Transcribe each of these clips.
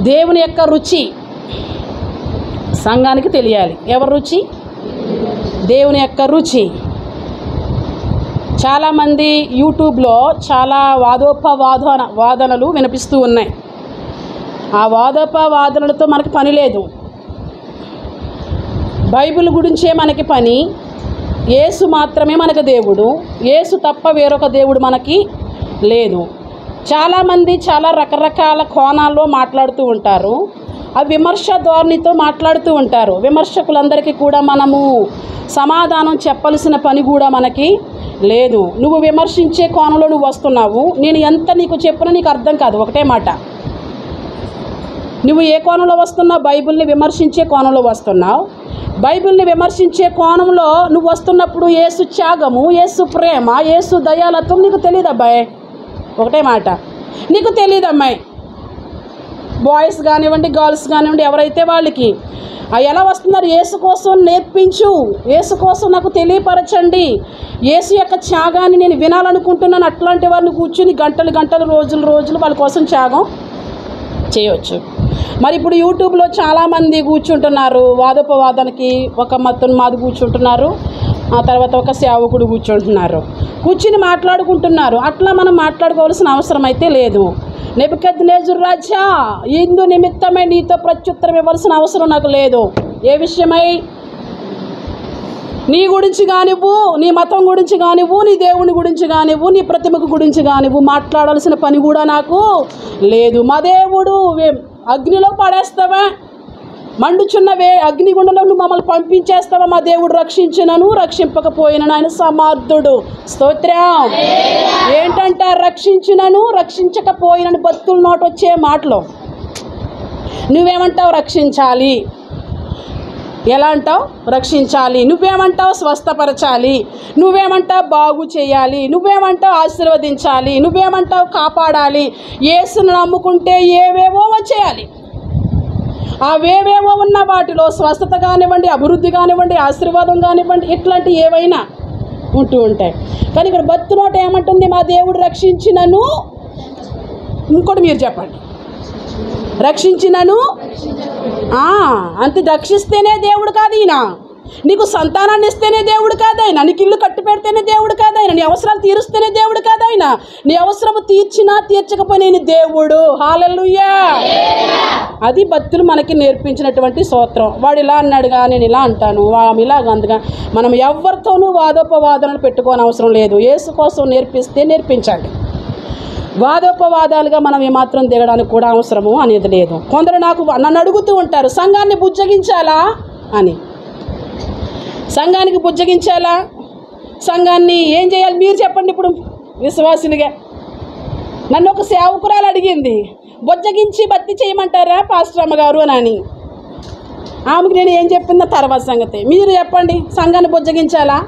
దేవుని యొక్క రుచి సంఘానికి తెలియాలి. ఎవరి రుచి? దేవుని యొక్క రుచి. చాలామంది యూట్యూబ్లో చాలా వాదనలు వినిపిస్తూ ఉన్నాయి. ఆ వాదనలతో మనకి పని లేదు. బైబిల్ గురించే మనకి పని. యేసు మాత్రమే మనకు దేవుడు. యేసు తప్ప వేరొక దేవుడు మనకి లేదు. చాలామంది చాలా రకరకాల కోణాల్లో మాట్లాడుతూ ఉంటారు. ఆ విమర్శ ధోరణితో మాట్లాడుతూ ఉంటారు. విమర్శకులందరికీ కూడా మనము సమాధానం చెప్పాల్సిన పని కూడా మనకి లేదు. నువ్వు విమర్శించే కోణంలో నువ్వు వస్తున్నావు. నేను ఎంత నీకు చెప్పినా నీకు అర్థం కాదు. ఒకటే మాట, నువ్వు ఏ కోణంలో వస్తున్నావు? బైబిల్ని విమర్శించే కోణంలో వస్తున్నావు. బైబిల్ని విమర్శించే కోణంలో నువ్వు వస్తున్నప్పుడు యేసు త్యాగము, యేసు ప్రేమ, యేసు దయాలత్వం నీకు తెలియదు అబ్బాయి. ఒకటే మాట, నీకు తెలియదు అమ్మాయి. బాయ్స్ కానివ్వండి, గర్ల్స్ కానివ్వండి, ఎవరైతే వాళ్ళకి ఎలా వస్తున్నారు? యేసు కోసం నేర్పించు, యేసు కోసం నాకు తెలియపరచండి, యేసు యొక్క త్యాగాన్ని నేను వినాలనుకుంటున్నాను. అట్లాంటి వారిని కూర్చుని గంటలు రోజులు వాళ్ళ కోసం త్యాగం చేయవచ్చు. మరి ఇప్పుడు యూట్యూబ్లో చాలామంది కూర్చుంటున్నారు. వాదోపవాదానికి ఒక మతోన్మాది కూర్చుంటున్నారు, ఆ తర్వాత ఒక సేవకుడు కూర్చుంటున్నారు. కూర్చుని మాట్లాడుకుంటున్నారు. అట్లా మనం మాట్లాడుకోవాల్సిన అవసరం అయితే లేదు. నెబుకద్నెజరు రాజా, ఇందు నిమిత్తమై నీతో ప్రత్యుత్తరం ఇవ్వాల్సిన అవసరం నాకు లేదు. ఏ విషయమై? నీ గురించి కానివ్వు, నీ మతం గురించి కానివ్వు, నీ దేవుని గురించి కానివ్వు, నీ ప్రతిమకు గురించి కానివ్వు మాట్లాడాల్సిన పని కూడా నాకు లేదు. మా దేవుడు అగ్నిలో పడేస్తావా? మండుచున్న అగ్నిగుండంలో నువ్వు మమ్మల్ని పంపించేస్తావా? మా దేవుడు రక్షించినను రక్షింపకపోయినను ఆయన సమర్థుడు. స్తోత్రం. ఏంటంట? రక్షించినను రక్షించకపోయినను భక్తుల నోట వచ్చే మాటలు. నువ్వేమంటావు? రక్షించాలి. ఎలా అంటావు? రక్షించాలి. నువ్వేమంటావు? స్వస్థపరచాలి. నువ్వేమంటావు? బాగు చేయాలి. నువ్వేమంటావు? ఆశీర్వదించాలి. నువ్వేమంటావు? కాపాడాలి. యేసును నమ్ముకుంటే ఏవేవో వచ్చేయాలి. అవేవేవో ఉన్న వాటిలో స్వస్థత కానివ్వండి, అభివృద్ధి కానివ్వండి, ఆశీర్వాదం కానివ్వండి, ఇట్లాంటి ఏవైనా ఉంటూ ఉంటాయి. కానీ ఇక్కడ భక్తి నోట ఏమంటుంది? మా దేవుడు రక్షించినను. ఇంకోటి మీరు చెప్పండి. రక్షించినను అంతే. రక్షిస్తేనే దేవుడు కాదు ఈయన. నీకు సంతానాన్ని ఇస్తేనే దేవుడు కాదాయన. నీకు ఇల్లు కట్టి పెడితేనే దేవుడు కాదాయన. నీ అవసరాలు తీరుస్తేనే దేవుడు కాదాయన. నీ అవసరము తీర్చినా తీర్చకపోయిన దేవుడు. హల్లెలూయా. అది భక్తులు మనకి నేర్పించినటువంటి సూత్రం. వాడు ఇలా అన్నాడుగా నేను ఇలా అంటాను, ఇలాగ అందుగా మనం ఎవరితోనూ వాదోపవాదనలు పెట్టుకోని అవసరం లేదు. యేసు కోసం నేర్పిస్తే నేర్పించండి. వాదోపవాదాలుగా మనం ఏమాత్రం దిగడానికి కూడా అవసరము అనేది లేదు. కొందరు నన్ను అడుగుతూ ఉంటారు, సంఘాన్ని బుజ్జగించాలా అని. సంఘానికి బుజ్జగించాలా? సంఘాన్ని ఏం చేయాలి మీరు చెప్పండి. ఇప్పుడు విశ్వాసులుగా నన్ను ఒక సేవకురాలు అడిగింది, బుజ్జగించి భక్తి చేయమంటారా పాస్టర్ అమ్మగారు అని. ఆమెకు నేను ఏం చెప్పిందో తర్వాత సంగతి. మీరు చెప్పండి, సంఘాన్ని బుజ్జగించాలా?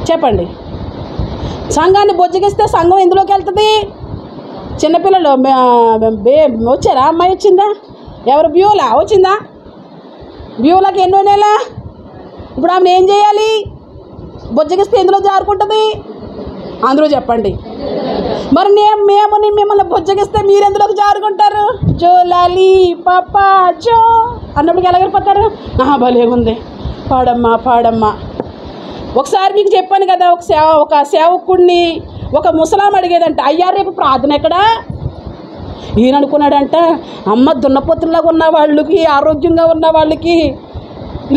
చెప్పండి. సంఘాన్ని బుజ్జగిస్తే సంఘం ఎందులోకి వెళ్తుంది? చిన్నపిల్లలు వచ్చారా? అమ్మాయి వచ్చిందా? ఎవరు? బ్యూలా వచ్చిందా? బ్యూలాకి ఎన్నో నెల? ఇప్పుడు ఆమె ఏం చేయాలి? బుజ్జగిస్తే ఎందులో జారుకుంటుంది? అందులో చెప్పండి. మరి మేము మిమ్మల్ని బుజ్జగిస్తే మీరు ఎందులోకి జారుకుంటారు? జో లాలి పాపా జో అన్నప్పటికి ఎలాగైపోతారు? భలేగుంది, పాడమ్మా. ఒకసారి మీకు చెప్పాను కదా, ఒక సేవకుడిని ఒక ముసలాం అడిగేదంట, అయ్యా రేపు ప్రార్థన ఎక్కడా? ఈయన అనుకున్నాడంట, అమ్మ దున్నపోతుల్లాగా ఉన్న వాళ్ళకి, ఆరోగ్యంగా ఉన్న వాళ్ళకి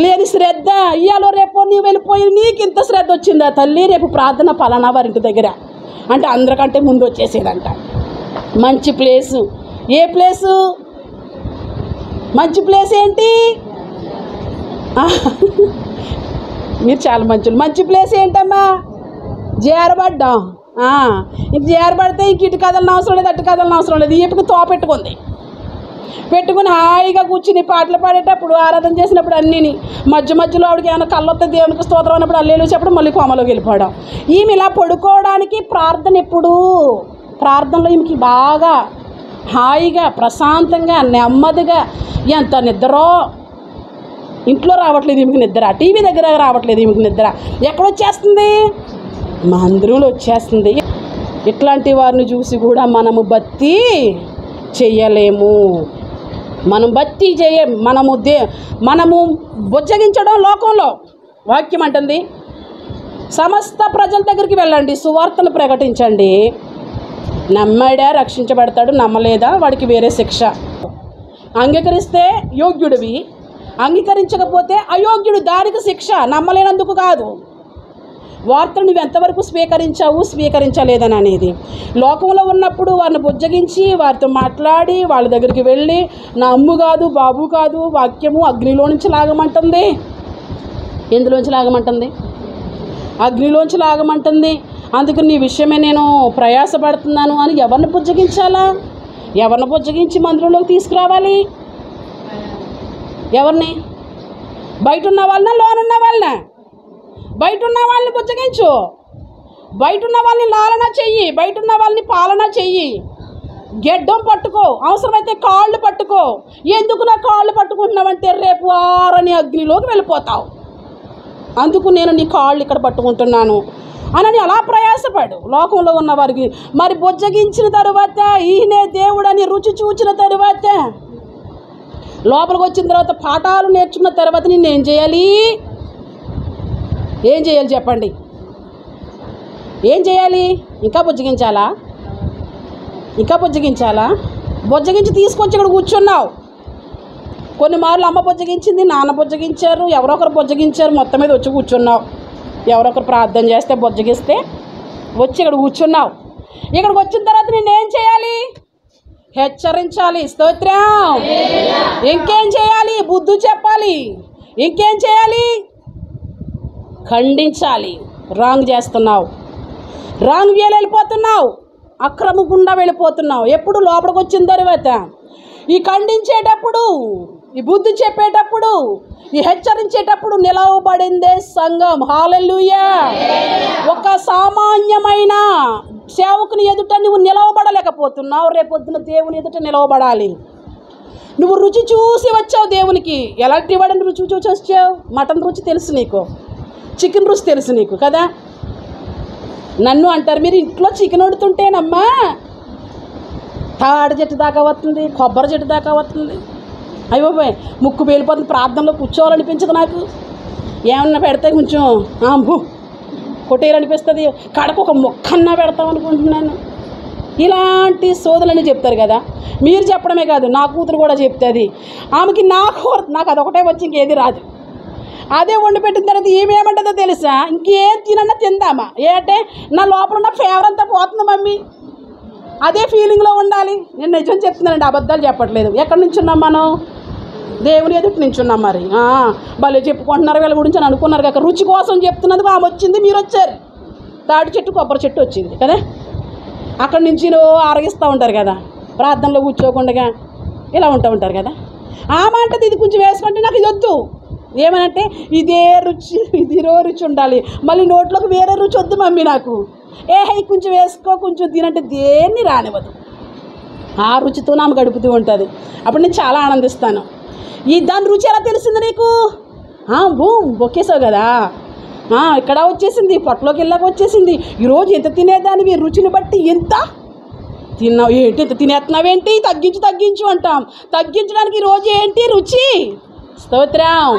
లేని శ్రద్ధ ఇయ్యాలో రేపో నీవు వెళ్ళిపోయి నీకు ఇంత శ్రద్ధ వచ్చిందా తల్లి? రేపు ప్రార్థన పలానా వారింటి దగ్గర అంటే అందరికంటే ముందు వచ్చేసేదంట. మంచి ప్లేసు. ఏ ప్లేసు? మంచి ప్లేస్ ఏంటి? మీరు చాలా మంచి ప్లేస్ ఏంటమ్మా? జారబడ్డాం. ఇంక జారబడితే ఇంక ఇటు కదలని అవసరం లేదు, అటు కదలని అవసరం లేదు. ఈపుకి పెట్టుకుని హాయిగా కూర్చుని పాటలు పాడేటప్పుడు, ఆరాధన చేసినప్పుడు అన్నీని మధ్యలో ఆవిడకి ఏమైనా కళ్ళొస్తే దేవునికి స్తోత్రం అన్నప్పుడు అల్లేలు చెప్పడం, మళ్ళీ కోమలోకి వెళ్ళిపోవడం. ఈమె ఇలా పడుకోవడానికి ప్రార్థనలో ఈమెకి బాగా హాయిగా ప్రశాంతంగా నెమ్మదిగా ఎంత నిద్రో. ఇంట్లో రావట్లేదు ఈమెకి నిద్ర, టీవీ దగ్గర రావట్లేదు ఈమెకి నిద్ర. ఎక్కడొచ్చేస్తుంది? మందిరంలో వచ్చేస్తుంది. ఇట్లాంటి వారిని చూసి కూడా మనము భక్తి చెయ్యలేము. మనం భక్తి మనము బుజ్జగించడం లోకంలో. వాక్యం అంటుంది సమస్త ప్రజల దగ్గరికి వెళ్ళండి, సువార్తను ప్రకటించండి. నమ్మాడా రక్షించబడతాడు, నమ్మలేదా వాడికి వేరే శిక్ష. అంగీకరిస్తే యోగ్యుడివి, అంగీకరించకపోతే అయోగ్యుడు, దానికి శిక్ష. నమ్మలేనందుకు కాదు, వార్తను నువ్వు ఎంతవరకు స్వీకరించలేదని అనేది. లోకంలో ఉన్నప్పుడు వారిని బుజ్జగించి వారితో మాట్లాడి వాళ్ళ దగ్గరికి వెళ్ళి నా అమ్ము కాదు బాబు కాదు, వాక్యము అగ్నిలో నుంచి లాగమంటుంది. ఎందులోంచి లాగమంటుంది? అగ్నిలోంచి లాగమంటుంది. అందుకు నీ విషయమే నేను ప్రయాసపడుతున్నాను అని ఎవరిని బుజ్జగించాలా? ఎవరిని బుజ్జగించి మందిరంలోకి తీసుకురావాలి? ఎవరిని? బయట ఉన్న వాళ్ళనా లోనున్న వాళ్ళనా? బయట ఉన్న వాళ్ళని బుజ్జగించు, బయట ఉన్న వాళ్ళని లాలన చెయ్యి, బయట ఉన్న వాళ్ళని పాలన చెయ్యి. గెడ్డం పట్టుకో, అవసరమైతే కాళ్ళు పట్టుకో. ఎందుకు నా కాళ్ళు పట్టుకుంటున్నావంటే రేపు ఆరని అగ్నిలోకి వెళ్ళిపోతావు, అందుకు నేను నీ కాళ్ళు ఇక్కడ పట్టుకుంటున్నాను అని అలా ప్రయాసపడు. లోకంలో ఉన్న వారికి మరి బుజ్జగించిన తరువాత ఈయనే దేవుడని రుచి చూచిన తరువాత, లోపలికి వచ్చిన తర్వాత పాఠాలు నేర్చుకున్న తర్వాత నిన్నేం చేయాలి? ఏం చేయాలి చెప్పండి? ఏం చేయాలి? ఇంకా బుజ్జగించాలా? బుజ్జగించి తీసుకొచ్చి ఇక్కడ కూర్చున్నావు. కొన్ని మార్లు అమ్మ బుజ్జగించింది, నాన్న బుజ్జగించారు, ఎవరొకరు బుజ్జగించారు, మొత్తం మీద వచ్చి కూర్చున్నావు. ఎవరొకరు ప్రార్థన చేస్తే బుజ్జగిస్తే వచ్చి ఇక్కడ కూర్చున్నావు. ఇక్కడికి వచ్చిన తర్వాత నేనేం చేయాలి? హెచ్చరించాలి. స్తోత్రం. ఇంకేం చేయాలి? బుద్ధి చెప్పాలి. ఇంకేం చేయాలి? ఖండించాలి. రాంగ్ చేస్తున్నావు, రాంగ్ వేలు వెళ్ళిపోతున్నావు, అక్రమ గుండా వెళ్ళిపోతున్నావు. ఎప్పుడు లోపలికి వచ్చిన తర్వాత ఈ ఖండించేటప్పుడు, ఈ బుద్ధి చెప్పేటప్పుడు, ఈ హెచ్చరించేటప్పుడు నిలవబడిందే సంఘం. హల్లెలూయా. ఒక సామాన్యమైన సేవకుని ఎదుట నువ్వు నిలవబడలేకపోతున్నావు, రేపొద్దున దేవుని ఎదుట నిలవబడాలి. నువ్వు రుచి చూసి వచ్చావు దేవునికి. ఎలాంటి వాడిని రుచి చూసి వచ్చావు? మటన్ రుచి తెలుసు నీకు, చికెన్ రుచి తెలుసు నీకు కదా. నన్ను అంటారు మీరు ఇంట్లో చికెన్ వండుతుంటేనమ్మా తాడి చెట్టు దాకా వస్తుంది, కొబ్బరి చెట్టు దాకా వస్తుంది. అయ్యో ముక్కు పేలిపోతుంది, ప్రార్థనలో కూర్చోవాలనిపించదు నాకు. ఏమన్నా పెడితే కొంచెం కొట్టేయాలనిపిస్తుంది, కడకు ఒక మొక్కన్నా పెడతాం అనుకుంటున్నాను. ఇలాంటి సోదలని చెప్తారు కదా. మీరు చెప్పడమే కాదు, నా కూతురు కూడా చెప్తుంది. ఆమెకి నాకు అదొకటే వచ్చి ఇంకేది రాదు. అదే వండి పెట్టిన తర్వాత ఏమేమంటుందో తెలుసా? ఇంకేం తినన్నా తిందామా ఏంటే నా లోపల ఉన్న ఫేవర్ అంతా పోతుంది మమ్మీ. అదే ఫీలింగ్లో ఉండాలి. నేను నిజం చెప్తున్నానండి, అబద్ధాలు చెప్పట్లేదు. ఎక్కడి నుంచి ఉన్నాం మనం? దేవుని ఎదుటి నుంచి ఉన్నాం. మరి భలే చెప్పుకుంటున్నారు వీళ్ళ గురించి అని అనుకున్నారు కాక, రుచి కోసం చెప్తున్నందుకు ఆమె వచ్చింది, మీరు వచ్చారు. తాడి చెట్టు కొబ్బరి చెట్టు వచ్చింది కదా. అక్కడి నుంచి ఆరగిస్తూ ఉంటారు కదా, ప్రార్థనలో కూర్చోకుండా ఇలా ఉంటారు కదా. ఆమె అంటది ఇది కొంచెం వేసుకుంటే నాకు ఇది వద్దు. ఏమనంటే ఇదే రుచి ఉండాలి, మళ్ళీ నోట్లోకి వేరే రుచి వద్దు మమ్మీ నాకు. కొంచెం వేసుకో, కొంచెం తినంటే దేన్ని రానివ్వదు. ఆ రుచితో ఆమె గడుపుతూ ఉంటుంది. అప్పుడు నేను చాలా ఆనందిస్తాను. దాని రుచి ఎలా తెలిసింది నీకు? బొక్కేసావు కదా, ఇక్కడ వచ్చేసింది, పొట్టలోకి వెళ్ళాక వచ్చేసింది. ఈరోజు ఎంత తినేదానివి, రుచిని బట్టి ఎంత తిన్నావు. ఏంటి ఎంత తినేస్తున్నావేంటి? తగ్గించు అంటాం. తగ్గించడానికి ఈరోజు ఏంటి రుచి? స్తోత్రం.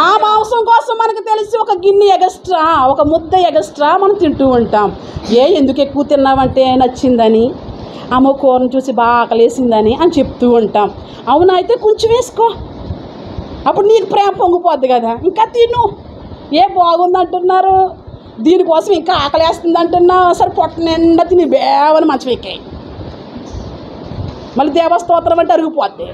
ఆ మాంసం కోసం మనకు తెలిసి ఒక గిన్నె ఎగస్ట్రా, ఒక ముద్ద ఎగస్ట్రా మనం తింటూ ఉంటాం. ఎందుకు ఎక్కువ తిన్నావంటే నచ్చిందని, ఆమె కూరను చూసి బాగా ఆకలేసిందని అని చెప్తూ ఉంటాం. అవునా, అయితే కొంచెం వేసుకో, అప్పుడు నీకు ప్రేమ పొంగిపోద్ది కదా. ఇంకా తిను. బాగుంది అంటున్నారు, దీనికోసం ఇంకా ఆకలేస్తుంది అంటున్నావు. సరే పొట్ట నిండా తిని బేవని మంచం ఎక్కాయి. మళ్ళీ దేవస్తోత్రం అంటే అరిగిపోద్ది.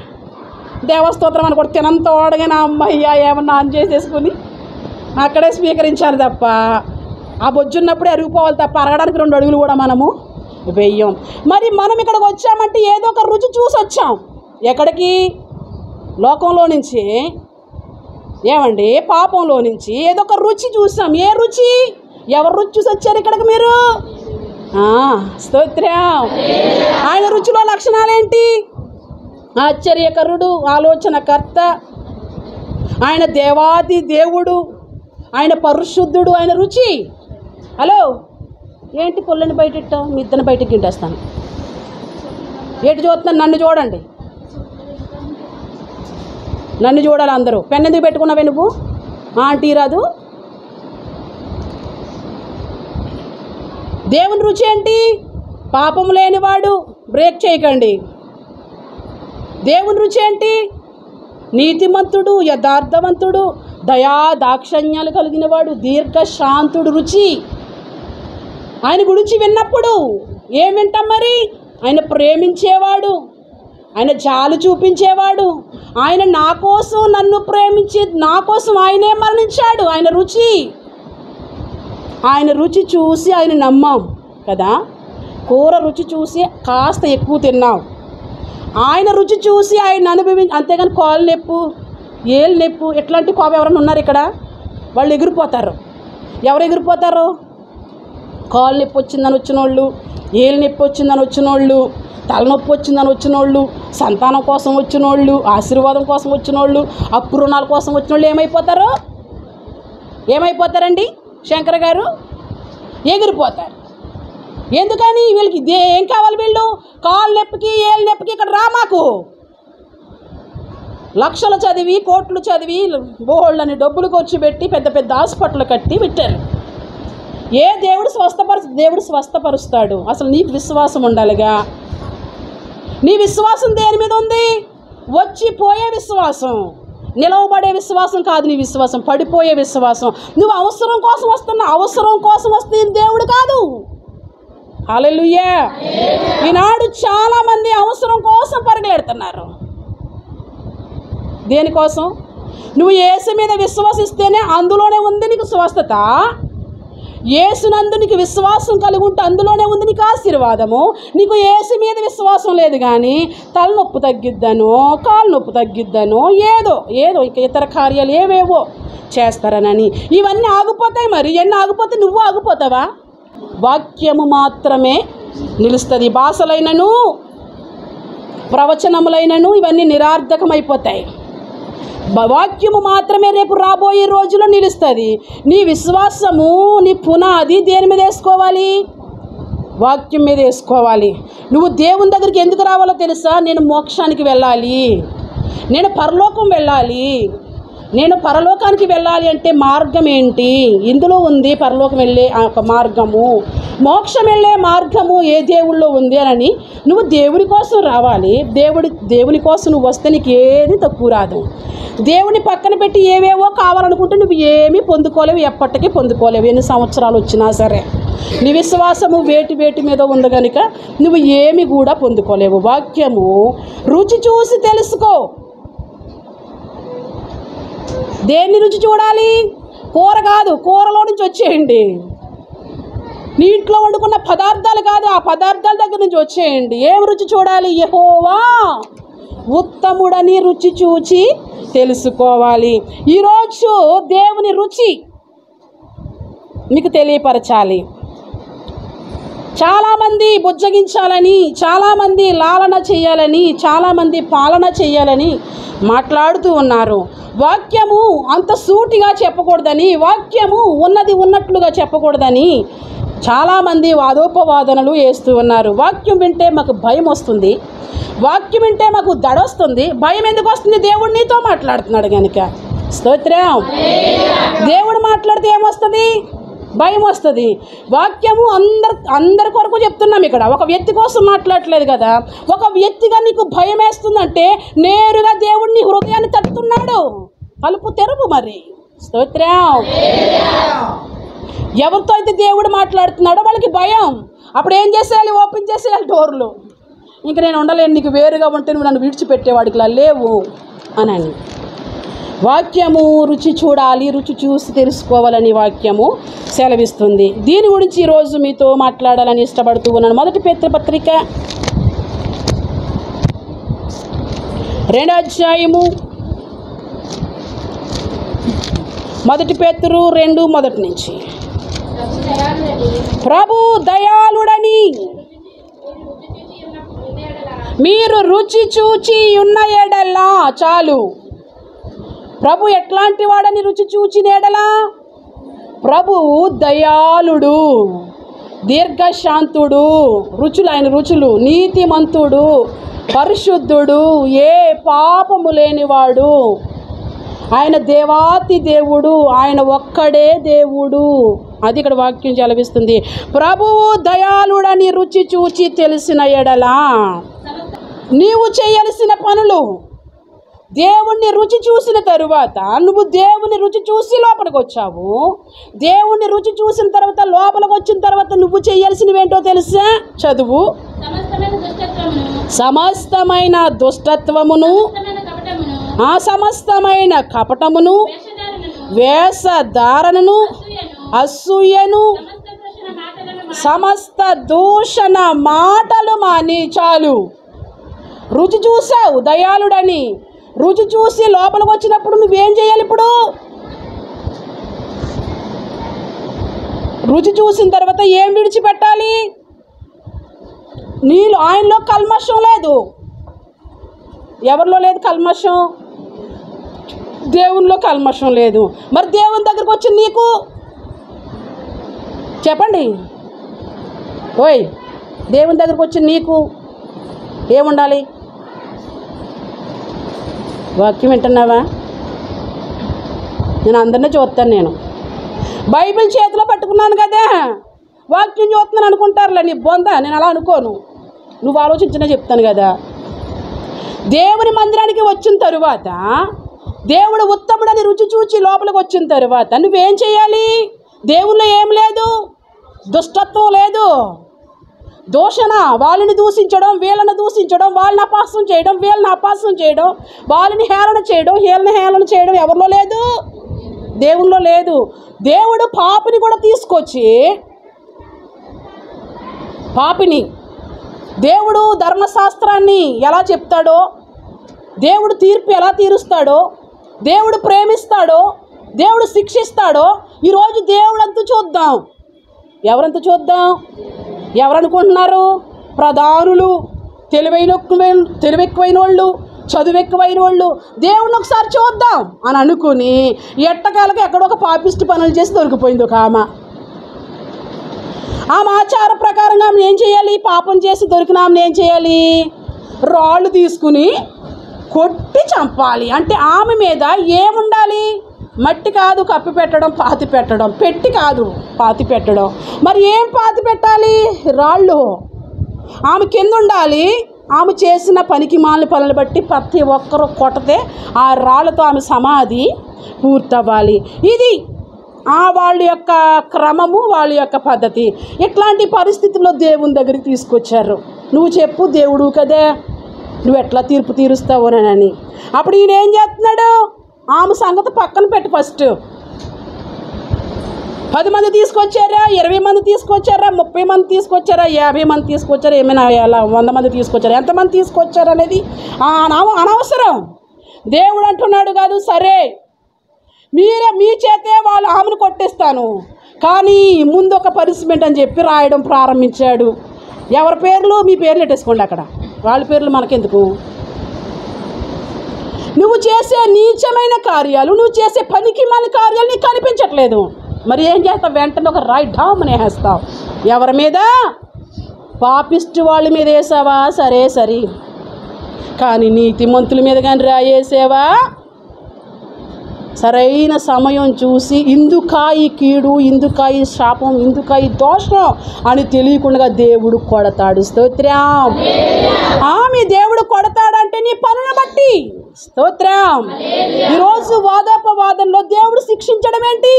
దేవస్తోత్రం అని కూడా తినంత ఓడగా నా అమ్మయ్య ఏమన్నా ఆన్ చేసేసుకుని అక్కడే స్వీకరించాలి తప్ప, ఆ బొజ్జున్నప్పుడే అరిగిపోవాలి తప్ప అరగడానికి 2 అడుగులు కూడా మనము వెయ్యం. మరి మనం ఇక్కడికి వచ్చామంటే ఏదో ఒక రుచి చూసి వచ్చాం. ఎక్కడికి? లోకంలో నుంచి, ఏమండి పాపంలో నుంచి ఏదో ఒక రుచి చూసాం. ఏ రుచి? ఎవరు రుచి చూసి వచ్చారు ఇక్కడికి మీరు? స్తోత్రం. ఆయన రుచిలో లక్షణాలేంటి? ఆశ్చర్యకరుడు, ఆలోచనకర్త, ఆయన దేవాది దేవుడు, ఆయన పరిశుద్ధుడు. ఆయన రుచి, హలో ఏంటి పొల్లని బయటెట్టావు? మీ ఇద్దరిని బయటకు గింటేస్తాను. ఏంటి చూస్తున్నాను? నన్ను చూడండి, నన్ను చూడాలి అందరూ. పెన్ ఎందుకు పెట్టుకున్నావే నువ్వు? ఆంటీ రాదు. దేవుని రుచి ఏంటి? పాపం లేనివాడు. బ్రేక్ చేయకండి. దేవుని రుచి ఏంటి? నీతిమంతుడు, యథార్థవంతుడు, దయా దాక్షణ్యాలు కలిగినవాడు, దీర్ఘశాంతుడు రుచి. ఆయన గురించి విన్నప్పుడు ఏం వింటాం మరి? ఆయన ప్రేమించేవాడు, ఆయన జాలు చూపించేవాడు, ఆయన నా కోసం నన్ను ప్రేమించి నా కోసం ఆయనే మరణించాడు. ఆయన రుచి. ఆయన రుచి చూసి ఆయన నమ్మాం కదా. కూర రుచి చూసి కాస్త ఎక్కువ తిన్నాం. ఆయన రుచి చూసి ఆయన అంతేగాని కాలు నొప్పు, ఏళ్ళు నొప్పు ఇట్లాంటి కోపం ఎవరైనా ఉన్నారు ఇక్కడ? వాళ్ళు ఎగిరిపోతారు. ఎవరు ఎగిరిపోతారు? కాలు నొప్పి వచ్చిందని వచ్చిన వాళ్ళు, ఏళ్ళు నొప్పి వచ్చిందని వచ్చిన వాళ్ళు, తలనొప్పి వచ్చిందని వచ్చిన వాళ్ళు, సంతానం కోసం వచ్చిన వాళ్ళు, ఆశీర్వాదం కోసం వచ్చిన వాళ్ళు, అప్పు రుణాల కోసం వచ్చిన వాళ్ళు ఏమైపోతారు? ఏమైపోతారండి శంకర్ గారు? ఎగిరిపోతారు. ఎందుకని? వీళ్ళకి ఏం కావాలి? వీళ్ళు కాలు నొప్పికి ఏళ్ళ నొప్పికి ఇక్కడ రా. మాకు లక్షలు చదివి కోట్లు చదివి బోళ్ళని డబ్బులు ఖర్చు పెట్టి పెద్ద పెద్ద హాస్పిటల్ కట్టి పెట్టారు. దేవుడు స్వస్థపరుస్తాడు. అసలు నీకు విశ్వాసం ఉండాలిగా. నీ విశ్వాసం దేని మీద ఉంది? వచ్చి పోయే విశ్వాసం, నిలవబడే విశ్వాసం కాదు. నీ విశ్వాసం పడిపోయే విశ్వాసం. నువ్వు అవసరం కోసం వస్తున్నా, అవసరం కోసం వస్తే దేవుడు కాదు. హల్లెలూయా. ఈనాడు చాలామంది అవసరం కోసం పరిగెడుతున్నారు. దేనికోసం? నువ్వు యేసు మీద విశ్వసిస్తేనే అందులోనే ఉంది నీకు స్వస్థత. యేసునందు నీకు విశ్వాసం కలిగి ఉంటే అందులోనే ఉంది నీకు ఆశీర్వాదము. నీకు యేసు మీద విశ్వాసం లేదు కానీ తలనొప్పి తగ్గిద్దనో, కాలు నొప్పి తగ్గిద్దనో, ఏదో ఇక ఇతర కార్యాలు ఏవేవో చేస్తారనని ఇవన్నీ ఆగిపోతాయి. మరి ఇవన్నీ ఆగిపోతే నువ్వు ఆగిపోతావా? వాక్యము మాత్రమే నిలుస్తుంది. భాషలైనను ప్రవచనములైనను ఇవన్నీ నిరార్థకమైపోతాయి. వాక్యము మాత్రమే రేపు రాబోయే రోజుల్లో నిలుస్తుంది. నీ విశ్వాసము, నీ పునాది దేని మీద వేసుకోవాలి? వాక్యం మీద వేసుకోవాలి. నువ్వు దేవుని దగ్గరికి ఎందుకు రావాలో తెలుసా? నేను మోక్షానికి వెళ్ళాలి, నేను పరలోకం వెళ్ళాలి. నేను పరలోకానికి వెళ్ళాలి అంటే మార్గం ఏంటి? ఇందులో ఉంది పరలోకం వెళ్ళే ఒక మార్గము, మోక్షం వెళ్ళే మార్గము ఏ దేవుళ్ళో ఉంది అని నువ్వు దేవుని కోసం రావాలి. దేవుని కోసం నువ్వు వస్తే నీకు ఏది తక్కువ రాదు. దేవుని పక్కన పెట్టి ఏవేవో కావాలనుకుంటే నువ్వు ఏమీ పొందుకోలేవు, ఎప్పటికీ పొందుకోలేవు. ఎన్ని సంవత్సరాలు వచ్చినా సరే నీ విశ్వాసము వేటి మీద ఉంది కనుక నువ్వు ఏమి కూడా పొందుకోలేవు. వాక్యము రుచి చూసి తెలుసుకో. దేన్ని రుచి చూడాలి? కూర కాదు, కూరలో నుంచి వచ్చేయండి. నీ ఇంట్లో వండుకున్న పదార్థాలు కాదు, ఆ పదార్థాల దగ్గర నుంచి వచ్చేయండి. ఏం రుచి చూడాలి? యెహోవా ఉత్తముడని రుచి చూచి తెలుసుకోవాలి. ఈరోజు దేవుని రుచి మీకు తెలియపరచాలి. చాలామంది బుజ్జగించాలని, చాలామంది లాలన చేయాలని, చాలామంది పాలన చేయాలని మాట్లాడుతూ ఉన్నారు. వాక్యము అంత సూటిగా చెప్పకూడదని, వాక్యము ఉన్నది ఉన్నట్లుగా చెప్పకూడదని చాలామంది వాదోపవాదనలు వేస్తూ ఉన్నారు. వాక్యం వింటే మాకు భయం వస్తుంది, వాక్యం వింటే మాకు దడ వస్తుంది. భయం ఎందుకు వస్తుంది? దేవుడు నీతో మాట్లాడుతున్నాడు కనుక. స్తోత్రం. దేవుడు మాట్లాడితే ఏమొస్తుంది? భయం వస్తుంది. వాక్యము అందరి కొరకు చెప్తున్నాం. ఇక్కడ ఒక వ్యక్తి కోసం మాట్లాడట్లేదు కదా. ఒక వ్యక్తిగా నీకు భయం వేస్తుందంటే నేరుగా దేవుడు నీ హృదయాన్ని తట్టుతున్నాడు. తలుపు తెరువు మరి. స్తోత్రం. ఎవరితో అయితే దేవుడు మాట్లాడుతున్నాడో వాళ్ళకి భయం. అప్పుడు ఏం చేసేయాలి? ఓపెన్ చేసేయాలి డోర్లు. ఇంక నేను ఉండలేను, నీకు వేరుగా ఉంటే నువ్వు నన్ను విడిచిపెట్టేవాడికి లేవు అని. వాక్యము రుచి చూడాలి, రుచి చూసి తెలుసుకోవాలని వాక్యము సెలవిస్తుంది. దీని గురించి ఈరోజు మీతో మాట్లాడాలని ఇష్టపడుతూ ఉన్నాను. మొదటి పేతురు పత్రిక 2వ అధ్యాయము, మొదటి పేతురు 2:1 నుంచి. ప్రభు దయాళుడని మీరు రుచి చూచి ఉన్న ఎడలా చాలు. ప్రభు ఎట్లాంటి వాడని రుచి చూచిన ఎడలా? ప్రభువు దయాళుడు. దీర్ఘశాంతుడు, రుచులు ఆయన రుచులు, నీతిమంతుడు, పరిశుద్ధుడు, ఏ పాపము లేనివాడు, ఆయన దేవాతి దేవుడు, ఆయన ఒక్కడే దేవుడు. అది ఇక్కడ వాక్యం చలవిస్తుంది. ప్రభువు దయాళుడని రుచి చూచి తెలిసిన ఎడలా నీవు చేయాల్సిన పనులు, దేవుణ్ణి రుచి చూసిన తరువాత నువ్వు దేవుని రుచి చూసి లోపలికి వచ్చావు. దేవుణ్ణి రుచి చూసిన తర్వాత లోపలికి వచ్చిన తర్వాత నువ్వు చేయాల్సినవి ఏంటో తెలుసా? చదువు. సమస్తమైన దుష్టత్వమును, సమస్తమైన కపటమును, వేషధారణను, అసూయను, సమస్త దూషణ మాటలు మాని. చాలు. రుచి చూసావు దయాళుడని, రుచి చూసి లోపలికి వచ్చినప్పుడు నువ్వేం చేయాలి? ఇప్పుడు రుచి చూసిన తర్వాత ఏం విడిచిపెట్టాలి? నీళ్ళు ఆయనలో కల్మషం లేదు. ఎవరిలో లేదు కల్మషం? దేవునిలో కల్మషం లేదు. మరి దేవుని దగ్గరకు వచ్చి నీకు చెప్పండి, ఓయ్ దేవుని దగ్గరకు వచ్చి నీకు ఏముండాలి? వాక్యం వింటున్నావా? నేను అందరినీ చూస్తాను. నేను బైబిల్ చేతిలో పట్టుకున్నాను కదా, వాక్యం చూస్తున్నాను అనుకుంటారులే. నీ బొంద, నేను అలా అనుకోను. నువ్వు ఆలోచించినా చెప్తాను కదా. దేవుని మందిరానికి వచ్చిన తరువాత, దేవుడు ఉత్తముడని రుచి చూచి లోపలికి వచ్చిన తరువాత నువ్వేం చేయాలి? దేవుల్లో ఏం లేదు, దుష్టత్వం లేదు, దూషణ, వాళ్ళని దూషించడం, వీళ్ళని దూషించడం, వాళ్ళని అపహాస్యం చేయడం, వీళ్ళని అపహాస్యం చేయడం, వాళ్ళని హేళన చేయడం, వీళ్ళని హేళన చేయడం ఎవరిలో లేదు? దేవుల్లో లేదు. దేవుడు పాపిని కూడా తీసుకొచ్చి, పాపిని దేవుడు ధర్మశాస్త్రాన్ని ఎలా చెప్తాడో, దేవుడు తీర్పు ఎలా తీరుస్తాడో, దేవుడు ప్రేమిస్తాడో, దేవుడు శిక్షిస్తాడో ఈరోజు దేవుడంతా చూద్దాం. ఎవరంతా చూద్దాం? ఎవరనుకుంటున్నారు? ప్రధానులు, తెలివెక్కువైన వాళ్ళు, చదువు ఎక్కువైన వాళ్ళు. దేవుడిని ఒకసారి చూద్దాం అని అనుకుని ఎట్టకాలకి ఎక్కడో ఒక పాపిష్టి పనులు చేసి దొరికిపోయింది ఒక ఆమె. ఆమె ఆచార ప్రకారంగా ఆమె ఏం చేయాలి? పాపం చేసి దొరికిన ఆమెను ఏం చేయాలి? రాళ్ళు తీసుకుని కొట్టి చంపాలి. అంటే ఆమె మీద ఏముండాలి? మట్టి కాదు కప్పి పెట్టడం, పాతి పెట్టడం, పెట్టి కాదు పాతి పెట్టడం. మరి ఏం పాతి పెట్టాలి? రాళ్ళు. ఆమె కింద ఉండాలి. ఆమె చేసిన పనికి మాలిన పనులు బట్టి ప్రతి ఒక్కరు కొట్టతే ఆ రాళ్ళతో ఆమె సమాధి పూర్తవ్వాలి. ఇది వాళ్ళ యొక్క క్రమము, వాళ్ళ యొక్క పద్ధతి. ఇట్లాంటి పరిస్థితుల్లో దేవుని దగ్గరికి తీసుకొచ్చారు. నువ్వు చెప్పు, దేవుడు కదా, నువ్వు ఎట్లా తీర్పు తీరుస్తావునని. అప్పుడు ఈయన ఏం చేస్తున్నాడు? ఆమె సంగతి పక్కన పెట్టి ఫస్ట్ 10 మంది తీసుకొచ్చారా, 20 మంది తీసుకొచ్చారా, 30 మంది తీసుకొచ్చారా, 50 మంది తీసుకొచ్చారా, ఏమైనా 100 మంది తీసుకొచ్చారా, ఎంతమంది తీసుకొచ్చారు అనేది అనవసరం. దేవుడు అంటున్నాడు కాదు, సరే మీ చేతే వాళ్ళు ఆమెను కొట్టేస్తాను, కానీ ముందు ఒక పనిష్మెంట్ అని చెప్పి రాయడం ప్రారంభించాడు. ఎవరి పేర్లు? మీ పేర్లు పెట్టేసుకోండి అక్కడ, వాళ్ళ పేర్లు మనకెందుకు? నువ్వు చేసే నీచమైన కార్యాలు, నువ్వు చేసే పనికి మన కార్యాలు నీకు కనిపించట్లేదు. మరి ఏం చేస్తావు? వెంటనే ఒక రాయి డామ్ వేస్తావు. ఎవరి మీద? పాపిస్టు వాళ్ళ మీద వేసావా? సరే, కానీ నీతిమంతుల మీద కానీ రాయేసావా? సరైన సమయం చూసి ఇందుకాయి కీడు, ఇందుకాయి శాపం, ఇందుకాయి దోషం అని తెలియకుండా దేవుడు కొడతాడు. స్తోత్రం. ఆమె దేవుడు కొడతాడంటే నీ పనులను బట్టి. స్తోత్రం. ఈరోజు వాదోపవాదంలో దేవుడు శిక్షించడం ఏంటి?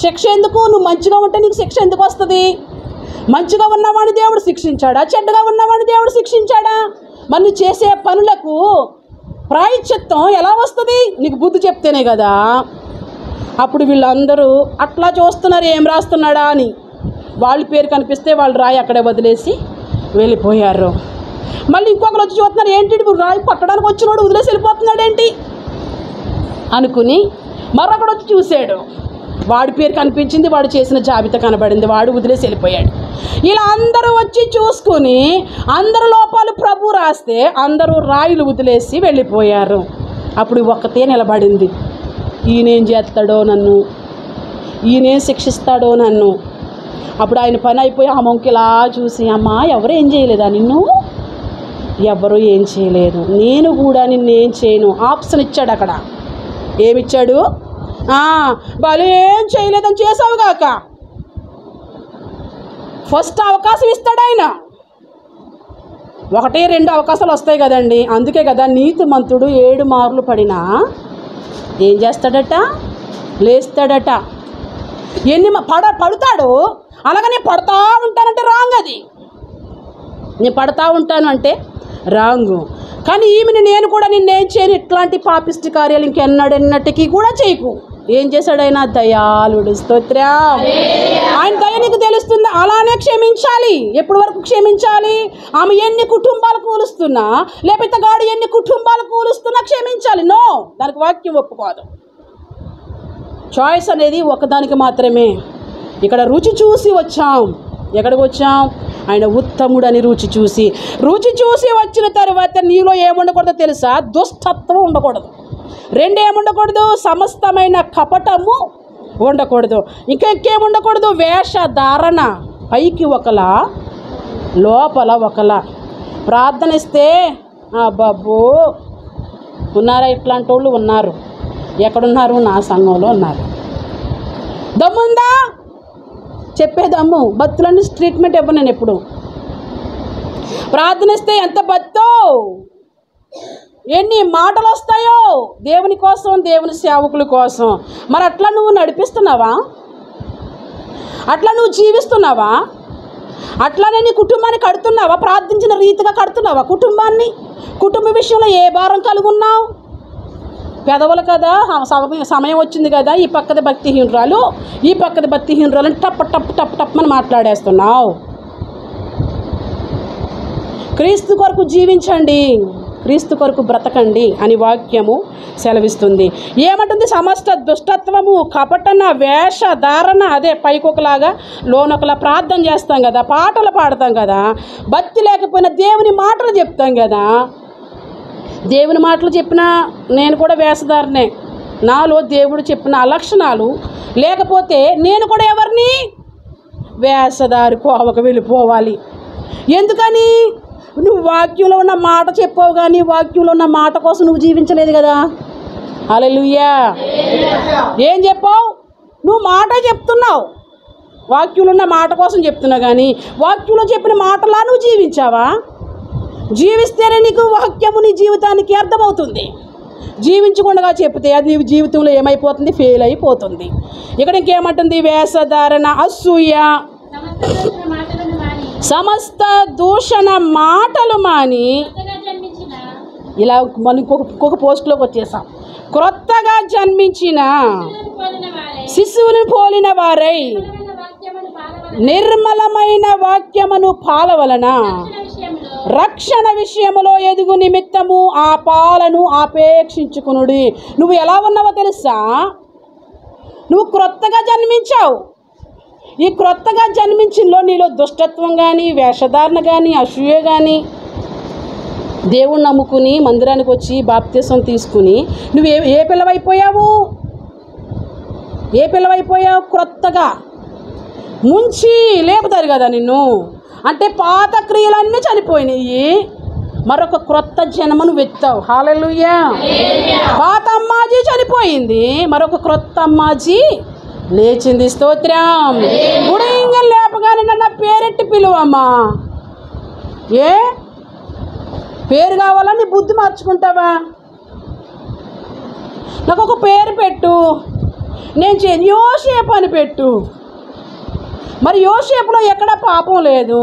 శిక్ష ఎందుకు? నువ్వు మంచిగా ఉంటే నీకు శిక్ష ఎందుకు వస్తుంది? మంచిగా ఉన్నవాడిని దేవుడు శిక్షించాడా? చెడ్డగా ఉన్నవాడిని దేవుడు శిక్షించాడా? మరి నువ్వు చేసే పనులకు ప్రాయశ్చిత్తం ఎలా వస్తుంది? నీకు బుద్ధి చెప్తేనే కదా. అప్పుడు వీళ్ళందరూ అట్లా చూస్తున్నారు, ఏం రాస్తున్నాడా అని. వాళ్ళ పేరు కనిపిస్తే వాళ్ళు రాయి అక్కడే వదిలేసి వెళ్ళిపోయారు. మళ్ళీ ఇంకొకరు వచ్చి చూస్తున్నారు, ఏంటి రాయి పట్టడానికి వచ్చినోడు వదిలేసి వెళ్ళిపోతున్నాడు ఏంటి అనుకుని మరొకడు వచ్చి చూశాడు. వాడి పేరు కనిపించింది, వాడు చేసిన జాబితా కనబడింది, వాడు వదిలేసి వెళ్ళిపోయాడు. ఇలా అందరూ వచ్చి చూసుకుని అందరు లోపాలు ప్రభు రాస్తే అందరూ రాయిలు వదిలేసి వెళ్ళిపోయారు. అప్పుడు ఒక్కతే నిలబడింది. ఈయనేం చేస్తాడో నన్ను, ఈయనేం శిక్షిస్తాడో నన్ను, అప్పుడు ఆయన పని అయిపోయి ఆ మొంకి ఇలా చూసి, అమ్మా ఎవరు ఏం చేయలేదా నిన్ను? ఎవరు ఏం చేయలేదు, నేను కూడా నిన్నేం చేయను. ఆప్షన్ ఇచ్చాడు అక్కడ. ఏమిచ్చాడు? వాళ్ళు ఏం చేయలేదని చేసావుగాక. ఫస్ట్ అవకాశం ఇస్తాడు ఆయన. 1-2 అవకాశాలు వస్తాయి కదండి. అందుకే కదా నీతిమంతుడు 7 మార్లు పడినా ఏం చేస్తాడట? లేస్తాడట. ఎన్ని పడతాడు. అలాగే నేను పడతా ఉంటానంటే రాంగ్. అది నేను పడతా ఉంటాను అంటే రాంగు. కానీ ఈమెను నేను కూడా నిన్నేం చేయను, ఇట్లాంటి పాపిష్టి కార్యాలు ఇంకెన్నడెన్నటికీ కూడా చేయకు. ఏం చేశాడు ఆయన? దయాళుడు. స్తోత్రం. ఆయన దయ నీకు తెలుస్తుంది. అలానే క్షమించాలి. ఎప్పటి వరకు క్షమించాలి? ఆమె ఎన్ని కుటుంబాలు కూలుస్తున్నా, లేకపోతే గాడు ఎన్ని కుటుంబాలు కూలుస్తున్నా క్షమించాలి. నో, దానికి వాక్యం ఒప్పుకోదు. చాయిస్ అనేది ఒకదానికి మాత్రమే. ఇక్కడ రుచి చూసి వచ్చాం. ఎక్కడికి వచ్చాం? ఆయన ఉత్తముడని రుచి చూసి వచ్చిన తర్వాత నీలో ఏముండకూడదో తెలుసా? దుష్టత్వం ఉండకూడదు. 2 ఏముండకూడదు? సమస్తమైన కపటము ఉండకూడదు. ఇంకేముండకూడదు? వేషధారణ. పైకి ఒకలా, లోపల ఒకలా. ప్రార్థన ఇస్తే బాబు ఉన్నారా? ఇట్లాంటి వాళ్ళు ఉన్నారు. ఎక్కడున్నారు? నా సంఘంలో ఉన్నారు. దమ్ముందా? చెప్పే దమ్ము. బత్తులన్నీ ట్రీట్మెంట్ ఇవ్వను నేను ఎప్పుడు. ప్రార్థనిస్తే ఎంత బత్తో, ఎన్ని మాటలు వస్తాయో దేవుని కోసం, దేవుని సేవకుల కోసం. మరి అట్లా నువ్వు నడిపిస్తున్నావా? అట్లా నువ్వు జీవిస్తున్నావా? అట్లానే నీ కుటుంబాన్ని కడుతున్నావా? ప్రార్థించిన రీతిగా కడుతున్నావా కుటుంబాన్ని? కుటుంబ విషయంలో ఏ భారం కలిగి ఉన్నావు? పెదవులు కదా, సమయం వచ్చింది కదా, ఈ పక్కది భక్తిహీనురాలు, ఈ పక్కది భక్తిహీనురాలు అని టప్ టప్ టప్ టప్ అని మాట్లాడేస్తున్నావు. క్రీస్తు కొరకు జీవించండి, క్రీస్తు కొరకు బ్రతకండి అని వాక్యము సెలవిస్తుంది. ఏమంటుంది? సమస్త దుష్టత్వము, కపటన, వేషధారణ. అదే పైకొకలాగా లోనొకలా ప్రార్థన చేస్తాం కదా, పాటలు పాడతాం కదా, భక్తి లేకపోయినా దేవుని మాటలు చెప్తాం కదా. దేవుని మాటలు చెప్పినా నేను కూడా వేషధారనే. నాలో దేవుడు చెప్పిన లక్షణాలు లేకపోతే నేను కూడా ఎవరిని? వేషధారి కోవకు వెళ్ళిపోవాలి. ఎందుకని? నువ్వు వాక్యంలో ఉన్న మాట చెప్పావు కానీ వాక్యంలో ఉన్న మాట కోసం నువ్వు జీవించలేదు కదా. హల్లెలూయా. ఏం చెప్పావు? నువ్వు మాట చెప్తున్నావు, వాక్యంలో ఉన్న మాట కోసం చెప్తున్నావు కానీ వాక్యంలో చెప్పిన మాటలా నువ్వు జీవించావా? జీవిస్తేనే నీకు వాక్యము నీ జీవితానికి అర్థమవుతుంది. జీవించకుండా చెప్తే అది నీ జీవితంలో ఏమైపోతుంది? ఫెయిల్ అయిపోతుంది. ఇక్కడ ఇంకేమంటుంది? వేషధారణ, అసూయ, సమస్త దూషణ మాటలు మాని. ఇలా మనం ఇంకొక పోస్ట్లోకి వచ్చేసాం. క్రొత్తగా జన్మించిన శిశువుని పోలిన వారై నిర్మలమైన వాక్యమును పాలవలన రక్షణ విషయములో ఎదుగు నిమిత్తము ఆ పాలను ఆపేక్షించుకునుడి. నువ్వు ఎలా ఉన్నావో తెలుసా? నువ్వు క్రొత్తగా జన్మించావు. ఈ క్రొత్తగా జన్మించినలో నీలో దుష్టత్వం కానీ, వేషధారణ కానీ, అసూయ కానీ, దేవుణ్ణి నమ్ముకుని మందిరానికి వచ్చి బాప్తిసం తీసుకుని నువ్వు ఏ పిల్లవైపోయావు? ఏ పిల్లవైపోయావు? క్రొత్తగా ముంచి లేపుతారు కదా నిన్ను. అంటే పాత క్రియలన్నీ చనిపోయినాయి, మరొక క్రొత్త జన్మను వెత్తావు. హల్లెలూయా. పాత అమ్మాజీ చనిపోయింది, మరొక క్రొత్త అమ్మాజీ లేచింది. స్తోత్రం. గుడింగ లేపగానే నన్ను పేరెట్టి పిలువమ్మా. ఏ పేరు కావాలని బుద్ధి మార్చుకుంటావా? నాకు ఒక పేరు పెట్టు, నేను యోసేపు అని పెట్టు. మరి యోసేపులో ఎక్కడ పాపం లేదు.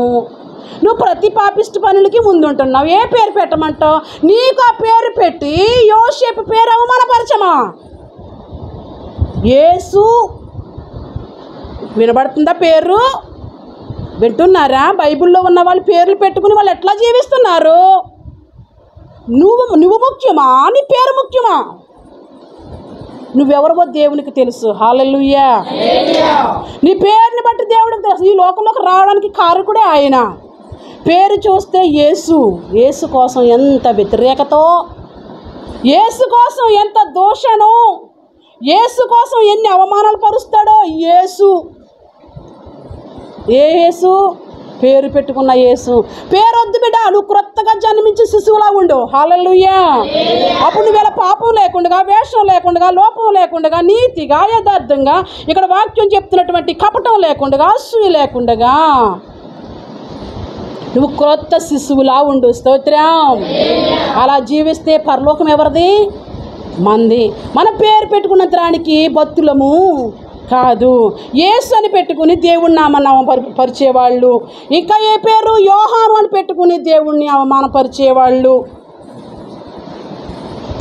నువ్వు ప్రతి పాపిష్టి పనులకి ముందుంటున్నావు. ఏ పేరు పెట్టమంటావు? నీకు ఆ పేరు పెట్టి యోసేపు పేరు అవమానపరచమా? యేసు వినబడుతుందా? పేరు వింటున్నారా? బైబిల్లో ఉన్న వాళ్ళు పేర్లు పెట్టుకుని వాళ్ళు ఎట్లా జీవిస్తున్నారు? నువ్వు ముఖ్యమా? నీ పేరు ముఖ్యమా? నువ్వెవరో దేవునికి తెలుసు. హల్లెలూయా. నీ పేరుని బట్టి దేవుడికి తెలుసు. ఈ లోకంలోకి రావడానికి కారకుడే ఆయన. పేరు చూస్తే యేసు. యేసు కోసం ఎంత వ్యతిరేకతో, యేసు కోసం ఎంత దోషణో, యేసు కోసం ఎన్ని అవమానాలు పరుస్తాడో. యేసు ఏ యేసు? పేరు పెట్టుకున్న యేసు. పేరొద్దు బిడ్డ, నువ్వు క్రొత్తగా జన్మించి శిశువులా ఉండు. హల్లెలూయా. అప్పుడు నువ్వు ఇలా పాపం లేకుండా, వేషం లేకుండా, లోపం లేకుండా, నీతిగా యథార్థంగా, ఇక్కడ వాక్యం చెప్తున్నటువంటి కపటం లేకుండా, అసూయ లేకుండా నువ్వు క్రొత్త శిశువులా ఉండు. స్తోత్రం. అలా జీవిస్తే పరలోకం ఎవరిది? మంది. మన పేరు పెట్టుకున్న త్రానికి భక్తులము కాదు. యేసు అని పెట్టుకుని దేవుని నామం పరిచేవాళ్ళు. ఇంకా ఏ పేరు? యోహాను అని పెట్టుకుని దేవుణ్ణి అవమానపరిచేవాళ్ళు.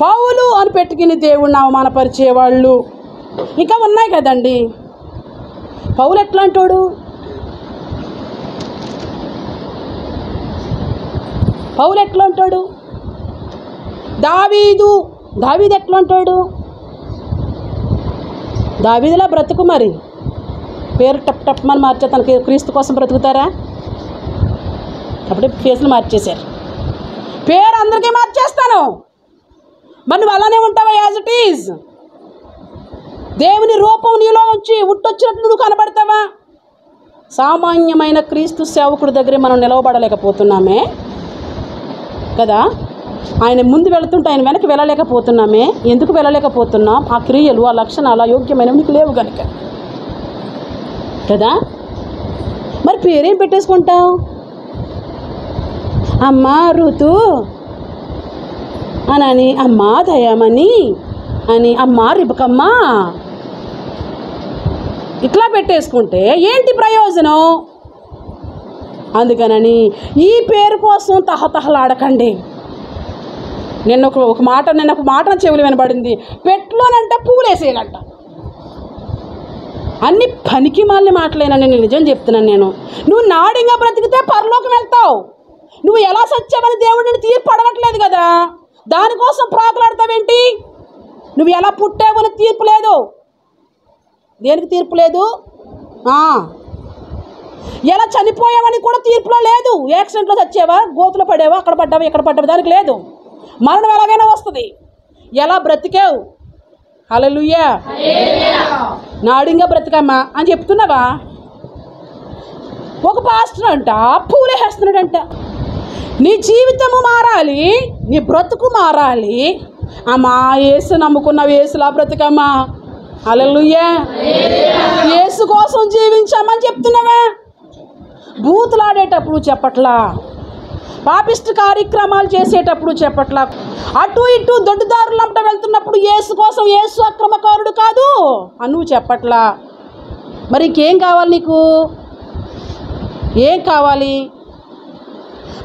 పౌలు అని పెట్టుకుని దేవుణ్ణి అవమానపరిచేవాళ్ళు ఇంకా ఉన్నాయి కదండి. పౌలు ఎట్లా అంటాడు? పౌలు ఎట్లా అంటాడు? దావీదు ఎట్లా అంటాడు? దావీదులా బ్రతుకు. మరి పేరు టప్ టప్ అని మార్చే తనకి క్రీస్తు కోసం బ్రతుకుతారా? అప్పుడే ఫేస్లు మార్చేశారు. పేరు అందరికీ మార్చేస్తాను, మరి నువ్వు అలానే ఉంటావా? As it is. దేవుని రూపం నీలో వచ్చి ఉట్టొచ్చినట్టు నువ్వు కనబడతావా? సామాన్యమైన క్రీస్తు సేవకుడి దగ్గరే మనం నిలవబడలేకపోతున్నామే కదా. ఆయన ముందు వెళుతుంటే ఆయన వెనక్కి వెళ్ళలేకపోతున్నామే. ఎందుకు వెళ్ళలేకపోతున్నాం? ఆ క్రియలు, ఆ లక్షణాలు, ఆ యోగ్యమైనవి నీకు లేవు కనుక కదా. మరి పేరేం పెట్టేసుకుంటావు? అమ్మా ఋతు అని, అమ్మా దయామణి అని, అమ్మా రిబకమ్మ ఇట్లా పెట్టేసుకుంటే ఏంటి ప్రయోజనం? అందుకనని ఈ పేరు కోసం తహతహలాడకండి. నిన్న ఒక మాట చెవులు వినబడింది. పెట్లోనంట పువ్వులేసేయాలంట. అన్ని పనికి మాలిన మాటలేనని నేను నిజం చెప్తున్నాను. నువ్వు నాడిగా బ్రతికితే పరలోకం వెళ్తావు. నువ్వు ఎలా సత్యమని దేవుడిని తీర్పు అడగట్లేదు కదా, దానికోసం ప్రాకులాడతావేంటి? నువ్వు ఎలా పుట్టావని తీర్పు లేదు. దేనికి తీర్పు లేదు? ఎలా చనిపోయావని కూడా తీర్పులో లేదు. యాక్సిడెంట్లో చచ్చావా, గోతులో పడావా, అక్కడ పడ్డావా, ఇక్కడ పడ్డావా, దానికి లేదు. మరణం ఎలాగైనా వస్తుంది. ఎలా బ్రతికావు? హల్లెలూయా. నాడింగా బ్రతికమ్మా అని చెప్తున్నావా? ఒక పాస్టర్ అంట పూలేసేస్తున్నాడంట. నీ జీవితము మారాలి, నీ బ్రతుకు మారాలి. అమ్మా యేసు నమ్ముకున్నావు, యేసులా బ్రతుకమ్మా. హల్లెలూయా. యేసు కోసం జీవించామని చెప్తున్నావా? బూతులాడేటప్పుడు చెప్పట్లా, పాపిష్టి కార్యక్రమాలు చేసేటప్పుడు చెప్పట్లా, అటు ఇటు దొడ్డుదారులంట వెళ్తున్నప్పుడు యేసు కోసం, యేసు అక్రమకారుడు కాదు అని నువ్వు చెప్పట్లా. మరి ఇంకేం కావాలి నీకు? ఏం కావాలి?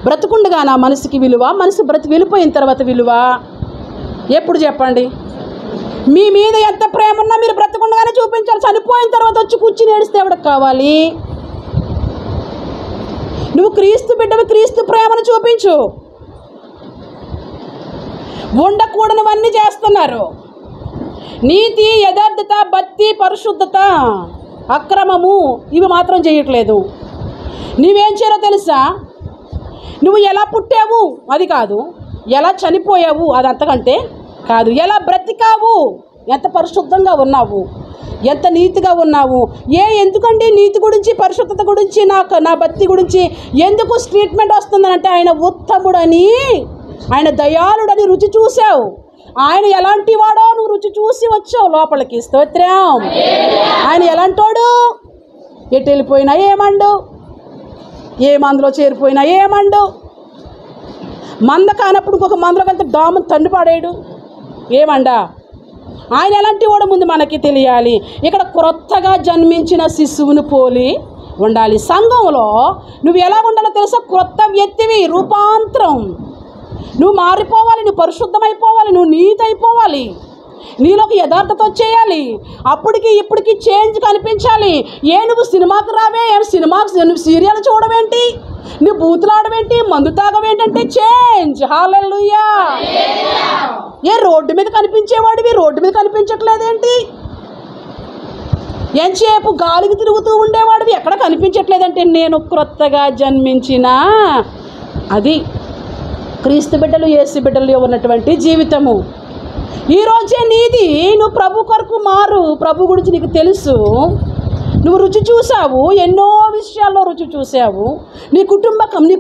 బ్రతుకుండగా నా మనసుకి విలువ, మనసు వెళ్ళిపోయిన తర్వాత విలువ ఎప్పుడు చెప్పండి? మీ మీద ఎంత ప్రేమ ఉన్నా మీరు బ్రతుకుండగానే చూపించాలి. చనిపోయిన తర్వాత వచ్చి కూర్చుని ఏడిస్తే ఎవరికి కావాలి? నువ్వు క్రీస్తు బిడ్డవి, క్రీస్తు ప్రేమను చూపించు. ఉండకూడనివన్నీ చేస్తున్నారు. నీతి, యథార్థత, భక్తి, పరిశుద్ధత, అక్రమము ఇవి మాత్రం చేయట్లేదు. నువ్వేం చేయాలో తెలుసా? నువ్వు ఎలా పుట్టావు అది కాదు, ఎలా చనిపోయావు అది అంతకంటే కాదు. ఎలా బ్రతికావు, ఎంత పరిశుద్ధంగా ఉన్నావు, ఎంత నీతిగా ఉన్నావు. ఎందుకండి నీతి గురించి, పరిశుద్ధత గురించి, నా భక్తి గురించి ఎందుకు స్టేట్మెంట్ వస్తుందనంటే ఆయన ఉత్తముడని, ఆయన దయాళుడని రుచి చూసావు. ఆయన ఎలాంటి వాడో నువ్వు రుచి చూసి వచ్చావు లోపలికి. స్తోత్రం. ఆయన ఎలాంటోడు? ఎటు వెళ్ళిపోయినా ఏమండు, ఏ మందులో చేరిపోయినా ఏమండు. మంద కానప్పుడు ఇంకొక మందులో వెళ్తే డాము తండ్రి పాడేడు ఏమండా. ఆయన ఎలాంటి వాడు ముందు మనకి తెలియాలి. ఇక్కడ క్రొత్తగా జన్మించిన శిశువును పోలి ఉండాలి. సంఘంలో నువ్వు ఎలా ఉండాలో తెలుసా? క్రొత్త వ్యక్తివి, రూపాంతరం. నువ్వు మారిపోవాలి, నువ్వు పరిశుద్ధమైపోవాలి, నువ్వు నీతి అయిపోవాలి, నీలోకి యథార్థత వచ్చేయాలి. అప్పటికి ఇప్పటికి చేంజ్ కనిపించాలి. నువ్వు సినిమాకి రావే, నువ్వు సీరియల్ చూడవేంటి, నువ్వు బూతులాడవేంటి, మందు తాగవేంటంటే చేంజ్. హల్లెలూయా. రోడ్డు మీద కనిపించేవాడివి రోడ్డు మీద కనిపించట్లేదేంటి? ఎంతసేపు గాలికి తిరుగుతూ ఉండేవాడివి ఎక్కడ కనిపించట్లేదంటే నేను క్రొత్తగా జన్మించిన అది క్రీస్తు బిడ్డలు, యేసు బిడ్డలు ఉన్నటువంటి జీవితము. ఈరోజే నీది. నువ్వు ప్రభు కొరకు మారు. ప్రభు గురించి నీకు తెలుసు. నువ్వు రుచి చూసావు, ఎన్నో విషయాల్లో రుచి చూసావు. నీ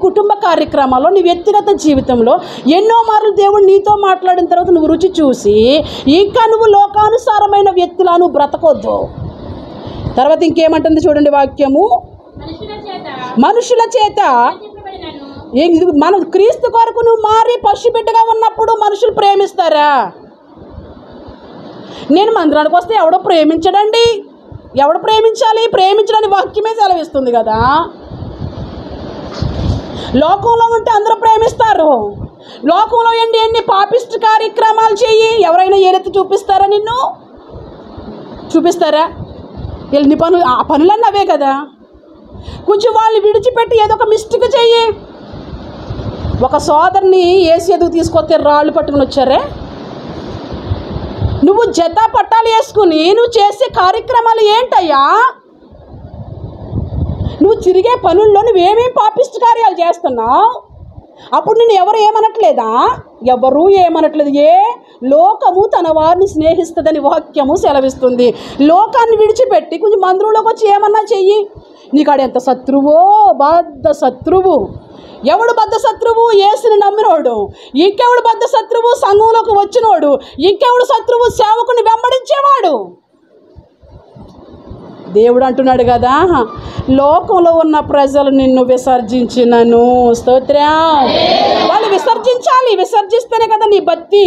కుటుంబ కార్యక్రమాల్లో, నీ వ్యక్తిగత జీవితంలో ఎన్నో మార్లు దేవుడు నీతో మాట్లాడిన తర్వాత నువ్వు రుచి చూసి ఇంకా నువ్వు లోకానుసారమైన వ్యక్తిలా నువ్వు బ్రతకొద్దు. తర్వాత ఇంకేమంటుంది చూడండి వాక్యము, మనుషుల చేత మన క్రీస్తు కొరకు నువ్వు మారి పశుబిడ్డగా ఉన్నప్పుడు మనుషులు ప్రేమిస్తారా? నేను మందిరానికి వస్తే ఎవడో ప్రేమించడండి. ఎవడు ప్రేమించాలి? ప్రేమించడానికి వాక్యమే సెలవిస్తుంది కదా. లోకంలో ఉంటే అందరూ ప్రేమిస్తారు. లోకంలో ఎన్ని పాపిష్టి కార్యక్రమాలు చెయ్యి, ఎవరైనా ఏరెత్తి చూపిస్తారా? నిన్ను చూపిస్తారా? నీ ఆ పనులన్నీ అవే కదా. కొంచెం వాళ్ళు విడిచిపెట్టి ఏదో ఒక మిస్టేక్ చెయ్యి. ఒక సోదరుని ఏసి ఎదుగు తీసుకొస్తే రాళ్ళు పట్టుకుని వచ్చారే. నువ్వు జత పట్టాలు వేసుకుని నువ్వు చేసే కార్యక్రమాలు ఏంటయ్యా? నువ్వు తిరిగే పనుల్లో నువ్వేమేం పాపిష్టి కార్యాలు చేస్తున్నావు? అప్పుడు నేను ఎవరు ఏమనట్లేదా? ఎవరూ ఏమనట్లేదు. లోకము తన వారిని స్నేహిస్తుందని వాక్యము సెలవిస్తుంది. లోకాన్ని విడిచిపెట్టి కొంచెం మందిరంలోకి వచ్చి ఏమన్నా చెయ్యి. నీకాడ ఎంత శత్రువో, బద్ధ శత్రువు. ఎవడు బద్ధ శత్రువు? యేసుని నమ్మినోడు. ఇంకెవడు బద్ధ శత్రువు? సంఘంలోకి వచ్చినోడు. ఇంకెవడు శత్రువు? సేవకుని వెంబడించేవాడు. దేవుడు అంటున్నాడు కదా, లోకంలో ఉన్న ప్రజలు నిన్ను విసర్జించినను. స్తోత్రం. వాళ్ళు విసర్జించాలి. విసర్జిస్తేనే కదా నీ భక్తి.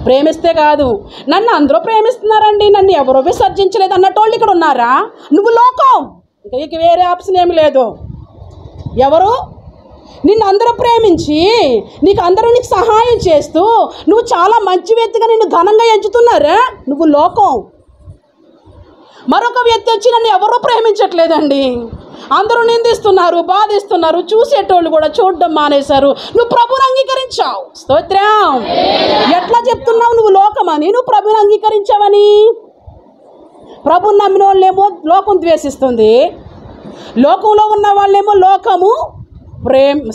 ప్రేమిస్తే కాదు. నన్ను అందరూ ప్రేమిస్తున్నారండి, నన్ను ఎవరో విసర్జించలేదు అన్నటోళ్ళు ఇక్కడ ఉన్నారా? నువ్వు లోకం, ఇక వేరే ఆప్షన్ ఏమి లేదు. ఎవరు నిన్ను అందరూ ప్రేమించి నీకు సహాయం చేస్తూ నువ్వు చాలా మంచి వ్యక్తిగా నిన్ను ఘనంగా ఎంచుతున్నారా? నువ్వు లోకం. మరొక వ్యక్తి వచ్చి నన్ను ఎవరూ ప్రేమించట్లేదండి, అందరూ నిందిస్తున్నారు, బాధిస్తున్నారు, చూసేటోళ్ళు కూడా చూడడం మానేశారు. నువ్వు ప్రభుని అంగీకరించావు. స్తోత్రం. ఎట్లా చెప్తున్నావు నువ్వు లోకమని? నువ్వు ప్రభుని అంగీకరించావని. ప్రభుని నమ్మిన వాళ్ళేమో లోకం ద్వేషిస్తుంది, లోకంలో ఉన్న వాళ్ళేమో లోకము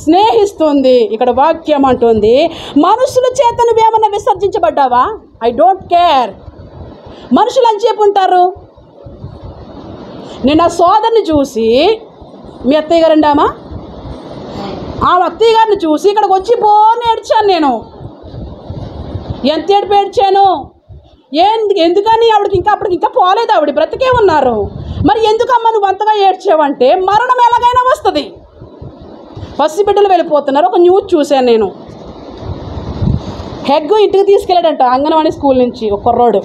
స్నేహిస్తుంది. ఇక్కడ వాక్యం అంటుంది, మనుషుల చేత నువ్వేమన్నా విసర్జించబడ్డావా? I don't care. మనుషులు అని చెప్పుంటారు. నేను ఆ సోదరిని చూసి, మీ అత్తయ్య గారండి ఆ అత్తయ్య గారిని చూసి ఇక్కడికి వచ్చి పోని ఏడ్చాను. నేను ఎంత ఏడుపు ఏడ్చాను. ఎందుకని ఆవిడకి అప్పటికి ఇంకా పోలేదు, ఆవిడ బ్రతికే ఉన్నారు. మరి ఎందుకమ్మా నువ్వు అంతగా ఏడ్చావంటే, మరణం ఎలాగైనా వస్తుంది. పసిబిడ్డలు వెళ్ళిపోతున్నారు. ఒక న్యూస్ చూశాను నేను. హెగ్ ఇంటికి తీసుకెళ్ళాడంట అంగన్వాడీ స్కూల్ నుంచి. ఒక కుర్రోడు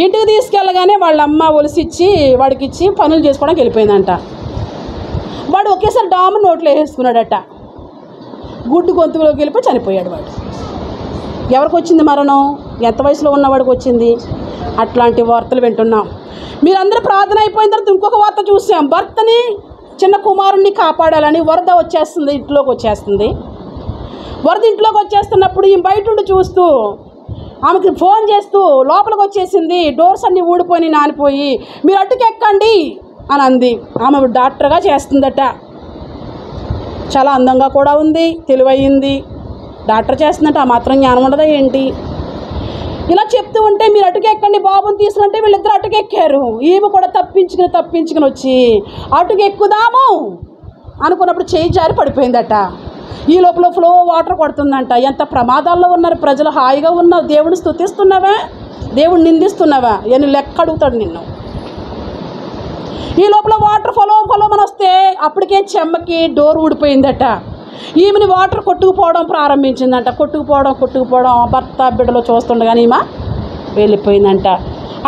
ఇంటికి తీసుకెళ్ళగానే వాళ్ళ అమ్మ ఒలిసిచ్చి వాడికి ఇచ్చి పనులు చేసుకోవడానికి వెళ్ళిపోయిందంట. వాడు ఒకేసారి డాము నోట్లో వేసుకున్నాడట. గుడ్డు గొంతులోకి వెళ్ళిపోయి చనిపోయాడు వాడు. ఎవరికి వచ్చింది మరణం? ఎంత వయసులో ఉన్నవాడికి వచ్చింది. అట్లాంటి వార్తలు వింటున్నాం. మీరందరూ ప్రార్థన అయిపోయిన తర్వాత ఇంకొక వార్త చూసాం. భర్తని, చిన్న కుమారుణ్ణి కాపాడాలని వరద వచ్చేస్తుంది, ఇంట్లోకి వచ్చేస్తుంది. వరద ఇంట్లోకి వచ్చేస్తున్నప్పుడు ఈ బయట ఉండి చూస్తూ ఆమెకి ఫోన్ చేస్తూ లోపలికి వచ్చేసింది. డోర్స్ అన్నీ ఊడిపోయి నానిపోయి, మీరు అటుకెక్కండి అని అంది. ఆమె డాక్టర్గా చేస్తుందట. చాలా అందంగా కూడా ఉంది, తెలివయింది. డాక్టర్ చేస్తుందట. ఆ మాత్రం జ్ఞానం ఉండదా ఏంటి? ఇలా చెప్తూ ఉంటే మీరు అటుకెక్కండి బాబుని తీసుకుంటే వీళ్ళిద్దరు అటుకెక్కారు. ఈమె కూడా తప్పించుకుని వచ్చి అటుకెక్కుదాము అనుకున్నప్పుడు చేయి జారి పడిపోయిందట. ఈ లోపల ఫ్లో వాటర్ కొడుతుందంట. ఎంత ప్రమాదాల్లో ఉన్నారు ప్రజలు. హాయిగా ఉన్నావు, దేవుడిని స్తుతిస్తున్నావా, దేవుడిని నిందిస్తున్నావా? ఎన్ని లెక్క అడుగుతాడు నిన్ను. ఈ లోపల వాటర్ ఫలో అని వస్తే అప్పటికే చెమ్మకి డోర్ ఊడిపోయిందట. ఈమెని వాటర్ కొట్టుకుపోవడం ప్రారంభించిందంట. కొట్టుకుపోవడం భర్త బిడ్డలో చూస్తుండగానే ఈమె వెళ్ళిపోయిందంట.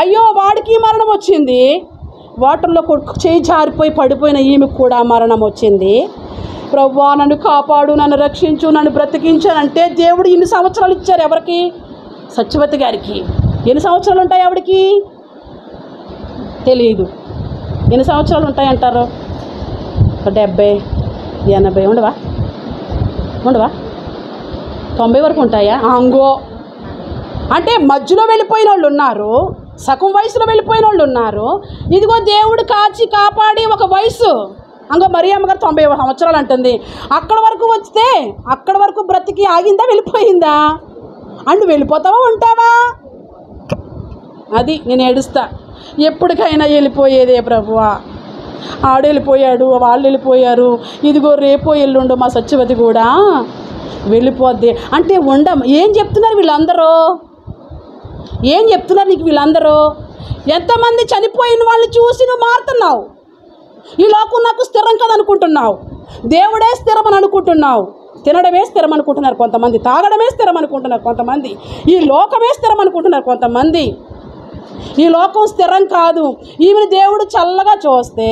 అయ్యో వాడికి మరణం వచ్చింది. వాటర్లో చేయి జారిపోయి పడిపోయిన ఈమెకు కూడా మరణం వచ్చింది. ప్రభువా నన్ను కాపాడు, నన్ను రక్షించు, నన్ను బ్రతికించానంటే దేవుడు ఇన్ని సంవత్సరాలు ఇచ్చారు. ఎవరికి? సత్యవతి గారికి. ఎన్ని సంవత్సరాలు ఉంటాయి ఆవిడికి తెలియదు. ఎన్ని సంవత్సరాలు ఉంటాయంటారు? 70, 80 ఉండవా 90 వరకు ఉంటాయా? అంగో అంటే మధ్యలో వెళ్ళిపోయిన వాళ్ళు ఉన్నారు, సగం వయసులో వెళ్ళిపోయిన వాళ్ళు ఉన్నారు. ఇదిగో దేవుడు కాచి కాపాడి ఒక వయసు. అంగో మరియమ్మ గారు 90 సంవత్సరాలు అంటుంది. అక్కడ వరకు వస్తే అక్కడ వరకు బ్రతికి ఆగిందా, వెళ్ళిపోయిందా? అండ్ వెళ్ళిపోతావా ఉంటావా? అది నేను ఏడుస్తా. ఎప్పటికైనా వెళ్ళిపోయేదే ప్రభువా. ఆడు వెళ్ళిపోయాడు, వాళ్ళు వెళ్ళిపోయారు, ఇదిగో రేపో ఎల్లుండో మా సత్యవతి కూడా వెళ్ళిపోద్ది అంటే ఏం చెప్తున్నారు వీళ్ళందరూ? ఏం చెప్తున్నారు నీకు వీళ్ళందరూ? ఎంతమంది చనిపోయిన వాళ్ళు చూసి నువ్వు మారుతున్నావు. ఈ లోకం నాకు స్థిరం కదనుకుంటున్నావు, దేవుడే స్థిరం అని అనుకుంటున్నావు. తినడమే స్థిరం అనుకుంటున్నారు కొంతమంది, తాగడమే స్థిరం అనుకుంటున్నారు కొంతమంది, ఈ లోకమే స్థిరం అనుకుంటున్నారు కొంతమంది. ఈ లోకం స్థిరం కాదు. ఈమెను దేవుడు చల్లగా చూస్తే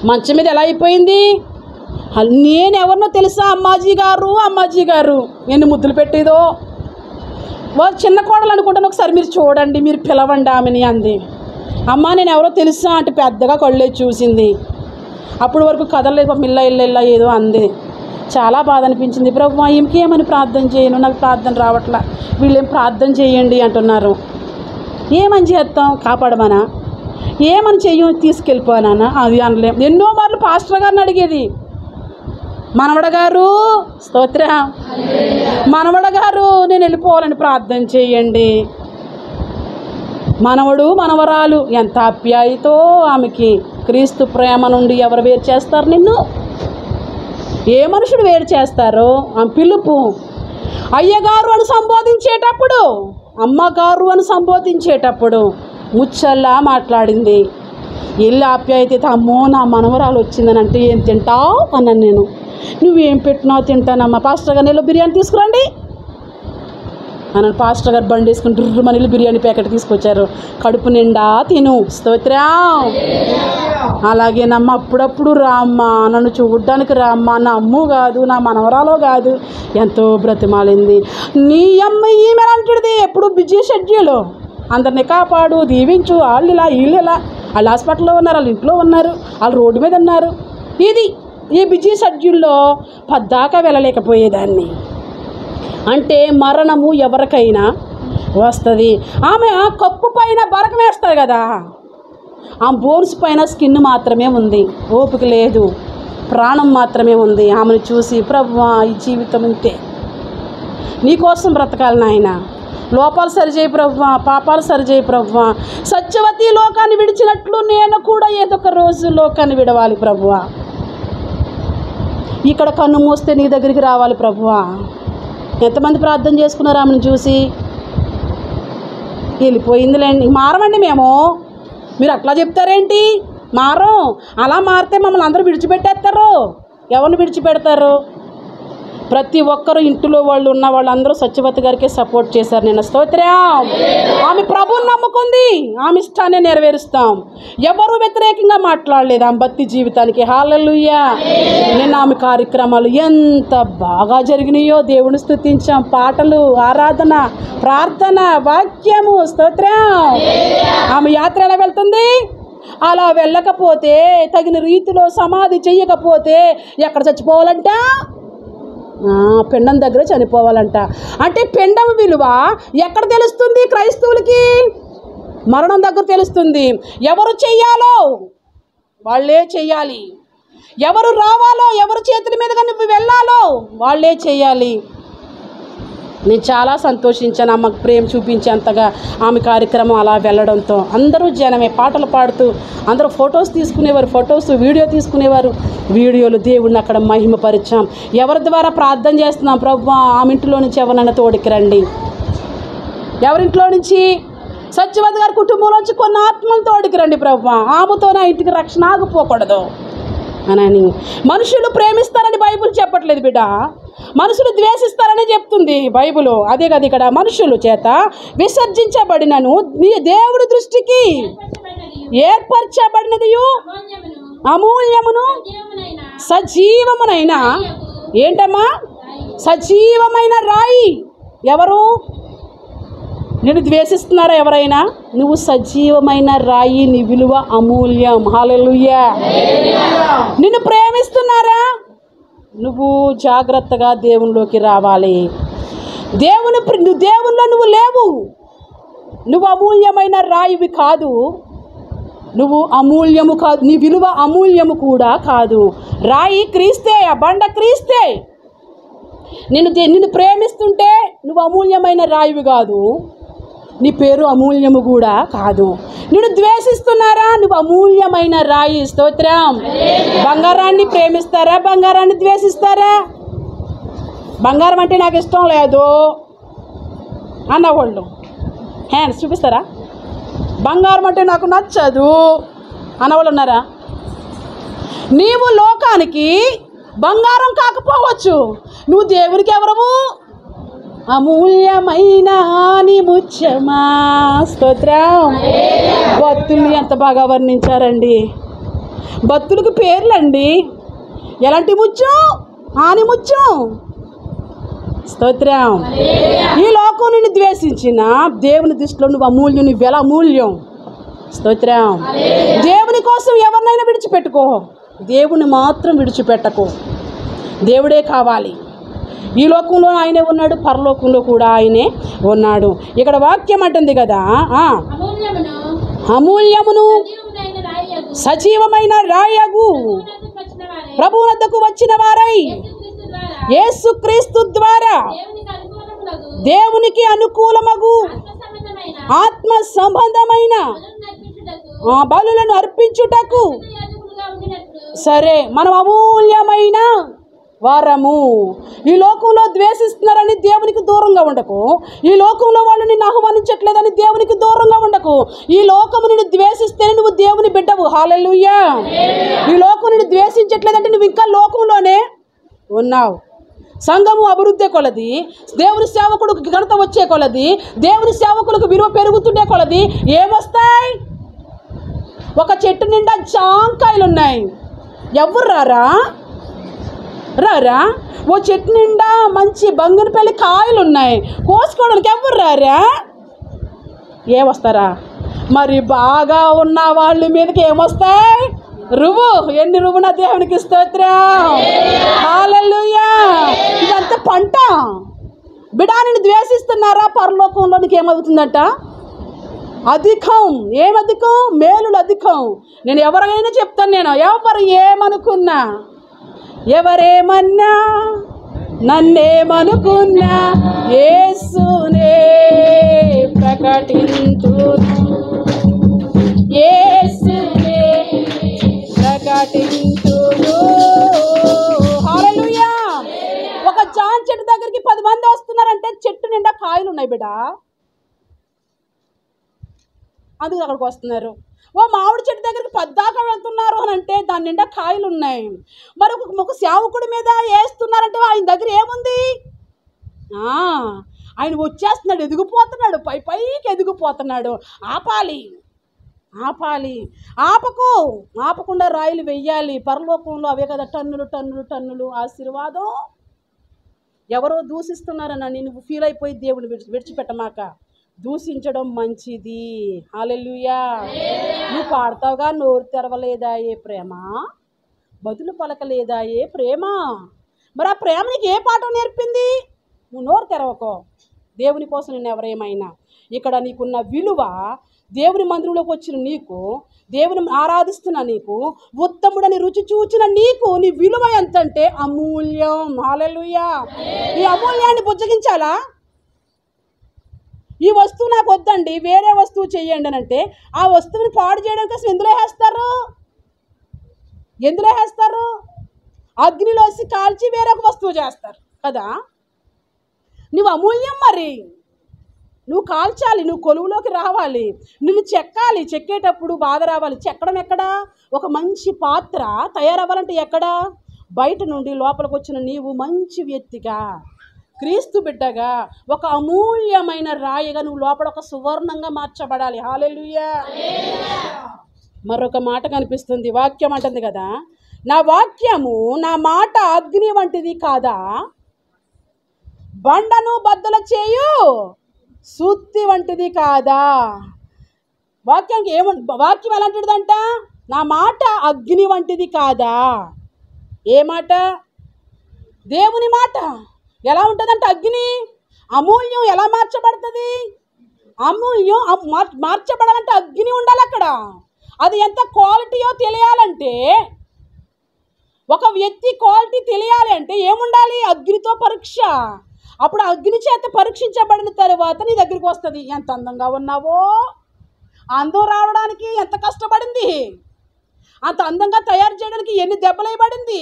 మంచం మీద ఎలా అయిపోయింది? నేను ఎవరినో తెలుసా? అమ్మాజీ గారు ఎన్ని ముద్దులు పెట్టేదో. వాళ్ళు చిన్న కోడలు అనుకుంటాను, ఒకసారి మీరు చూడండి, మీరు పిలవండి ఆమెని అంది. అమ్మ నేను ఎవరో తెలుసా అంటే పెద్దగా కళ్ళే చూసింది. అప్పుడు వరకు కదలలేదు, ఇల్ల ఏదో అంది. చాలా బాధ అనిపించింది. ప్రభు ఇంకేమని ప్రార్థన చేయను, నాకు ప్రార్థన రావట్లా, వీళ్ళేం ప్రార్థన చేయండి అంటున్నారు. ఏమని చేస్తాం? కాపాడమనా? ఏమని చెయ్యం? తీసుకెళ్ళిపోనానా? అది అనలేం. ఎన్నో మార్లు పాస్టర్ గారిని అడిగేది, మనవడ గారు స్తోత్ర, మనవడ గారు నేను వెళ్ళిపోవాలని ప్రార్థన చేయండి. మనవడు మనవరాలు ఎంత ఆప్యాయతో ఆమెకి. క్రీస్తు ప్రేమ నుండి ఎవరు వేరు చేస్తారు నిన్ను? ఏ మనుషుడు వేరు చేస్తారో? ఆమె పిలుపు. అయ్యగారు అని సంబోధించేటప్పుడు, అమ్మగారు అని సంబోధించేటప్పుడు ముచ్చల్లా మాట్లాడింది. వెళ్ళి ఆప్యాయత, అమ్మో నా మనవరాలు వచ్చిందని అంటే ఏం తింటావు అన్నాను నేను. నువ్వేం పెట్టినావు? తింటానమ్మా. పాస్టర్ గారు నెలలో బిర్యానీ తీసుకురండి అన్నాను. పాస్టర్ గారు బండి వేసుకుని డుర్రుమని బిర్యానీ ప్యాకెట్ తీసుకొచ్చారు. కడుపు నిండా తిను. స్తోత్రం. అలాగే నమ్మ అప్పుడప్పుడు రామ్మా, నన్ను చూడ్డానికి రామ్మా, నా అమ్ము కాదు, నా మనవరాలో కాదు. ఎంతో బ్రతిమాలింది. నీ అమ్మ ఈమె అంటుడిది, ఎప్పుడు బిజీ షెడ్యూల్, అందరిని కాపాడు, దీవించు, వాళ్ళు ఇలా వీళ్ళు ఇలా, వాళ్ళు హాస్పిటల్లో ఉన్నారు, వాళ్ళు ఇంట్లో ఉన్నారు, వాళ్ళు రోడ్డు మీద ఉన్నారు. ఇది ఈ బిజీ షెడ్యూల్లో పద్దాకా వెళ్ళలేకపోయేదాన్ని. అంటే మరణము ఎవరికైనా వస్తుంది. ఆమె కప్పు పైన బరకం వేస్తారు కదా, ఆ బోన్స్ పైన స్కిన్ మాత్రమే ఉంది, ఓపిక లేదు, ప్రాణం మాత్రమే ఉంది. ఆమెను చూసి ప్రభువా ఈ జీవితం ఇంతే, నీకోసం బ్రతకాలి నాయన, లోపాలు సరిచేయి ప్రభువా, పాపాలు సరిచేయి ప్రభువా. సత్యవతి లోకాన్ని విడిచినట్లు నేను కూడా ఏదో ఒక రోజు లోకాన్ని విడవాలి ప్రభువా. ఇక్కడ కన్ను మూస్తే నీ దగ్గరికి రావాలి ప్రభువా. ఎంతమంది ప్రార్థన చేసుకున్నారు ఆమెను చూసి? వెళ్ళిపోయిందిలేండి. మారమండి మేము. మీరు అట్లా చెప్తారేంటి? మారం. అలా మారితే మమ్మల్ని అందరూ విడిచిపెట్టేస్తారు. ఎవరిని విడిచిపెడతారు? ప్రతి ఒక్కరు ఇంటిలో వాళ్ళు ఉన్న వాళ్ళందరూ సత్యవతి గారికి సపోర్ట్ చేశారు. నేను స్తోత్రం. ఆమె ప్రభువుని నమ్ముకుంది, ఆమె ఇష్టాన్ని నెరవేరుస్తాం. ఎవరు వ్యతిరేకంగా మాట్లాడలేదు ఆమె భక్తి జీవితానికి. హల్లెలూయా. నేను ఆమె కార్యక్రమాలు ఎంత బాగా జరిగినాయో దేవుని స్తుతించాం. పాటలు, ఆరాధన, ప్రార్థన, వాక్యము. స్తోత్రం. ఆమె యాత్ర ఎలా వెళ్తుంది? అలా వెళ్ళకపోతే, తగిన రీతిలో సమాధి చెయ్యకపోతే ఎక్కడ చచ్చిపోవాలంట? పిండం దగ్గర చనిపోవాలంట. అంటే పిండం విలువ ఎక్కడ తెలుస్తుంది క్రైస్తవులకి? మరణం దగ్గర తెలుస్తుంది. ఎవరు చెయ్యాలో వాళ్ళే చెయ్యాలి, ఎవరు రావాలో, ఎవరు చేతుల మీదుగా నువ్వు వెళ్ళాలో వాళ్ళే చెయ్యాలి. నేను చాలా సంతోషించాను అమ్మకు ప్రేమ చూపించేంతగా ఆమె కార్యక్రమం అలా వెళ్ళడంతో. అందరూ జనమే పాటలు పాడుతూ, అందరూ ఫొటోస్ తీసుకునేవారు, ఫొటోస్ వీడియో తీసుకునేవారు. వీడియోలు దేవుడిని అక్కడ మహిమపరిచాం. ఎవరి ద్వారా ప్రార్థన చేస్తున్నాం? ప్రభువా ఆమె ఇంట్లో నుంచి ఎవరన్నా తోడికి రండి. ఎవరింట్లో నుంచి? సత్యవతి గారి కుటుంబంలోంచి కొన్ని ఆత్మలు తోడికి రండి ప్రభువా. ఆమెతో నా ఇంటికి రక్షణ ఆగిపోకూడదు అని. మనుషులు ప్రేమిస్తారని బైబిల్ చెప్పట్లేదు బిడ్డ, మనుషులు ద్వేషిస్తారని చెప్తుంది బైబిల్. అదే కదా ఇక్కడ, మనుషుల చేత విసర్జించబడినను నీ దేవుడి దృష్టికి ఏర్పరచబడినది అమూల్యమును సజీవమునైన, ఏంటమ్మా? సజీవమైన రాయి. ఎవరు నిన్ను ద్వేషిస్తున్నారా? ఎవరైనా? నువ్వు సజీవమైన రాయి, నీ విలువ అమూల్యం. హల్లెలూయా. నిన్ను ప్రేమిస్తున్నారా? నువ్వు జాగ్రత్తగా దేవునిలోకి రావాలి. దేవునిలో నువ్వు లేవు, నువ్వు అమూల్యమైన రాయివి కాదు, నువ్వు అమూల్యము కాదు, నీ విలువ అమూల్యము కూడా కాదు. రాయి క్రీస్తే, ఆ బండ క్రీస్తే. నిన్ను ప్రేమిస్తుంటే నువ్వు అమూల్యమైన రాయివి కాదు, నీ పేరు అమూల్యము కూడా కాదు. నిన్ను ద్వేషిస్తున్నారా? నువ్వు అమూల్యమైన రాయి. స్తోత్రం. బంగారాన్ని ప్రేమిస్తారా? బంగారాన్ని ద్వేషిస్తారా? బంగారం అంటే నాకు ఇష్టం లేదు అన్నవాళ్ళు హ్యాండ్స్ చూపిస్తారా? బంగారం అంటే నాకు నచ్చదు అన్నవాళ్ళు ఉన్నారా? నీవు లోకానికి బంగారం కాకపోవచ్చు, నువ్వు దేవునికి ఎవరము? అమూల్యమైన నీ ముత్యమా. స్తోత్రం. భక్తుల్ని ఎంత బాగా వర్ణించారండి. భక్తులకు పేర్లండి. ఎలాంటి ముత్యం? ఆని ముత్యం. స్తోత్రం. ఈ లోకం నిన్ను ద్వేషించిన దేవుని దృష్టిలో నువ్వు అమూల్యం. నువ్వు ఎలా అమూల్యం. స్తోత్రం. దేవుని కోసం ఎవరినైనా విడిచిపెట్టుకో, దేవుని మాత్రం విడిచిపెట్టకు. దేవుడే కావాలి. ఈ లోకంలో ఆయనే ఉన్నాడు, పరలోకంలో కూడా ఆయనే ఉన్నాడు. ఇక్కడ వాక్యం అంటుంది కదా, అమూల్యమును సజీవమైన రాయగు ప్రభువునద్దకు వచ్చిన వారై యేసుక్రీస్తు ద్వారా దేవునికి అనుకూలమగు ఆత్మ సంబంధమైన బలులను అర్పించుటకు. సరే, మనం అమూల్యమైన వారము. ఈ లోకంలో ద్వేషిస్తున్నారని దేవునికి దూరంగా ఉండకు. ఈ లోకంలో వాళ్ళు నిన్ను ఆహ్వానించట్లేదని దేవునికి దూరంగా ఉండకు. ఈ లోకము నిన్ను ద్వేషిస్తేనే నువ్వు దేవుని బిడ్డవు. హల్లెలూయా. ఈ లోకం నిన్ను ద్వేషించట్లేదంటే నువ్వు ఇంకా లోకంలోనే ఉన్నావు. సంఘము అభివృద్ధి కొలది, దేవుని సేవకుడికి ఘనత వచ్చే కొలది, దేవుని సేవకులకు విలువ పెరుగుతుండే కొలది ఏమొస్తాయి? ఒక చెట్టు నిండా జాంకాయలు ఉన్నాయి, ఎవరు రారా? ఓ చెట్టు నిండా మంచి బంగినపల్లి కాయలు ఉన్నాయి, కోసుకోవడానికి ఎవరు రారా? ఏమొస్తారా? మరి బాగా ఉన్న వాళ్ళ మీదకి ఏమొస్తాయి? రువు. ఎన్ని రువున దేవునికి స్తోత్రం. హల్లెలూయా. ఇదంతా పంట. బిడానిని ద్వేషిస్తున్నారా? పరలోకంలోనికి ఏమవుతుందట? అధికం. ఏమధికం? మేలులు అధికం. నేను ఎవరైనా చెప్తాను, నేను ఎవరు ఏమనుకున్నా, ఎవరేమన్నా, నన్నేమనుకున్నా, యేసునే ప్రకటించును, యేసునే ప్రకటించును. హల్లెలూయా. ఒక జామ చెట్టు దగ్గరికి 10 మంది వస్తున్నారంటే చెట్టు నిండా కాయలు ఉన్నాయి బిడ్డ, అందుకు అక్కడికి వస్తున్నారు. ఓ మామిడి చెట్టు దగ్గరికి 10 దాకా వెళ్తున్నారు అని అంటే దాని నిండా కాయలు ఉన్నాయి. మరి ఒక సేవకుడి మీద వేస్తున్నారంటే ఆయన దగ్గర ఏముంది? ఆయన వచ్చేస్తున్నాడు, ఎదిగిపోతున్నాడు, పైకి ఎదిగిపోతున్నాడు. ఆపాలి. ఆపకుండా రాయిలు వెయ్యాలి. పరలోకంలో అవే కదా టన్నులు ఆశీర్వాదం. ఎవరో దూషిస్తున్నారని నువ్వు ఫీల్ అయిపోయి దేవుని విడిచిపెట్టమాక. దూషించడం మంచిది. హల్లెలూయా. నువ్వు పాడతావుగా, నోరు తెరవలేదా ఏ ప్రేమ, బదులు పలకలేదా ఏ ప్రేమ. మరి ఆ ప్రేమ నీకు ఏ పాఠం నేర్పింది? నువ్వు నోరు తెరవకో. దేవుని కోసం నేను ఎవరేమైనా ఇక్కడ నీకున్న విలువ, దేవుని మందిరంలోకి వచ్చిన నీకు, దేవుని ఆరాధిస్తున్న నీకు, ఉత్తముడని రుచి చూచిన నీకు నీ విలువ ఎంతంటే అమూల్యం. హల్లెలూయా. ఈ అమూల్యాన్ని బుజ్జగించాలా? ఈ వస్తువు నాకు వద్దండి, వేరే వస్తువు చెయ్యండి అని అంటే ఆ వస్తువుని పాడు చేయడం కోసం ఎందులో వేస్తారు? అగ్నిలోసి కాల్చి వేరొక వస్తువు చేస్తారు కదా. నువ్వు అమూల్యం. మరి నువ్వు కాల్చాలి, నువ్వు కొలువులోకి రావాలి, నిన్ను చెక్కాలి. చెక్కేటప్పుడు బాధ రావాలి. చెక్కడం ఎక్కడా? ఒక మంచి పాత్ర తయారవ్వాలంటే ఎక్కడా? బయట నుండి లోపలికి వచ్చిన నీవు మంచి వ్యక్తిగా, క్రీస్తు బిడ్డగా, ఒక అమూల్యమైన రాయిగా నువ్వు లోపల ఒక సువర్ణంగా మార్చబడాలి. హల్లెలూయా. మరొక మాట కనిపిస్తుంది. వాక్యం అంటుంది కదా, నా వాక్యము, నా మాట అగ్ని వంటిది కాదా, బండను బద్దలు చేయు సుత్తి వంటిది కాదా. వాక్యానికి వాక్యం ఎలాంటిదంట? నా మాట అగ్ని వంటిది కాదా. ఏ మాట? దేవుని మాట. ఎలా ఉంటుందంటే అగ్ని అమూల్యం ఎలా మార్చబడుతుంది? అమూల్యం మార్చబడాలంటే అగ్ని ఉండాలి అక్కడ. అది ఎంత క్వాలిటీయో తెలియాలంటే, ఒక వ్యక్తి క్వాలిటీ తెలియాలి అంటే ఏముండాలి? అగ్నితో పరీక్ష. అప్పుడు అగ్ని చేత పరీక్షించబడిన తర్వాత నీ దగ్గరికి వస్తుంది. ఎంత అందంగా ఉన్నావో, అందం రావడానికి ఎంత కష్టపడింది, అంత అందంగా తయారు చేయడానికి ఎన్ని దెబ్బలేయబడింది,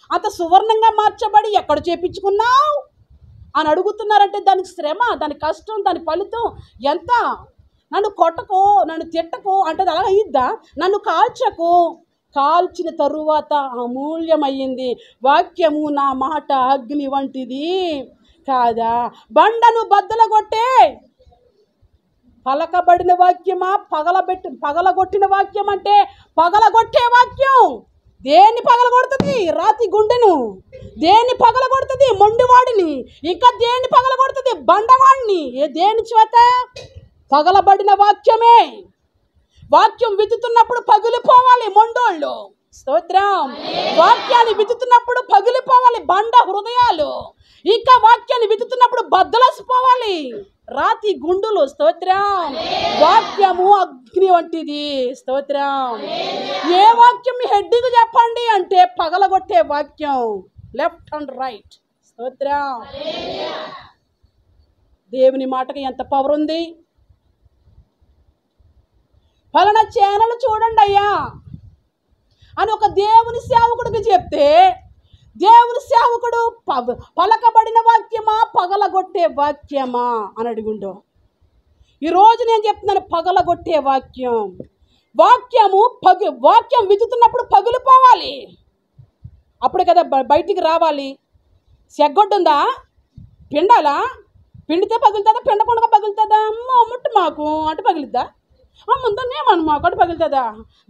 అంత సువర్ణంగా మార్చబడి ఎక్కడ చేపించుకున్నావు అని అడుగుతున్నారంటే దానికి శ్రమ, దాని కష్టం, దాని ఫలితం ఎంత. నన్ను కొట్టకు, నన్ను తిట్టకు అంటే అలా అయ్యిద్దా? నన్ను కాల్చకు, కాల్చిన తరువాత అమూల్యమయ్యింది. వాక్యము నా మాట అగ్ని వంటిది కాదా? బండను బద్దలగొట్టే పలకబడిన వాక్యమా, పగలగొట్టిన వాక్యం అంటే పగలగొట్టే వాక్యం. దేన్ని పగలగొడుతుంది? రాతి గుండెను. దేన్ని పగలగొడుతుంది? మొండివాడిని. ఇంకా దేన్ని పగలగొడుతుంది? బండవాడిని. దేని చేత? పగలబడిన వాక్యమే. వాక్యం విత్తుతున్నప్పుడు పగిలిపోవాలి మొండోళ్ళు. స్తోత్రం. వాక్యాన్ని విత్తుతున్నప్పుడు పగిలిపోవాలి బండ హృదయాలు. ఇంకా వాక్యాన్ని విత్తుతున్నప్పుడు బద్దలసిపోవాలి రాతి గుండులు. స్తోత్రం. వాక్యము అగ్ని వంటిది. స్తోత్రం. ఏ వాక్యం మీ హెడ్డింగ్ చెప్పండి అంటే పగలగొట్టే వాక్యం, లెఫ్ట్ అండ్ రైట్. స్తోత్రం. దేవుని మాటకి ఎంత పవర్ ఉంది. ఫలానా ఛానల్ చూడండి అయ్యా అని ఒక దేవుని సేవకుడికి చెప్తే, దేవుని సేవకుడు పలకబడిన వాక్యమా, పగలగొట్టే వాక్యమా అని అడుగుండో. ఈరోజు నేను చెప్తున్నాను పగలగొట్టే వాక్యం. వాక్యం విత్తుతున్నప్పుడు పగిలిపోవాలి, అప్పుడే కదా బయటికి రావాలి. సెగ్గొడ్డుందా? పిండాలా? పిండితే పగులుతుందా? పిండకుండా పగులుతుందా? ముట్టు మాకు అంటే పగిలిద్దా? ముందనేమను మాకు అంటే పగులుతుందా?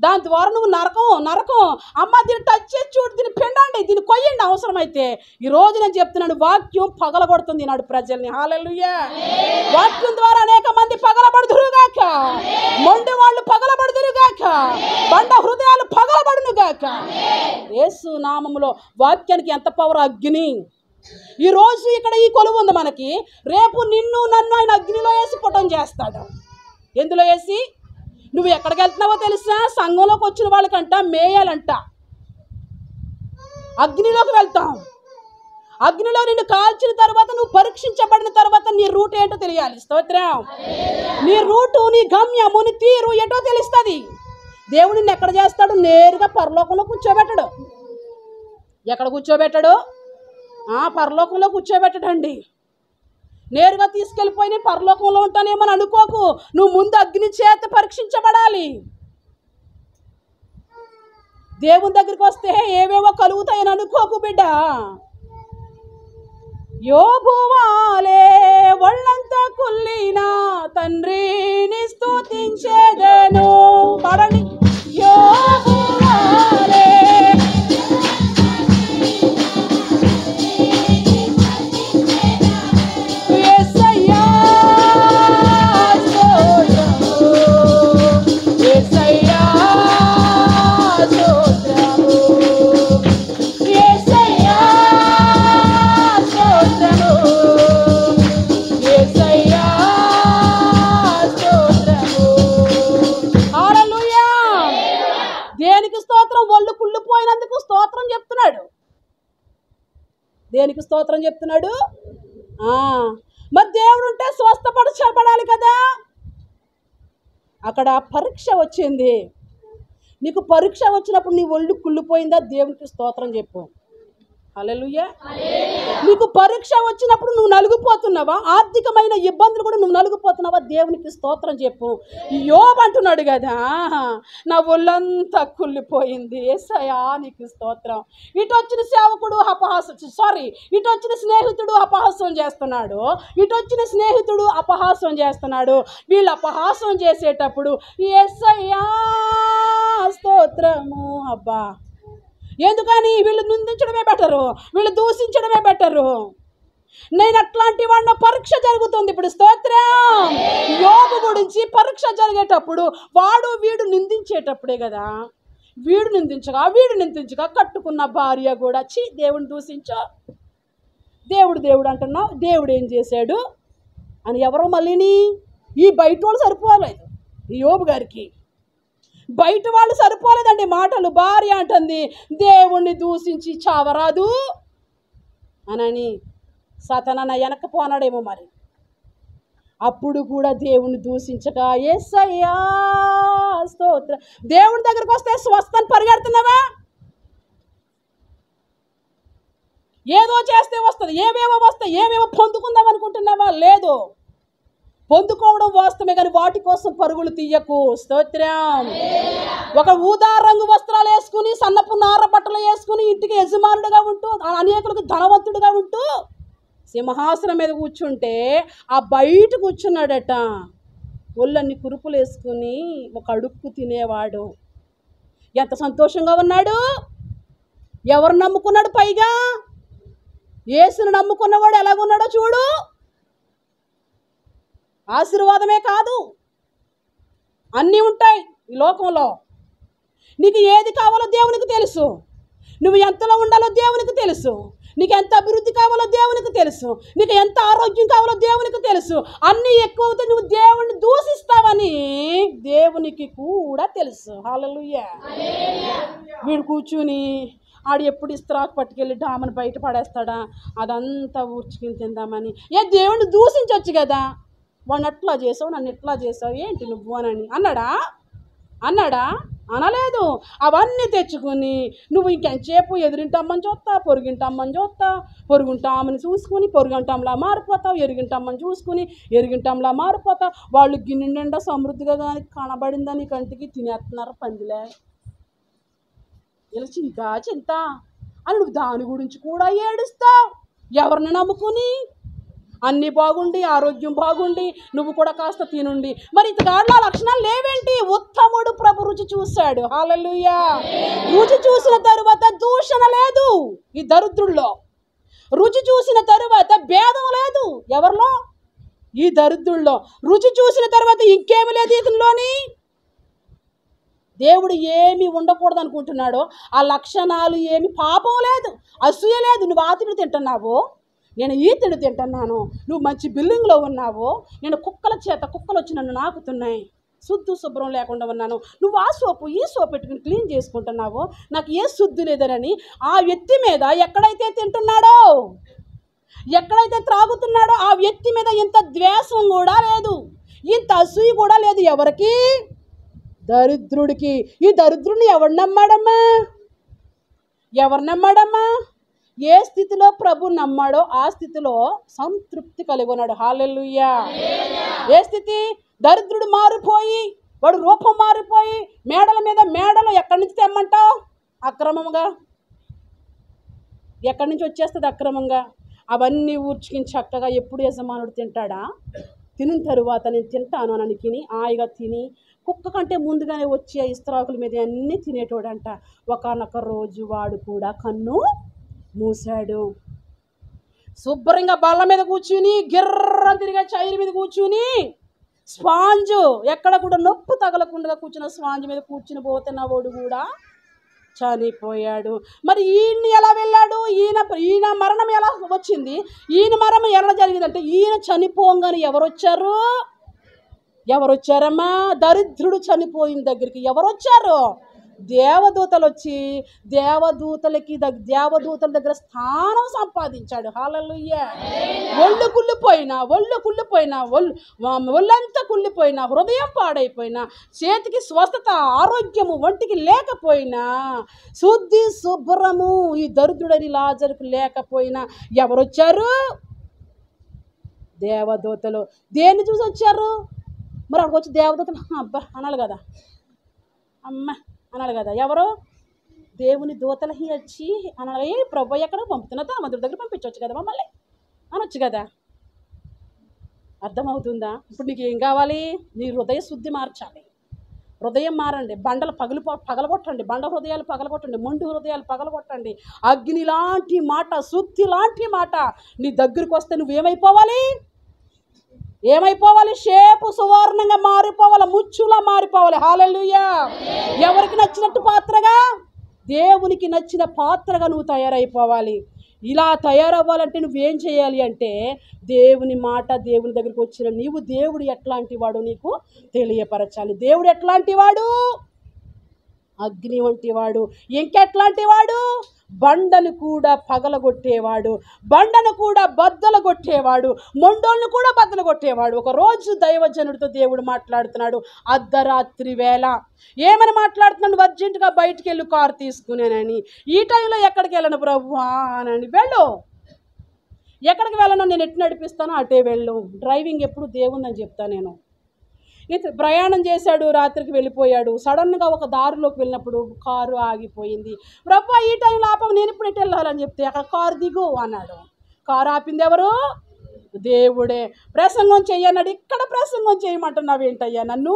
దాని ద్వారా నువ్వు నరకం అమ్మ దీన్ని టచ్ చేసి చూడు, దీన్ని పిండండి, దీన్ని కొయ్యండి అవసరమైతే. ఈరోజు నేను చెప్తున్నాను వాక్యం పగలగొడుతుంది నాడు ప్రజల్ని. హల్లెలూయా. వాక్యం ద్వారా అనేక మంది పగలబడుదురుగాక, మొండి వాళ్ళు పగలబడుదురుగాక, బండ హృదయాలు పగలబడునుగాక. యేసు నామములో వాక్యానికి ఎంత పవర్. అగ్ని. ఈరోజు ఇక్కడ ఈ కొలువు ఉంది మనకి, రేపు నిన్ను నన్ను ఆయన అగ్నిలో వేసి పుటం చేస్తాడు. ఎందులో వేసి? నువ్వు ఎక్కడికి వెళ్తున్నావో తెలుసా? సంఘంలోకి వచ్చిన వాళ్ళకంట మేయాలంట, అగ్నిలోకి వెళ్తాం. అగ్నిలో నిన్ను కాల్చిన తర్వాత, నువ్వు పరీక్షించబడిన తర్వాత నీ రూట్ ఏంటో తెలియాలి. స్తోత్రం. నీ రూటు, నీ గమ్యము, నీ తీరు ఏంటో తెలుస్తుంది. దేవుడు నిన్ను ఎక్కడ చేస్తాడు? నేరుగా పరలోకంలో కూర్చోబెట్టడు. ఎక్కడ కూర్చోబెట్టాడు? పరలోకంలో కూర్చోబెట్టడండి. నేరుగా తీసుకెళ్ళిపోయి నేను పరలోకంలో ఉంటానేమని అనుకోకు. నువ్వు ముందు అగ్ని చేత పరీక్షించబడాలి. దేవుని దగ్గరికి వస్తే ఏవేవో కలుగుతాయని అనుకోకు బిడ్డ. యోబు వాలే ఒళ్ళంతా కుల్లినా తండ్రిని స్తుతించేదెను. పాడండి. యోబు వాలే దేనికి స్తోత్రం చెప్తున్నాడు? మరి దేవుడు ఉంటే స్వస్థపరచబడాలి కదా. అక్కడ పరీక్ష వచ్చింది. నీకు పరీక్ష వచ్చినప్పుడు నీ ఒళ్ళు కుళ్ళిపోయిందా? దేవునికి స్తోత్రం చెప్పు. హల్లెలూయా. నీకు పరీక్ష వచ్చినప్పుడు నువ్వు నలిగిపోతున్నావా? ఆర్థికమైన ఇబ్బందులు కూడా నువ్వు నలిగిపోతున్నావా? దేవునికి స్తోత్రం చెప్పు. యోబు అంటున్నాడు కదా, నా ఒళ్ళంతా కుళ్ళిపోయింది, యేసయ్యా నీకు స్తోత్రం. ఇటు వచ్చిన సేవకుడు ఇటు వచ్చిన స్నేహితుడు అపహాస్యం చేస్తున్నాడు, ఇటు వచ్చిన స్నేహితుడు అపహాస్యం చేస్తున్నాడు. వీళ్ళు అపహాస్యం చేసేటప్పుడు యేసయ్యా స్తోత్రము. అబ్బా, ఎందుకని? వీళ్ళు నిందించడమే బెటరు, వీళ్ళు దూషించడమే బెటరు. నేను అట్లాంటి వాడిన పరీక్ష జరుగుతుంది ఇప్పుడు. స్తోత్రం. యోబు గురించి పరీక్ష జరిగేటప్పుడు వీడు నిందించేటప్పుడే కదా. వీడు నిందించగా కట్టుకున్న భార్య కూడా దేవుని దూషించో, దేవుడు అంటున్నావు, దేవుడు ఏం చేశాడు అని ఎవరో మళ్ళీని ఈ బయట వాళ్ళు సరిపోలేదు. ఈ యోబు గారికి బయట వాళ్ళు సరిపోలేదండి మాటలు. భార్య అంటుంది దేవుణ్ణి దూషించి చావరాదు అని. సాతానా వెనక్కపోనాడేమో మరి. అప్పుడు కూడా దేవుణ్ణి దూషించక యేసయ్యా స్తోత్ర. దేవుని దగ్గరకు వస్తే స్వస్థని పరిగెడుతున్నావా? ఏదో చేస్తే వస్తుంది, ఏవేవో వస్తాయి, ఏవేవో పొందుకుందాం అనుకుంటున్నావా? లేదు. పొందుకోవడం వాస్తవమే, కానీ వాటి కోసం పరుగులు తీయకు. స్తోత్రం. ఒక ఊదా రంగు వస్త్రాలు వేసుకుని, సన్నపు నార బట్టలు వేసుకుని, ఇంటికి యజమానుడిగా ఉంటూ, అనేకులకు ధనవంతుడిగా ఉంటూ సింహాసనం మీద కూర్చుంటే ఆ బయట కూర్చున్నాడట. ఒళ్ళన్ని కురుపులు వేసుకుని ఒక అడుక్కు తినేవాడు. ఎంత సంతోషంగా ఉన్నాడు. ఎవరు నమ్ముకున్నాడు? పైగా యేసుని నమ్ముకున్నవాడు ఎలాగున్నాడో చూడు. ఆశీర్వాదమే కాదు, అన్నీ ఉంటాయి ఈ లోకంలో. నీకు ఏది కావాలో దేవునికి తెలుసు. నువ్వు ఎంతలో ఉండాలో దేవునికి తెలుసు. నీకు ఎంత అభివృద్ధి కావాలో దేవునికి తెలుసు. నీకు ఎంత ఆరోగ్యం కావాలో దేవునికి తెలుసు. అన్నీ ఎక్కువ అవుతే నువ్వు దేవుణ్ణి దూషిస్తావని దేవునికి కూడా తెలుసు. హల్లెలూయా. వీడు కూర్చుని ఆడు ఎప్పుడు ఇస్త్రాకు పట్టుకెళ్ళి డామని బయట పడేస్తాడా, అదంతా ఊడ్చుకుని తిందామని. దేవుణ్ణి దూషించవచ్చు కదా. వాడిని అట్లా చేసావు, నన్ను ఎట్లా చేసావు, ఏంటి నువ్వు అని అన్నాడా? అనలేదు. అవన్నీ తెచ్చుకుని నువ్వు ఇంకెంతసేపు ఎదురింటమ్మని చూస్తా, పొరుగింటమ్మని చూస్తా, పొరుగుంటామని చూసుకుని పొరుగంటంలా మారిపోతావు, ఎరిగింటమ్మని చూసుకుని ఎరిగింటంలా మారిపోతావు. వాళ్ళు గిన్నె నిండా సమృద్ధిగా కానీ కనబడిందని కంటికి తినేస్తున్నారు పందిలే. ఇలా చింత అని నువ్వు దాని గురించి కూడా ఏడుస్తావు. ఎవరిని నమ్ముకుని? అన్నీ బాగుండి, ఆరోగ్యం బాగుండి, నువ్వు కూడా కాస్త తినుండి. మరి ఇతగాడిలో లక్షణాలు లేవేంటి? ఉత్తముడు ప్రభు రుచి చూశాడు. హల్లెలూయా. రుచి చూసిన తరువాత దూషణ లేదు ఈ దరిద్రుల్లో. రుచి చూసిన తరువాత భేదం లేదు ఎవరిలో? ఈ దరిద్రుల్లో. రుచి చూసిన తర్వాత ఇంకేమి లేదు ఇతనిలోని. దేవుడు ఏమి ఉండకూడదు అనుకుంటున్నాడో ఆ లక్షణాలు ఏమి, పాపం లేదు, అసూయ లేదు. నువ్వు ఆతిథ్యం తింటున్నావు, నేను ఈతడు తింటున్నాను. నువ్వు మంచి బిల్డింగ్లో ఉన్నావు, నేను కుక్కలు వచ్చి నన్ను నాకుతున్నాయి, శుభ్రం లేకుండా ఉన్నాను. నువ్వు ఆ సోపు ఈ సోపు పెట్టుకుని క్లీన్ చేసుకుంటున్నావు, నాకు ఏ శుద్ధి లేదనని ఆ వ్యక్తి మీద ఎక్కడైతే తింటున్నాడో, ఎక్కడైతే త్రాగుతున్నాడో ఆ వ్యక్తి మీద ఇంత ద్వేషం కూడా లేదు, ఇంత అసూయ కూడా లేదు. ఎవరికి? దరిద్రుడికి. ఈ దరిద్రుడిని ఎవరు నమ్మాడమ్మా? ఏ స్థితిలో ప్రభు నమ్మాడో ఆ స్థితిలో సంతృప్తి కలిగి ఉన్నాడు. హల్లెలూయా. ఏ స్థితి? దరిద్రుడు మారిపోయి, వాడు రూపం మారిపోయి, మేడల మీద మేడలు ఎక్కడి నుంచి తెమ్మంటావు? అక్రమంగా. ఎక్కడి నుంచి వచ్చేస్తుంది అక్రమంగా? అవన్నీ ఊర్చుకుని చక్కగా ఎప్పుడు యజమానుడు తింటాడా? తినిన తరువాత నేను తింటాను అని తిని హాయిగా తిని కుక్క కంటే ముందుగానే వచ్చే ఇస్త్రాకుల మీద అన్నీ తినేటోడంట. ఒకనొక రోజు వాడు కూడా కన్ను మూసాడు. శుభ్రంగా బల్ల మీద కూర్చుని గిర్ర తిరిగే చైర్ మీద కూర్చుని స్పాంజు ఎక్కడ కూడా నొప్పి తగలకుండా కూర్చున్న స్పాంజ్ మీద కూర్చుని పోతే నవ్వుడు కూడా చనిపోయాడు. మరి ఈయన ఎలా వెళ్ళాడు? ఈయన మరణం ఎలా వచ్చింది? ఈయన మరణం ఎలా జరిగిందంటే ఈయన చనిపోగానే ఎవరొచ్చారమ్మా? దరిద్రుడు చనిపోయిన దగ్గరికి ఎవరొచ్చారు? దేవదూతలు వచ్చి దేవదూతల దగ్గర స్థానం సంపాదించాడు. హల్లెలూయా. ఒళ్ళంతా కుళ్ళిపోయినా, హృదయం పాడైపోయినా, చేతికి స్వస్థత ఆరోగ్యము ఒంటికి లేకపోయినా, శుద్ధి శుభ్రము ఈ దరిద్రుడని లాజరుకు లేకపోయినా ఎవరొచ్చారు? దేవదూతలు. దేన్ని చూసి వచ్చారు? మరి అక్కడికి వచ్చి దేవదూతలు అబ్బా అనాలి కదా, అమ్మ అనాలి కదా. ఎవరు? దేవుని దూతలకి వచ్చి అనాలి. ప్రభు ఎక్కడ పంపుతున్నా మందుల దగ్గర పంపించవచ్చు కదా మమ్మల్ని అనొచ్చు కదా. అర్థమవుతుందా? ఇప్పుడు నీకు ఏం కావాలి? నీ హృదయ శుద్ధి మార్చాలి. హృదయం మారండి. బండలు పగలగొట్టండి, బండ హృదయాలు పగలగొట్టండి, మొండి హృదయాలు పగలగొట్టండి. అగ్ని లాంటి మాట, శుద్ధి లాంటి మాట నీ దగ్గరికి వస్తే నువ్వేమైపోవాలి? షేపు సువర్ణంగా మారిపోవాలి, ముచ్చులా మారిపోవాలి. హల్లెలూయా. ఎవరికి నచ్చినట్టు పాత్రగా? దేవునికి నచ్చిన పాత్రగా నువ్వు తయారైపోవాలి. ఇలా తయారవ్వాలంటే నువ్వేం చేయాలి అంటే దేవుని మాట, దేవుని దగ్గరికి వచ్చిన నీవు దేవుడు ఎట్లాంటి వాడు నీకు తెలియపరచాలి. దేవుడు ఎట్లాంటి వాడు? అగ్ని వంటి వాడు. ఇంకెట్లాంటి వాడు? బండను కూడా పగలగొట్టేవాడు, బండను కూడా బద్దలు కొట్టేవాడు, మొండోళ్ళను కూడా బద్దలు కొట్టేవాడు. ఒకరోజు దైవజనుడితో దేవుడు మాట్లాడుతున్నాడు అర్ధరాత్రి వేళ. ఏమని మాట్లాడుతున్నాడు? అర్జెంటుగా బయటికి వెళ్ళి కారు తీసుకునేనని. ఈ టైంలో ఎక్కడికి వెళ్ళను ప్రభువా అనండి. వెళ్ళు, ఎక్కడికి వెళ్ళను, నేను ఎటు నడిపిస్తానో అటే వెళ్ళు. డ్రైవింగ్ ఎప్పుడు దేవుందని చెప్తాను నేను. ప్రయాణం చేశాడు, రాత్రికి వెళ్ళిపోయాడు. సడన్గా ఒక దారిలోకి వెళ్ళినప్పుడు కారు ఆగిపోయింది. ప్రభు ఈ టైంలో ఆపం, నేను ఇప్పుడు ఎటు వెళ్ళాలని చెప్తే అక్కడ కారు దిగు అన్నాడు. కారు ఆపింది ఎవరు? దేవుడే. ప్రసంగం చెయ్యన్నాడు. ఇక్కడ ప్రసంగం చేయమంటున్నావు ఏంటయ్యా నన్ను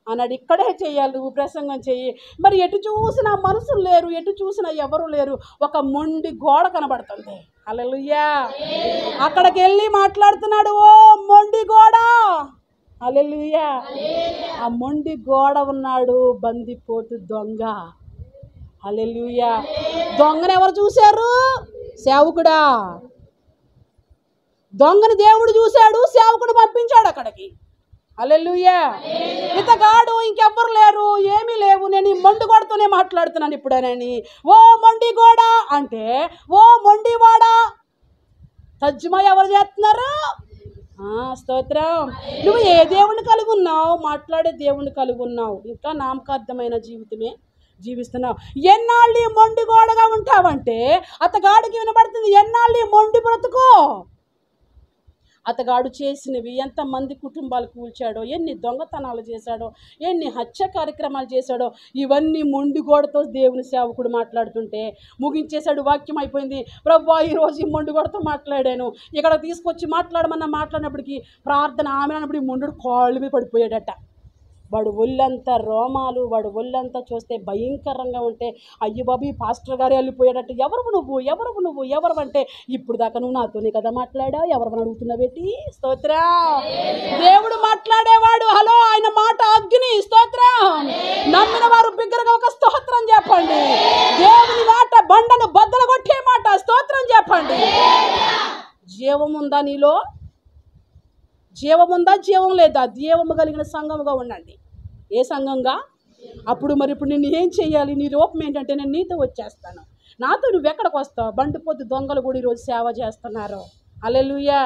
అన్నాడు. ఇక్కడే చెయ్యాలి, నువ్వు ప్రసంగం చెయ్యి. మరి ఎటు చూసినా మనుషులు లేరు, ఎటు చూసినా ఎవరు లేరు, ఒక మొండి గోడ కనబడుతుంది. హల్లెలూయా. అక్కడికి వెళ్ళి మాట్లాడుతున్నాడు, ఓ మొండి గోడ. హల్లెలూయా. ఆ మొండి గోడ ఉన్నాడు బందిపోటు దొంగ. హల్లెలూయా. దొంగను ఎవరు చూశారు? సేవకుడా. దొంగని దేవుడు చూశాడు, సేవకుడు పంపించాడు అక్కడికి. హల్లెలూయా. ఇతగాడు ఇంకెవ్వరు లేరు, ఏమీ లేవు, నేను ఈ మొండి గోడతోనే మాట్లాడుతున్నాను ఇప్పుడనని. ఓ మొండి గోడ అంటే, ఓ మొండివాడ. తర్జుమా ఎవరు చేస్తున్నారు? స్తోత్రం. నువ్వు ఏ దేవుణ్ణి కలిగి ఉన్నావు? మాట్లాడే దేవుణ్ణి కలిగి ఉన్నావు. ఇంకా నామకార్థమైన జీవితమే జీవిస్తున్నావు. ఎన్నాళ్ళు మొండి గోడగా ఉంటావంటే అతగాడికి వినబడుతుంది, ఎన్నాళ్ళు మొండి బ్రతుకు. అతగాడు చేసినవి ఎంతమంది కుటుంబాలు కూల్చాడో, ఎన్ని దొంగతనాలు చేశాడో, ఎన్ని హత్య కార్యక్రమాలు చేశాడో, ఇవన్నీ మొండి గోడతో దేవుని సేవకుడు మాట్లాడుతుంటే ముగించేశాడు. వాక్యం అయిపోయింది. ప్రభువా ఈరోజు ఈ మొండి గోడతో మాట్లాడాను, ఇక్కడ తీసుకొచ్చి మాట్లాడినప్పటికీ ప్రార్థన ఆమె అన్నప్పుడు ఈ మొండు కాళ్ళు మీద పడిపోయాడట. వాడు ఒళ్ళంతా రోమాలు, వాడు ఒళ్ళంతా చూస్తే భయంకరంగా ఉంటే, అయ్యో బాబు ఈ పాస్టర్ గారు వెళ్ళిపోయాడట. ఎవరు నువ్వు అంటే, ఇప్పుడు దాకా నువ్వు నాతోనే కదా మాట్లాడా, ఎవరు అడుగుతున్నావేటి? స్తోత్రం. దేవుడు మాట్లాడేవాడు. హలో, ఆయన మాట అగ్ని. స్తోత్రం. నమ్మిన వారు బిగ్గరగా ఒక స్తోత్రం చెప్పండి. దేవుని మాట బండను బద్దలు కొట్టే మాట. స్తోత్రం చెప్పండి. జీవం ఉందా నీలో? జీవముందా? జీవం లేదా? జీవము కలిగిన సంఘముగా ఉండండి. ఏ సంఘంగా? అప్పుడు నిన్ను ఏం చేయాలి? నీ రూపం ఏంటంటే, నేను నీతో వచ్చేస్తాను, నాతో నువ్వు ఎక్కడికి వస్తావు? బండిపోతు దొంగలు కూడా ఈరోజు సేవ చేస్తున్నారు. హల్లెలూయా.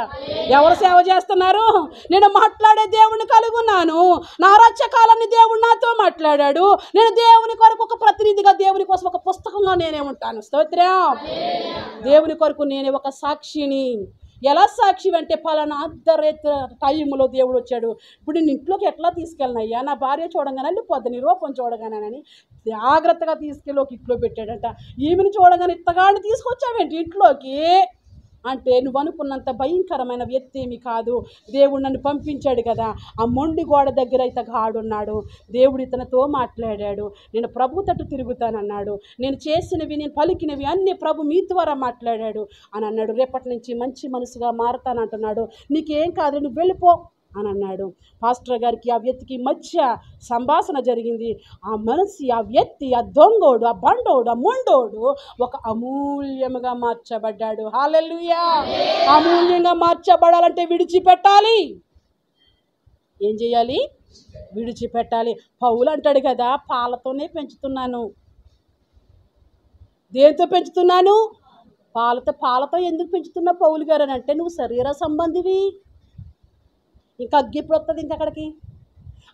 ఎవరు సేవ చేస్తున్నారు? నేను మాట్లాడే దేవుని కలిగి ఉన్నాను. నా రక్షకాలని దేవుడు నాతో మాట్లాడాడు. నేను దేవుని కొరకు ఒక ప్రతినిధిగా, దేవుని కోసం ఒక పుస్తకంగా నేనే ఉంటాను. స్తోత్రం. దేవుని కొరకు నేనే ఒక సాక్షిని. ఎలా సాక్షి అంటే, పలానా అర్ధరాత్రి టైంలో దేవుడు వచ్చాడు, ఇప్పుడు నేను ఇంట్లోకి ఎట్లా తీసుకెళ్ళినయ్యా, నా భార్య చూడగానే వెళ్ళిపోద్ది, నీ రూపం చూడగానేనని జాగ్రత్తగా తీసుకెళ్ళి ఒక ఇంట్లో పెట్టాడంట. ఈమెను చూడగానే ఇత్తగాడిని తీసుకొచ్చావేంటి ఇంట్లోకి అంటే, నువ్వు అనుకున్నంత భయంకరమైన వ్యక్తి ఏమి కాదు. దేవుడు నన్ను పంపించాడు కదా. ఆ మొండి గోడ దగ్గర ఇతగాడున్నాడు. దేవుడు ఇతనితో మాట్లాడాడు. నేను ప్రభు తట్టు తిరుగుతానన్నాడు. నేను చేసినవి, నేను పలికినవి అన్నీ ప్రభు మీ ద్వారా మాట్లాడాడు అని అన్నాడు. రేపటి నుంచి మంచి మనసుగా మారతానంటున్నాడు. నీకేం కాదు, నువ్వు వెళ్ళిపో అని అన్నాడు. పాస్టర్ గారికి ఆ వ్యక్తికి మధ్య సంభాషణ జరిగింది. ఆ మనిషి, ఆ వ్యక్తి, ఆ దొంగోడు, ఆ బండోడు, ఆ మొండోడు ఒక అమూల్యముగా మార్చబడ్డాడు. హల్లెలూయా. అమూల్యంగా మార్చబడాలంటే విడిచిపెట్టాలి. ఏం చేయాలి? విడిచిపెట్టాలి. పౌలు అంటాడు కదా, పాలతోనే పెంచుతున్నాను. దేంతో పెంచుతున్నాను? పాలతో ఎందుకు పెంచుతున్నా పౌలు గారు అని అంటే, నువ్వు శరీర సంబంధివి. ఇంకా అగ్గి ఎప్పుడు వస్తుంది? ఇంకా అక్కడికి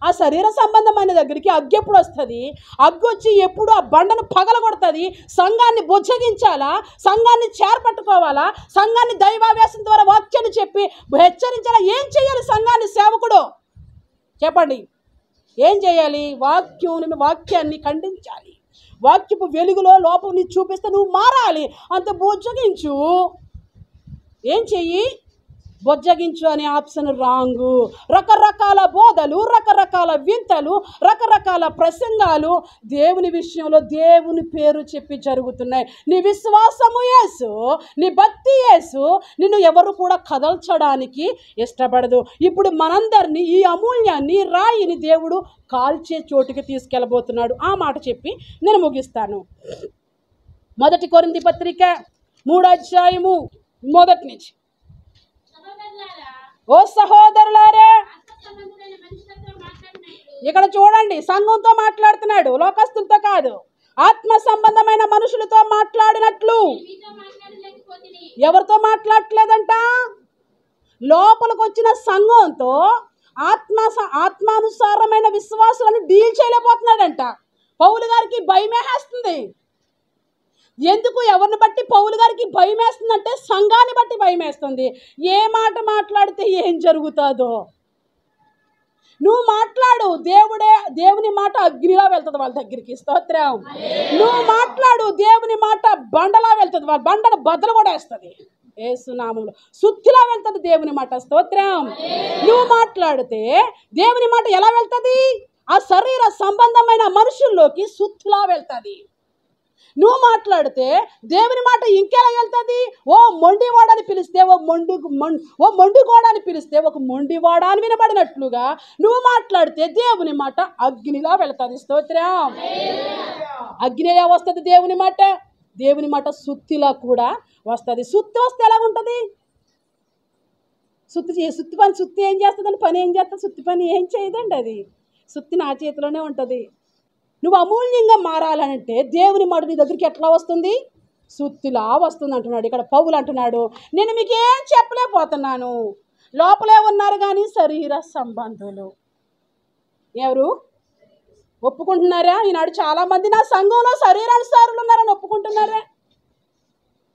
ఆ శరీర సంబంధమైన దగ్గరికి అగ్గి ఎప్పుడు వస్తుంది? అగ్గి వచ్చి ఎప్పుడు ఆ బండను పగలగొడుతుంది. సంఘాన్ని బుజ్జగించాలా, సంఘాన్ని చేరపట్టుకోవాలా, సంఘాన్ని దైవావేశం ద్వారా వాక్యాన్ని చెప్పి హెచ్చరించాలా? ఏం చేయాలి సంఘాన్ని సేవకుడు? చెప్పండి, ఏం చేయాలి? వాక్యాన్ని ఖండించాలి. వాక్యపు వెలుగులో లోపం నీ చూపిస్తే నువ్వు మారాలి. అంత బుజ్జగించు. ఏం చెయ్యి? బొజ్జగించు అనే ఆప్షన్ రాంగు. రకరకాల బోధలు, రకరకాల వింతలు, రకరకాల ప్రసంగాలు దేవుని విషయంలో దేవుని పేరు చెప్పి జరుగుతున్నాయి. నీ విశ్వాసము యేసు, నీ భక్తి యేసు, నిన్ను ఎవరు కూడా కదల్చడానికి ఇష్టపడదు. ఇప్పుడు మనందరినీ ఈ అమూల్యాన్ని, రాయిని దేవుడు కాల్చే చోటుకి తీసుకెళ్ళబోతున్నాడు. ఆ మాట చెప్పి నేను ముగిస్తాను. 1 కొరింథీ పత్రిక 3వ అధ్యాయము 1 నుంచి. ఓ సహోదరులారా, ఇక్కడ చూడండి, సంఘంతో మాట్లాడుతున్నాడు, లోకస్తులతో కాదు. ఆత్మ సంబంధమైన మనుషులతో మాట్లాడినట్లు. ఎవరితో మాట్లాడట్లేదంట? లోపలికి వచ్చిన సంఘంతో ఆత్మానుసారమైన విశ్వాసాలను డీల్ చేయలేకపోతున్నాడంట. పౌలు గారికి భయమేస్తుంది. ఎందుకు? ఎవరిని బట్టి పౌలు గారికి భయం వేస్తుందంటే సంఘాన్ని బట్టి భయం వేస్తుంది. ఏ మాట మాట్లాడితే ఏం జరుగుతుందో. నువ్వు మాట్లాడు, దేవుని మాట అగ్నిలా వెళ్తుంది వాళ్ళ దగ్గరికి. స్తోత్రం. నువ్వు మాట్లాడు, దేవుని మాట బండలా వెళ్తుంది, వాళ్ళ బండను బద్దలు కూడా వేస్తుంది. యేసునామములో సుత్తిలా వెళ్తుంది దేవుని మాట. స్తోత్రం. నువ్వు మాట్లాడితే దేవుని మాట ఎలా వెళ్తుంది? ఆ శరీర సంబంధమైన మనుషుల్లోకి సుత్తిలా వెళ్తుంది. నువ్వు మాట్లాడితే దేవుని మాట ఇంకెలా వెళ్తుంది? ఓ మొండివాడని పిలిస్తే ఓ మొండిగోడని పిలిస్తే ఒక మొండివాడ అని వినబడినట్లుగా నువ్వు మాట్లాడితే దేవుని మాట అగ్నిలా వెళ్తుంది. స్తోత్రం. అగ్నిలా వస్తుంది దేవుని మాట. దేవుని మాట సుత్తిలా కూడా వస్తుంది. సుత్తి వస్తే ఎలా ఉంటుంది? సుత్తి ఏం చేస్తుందని పని ఏం చేస్తుంది? సుత్తి పని ఏం చేయదండి. అది సుత్తి నా చేతిలోనే ఉంటుంది. నువ్వు అమూల్యంగా మారాలంటే దేవుని మాట నీ దగ్గరికి ఎట్లా వస్తుంది? సుత్తిలా వస్తుంది అంటున్నాడు. ఇక్కడ పౌలు అంటున్నాడు, నేను మీకేం చెప్పలేకపోతున్నాను. లోపలే ఉన్నారు కానీ శరీర సంబంధులు. ఎవరు ఒప్పుకుంటున్నారా? ఈనాడు చాలామంది నా సంఘంలో శరీరానుసారులు ఉన్నారని ఒప్పుకుంటున్నారా?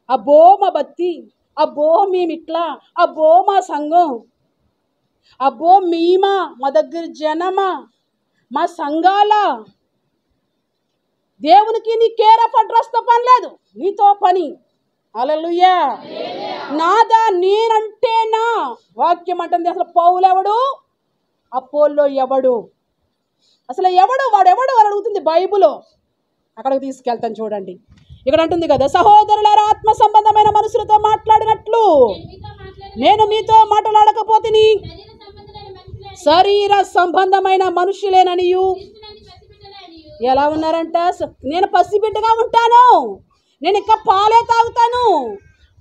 అబ్బో మా భక్తి, అబ్బో మేమిట్లా, అబ్బో మా సంఘం, అబ్బో మా దగ్గర జనమా, మా సంఘాల. దేవునికి నీ కేర్ ఆఫ్ అడ్రస్తో పని లేదు, నీతో పని. హల్లెలూయా. నాదా నేనంటేనా? వాక్యం అంటుంది. అసలు పౌలు ఎవడు? అపోల్లో ఎవడు? అసలు ఎవడు? వాడెవడు అని అడుగుతుంది బైబిల్. అక్కడికి తీసుకెళ్తాను చూడండి. ఇక్కడ అంటుంది కదా, సహోదరులారా, ఆత్మ సంబంధమైన మనుషులతో మాట్లాడినట్లు నేను మీతో మాట్లాడకపోతిని, శరీర సంబంధమైన మనుషులేననియు. ఎలా ఉన్నారంట? నేను పసిబిడ్డగా ఉంటాను, నేను ఇంకా పాలే తాగుతాను.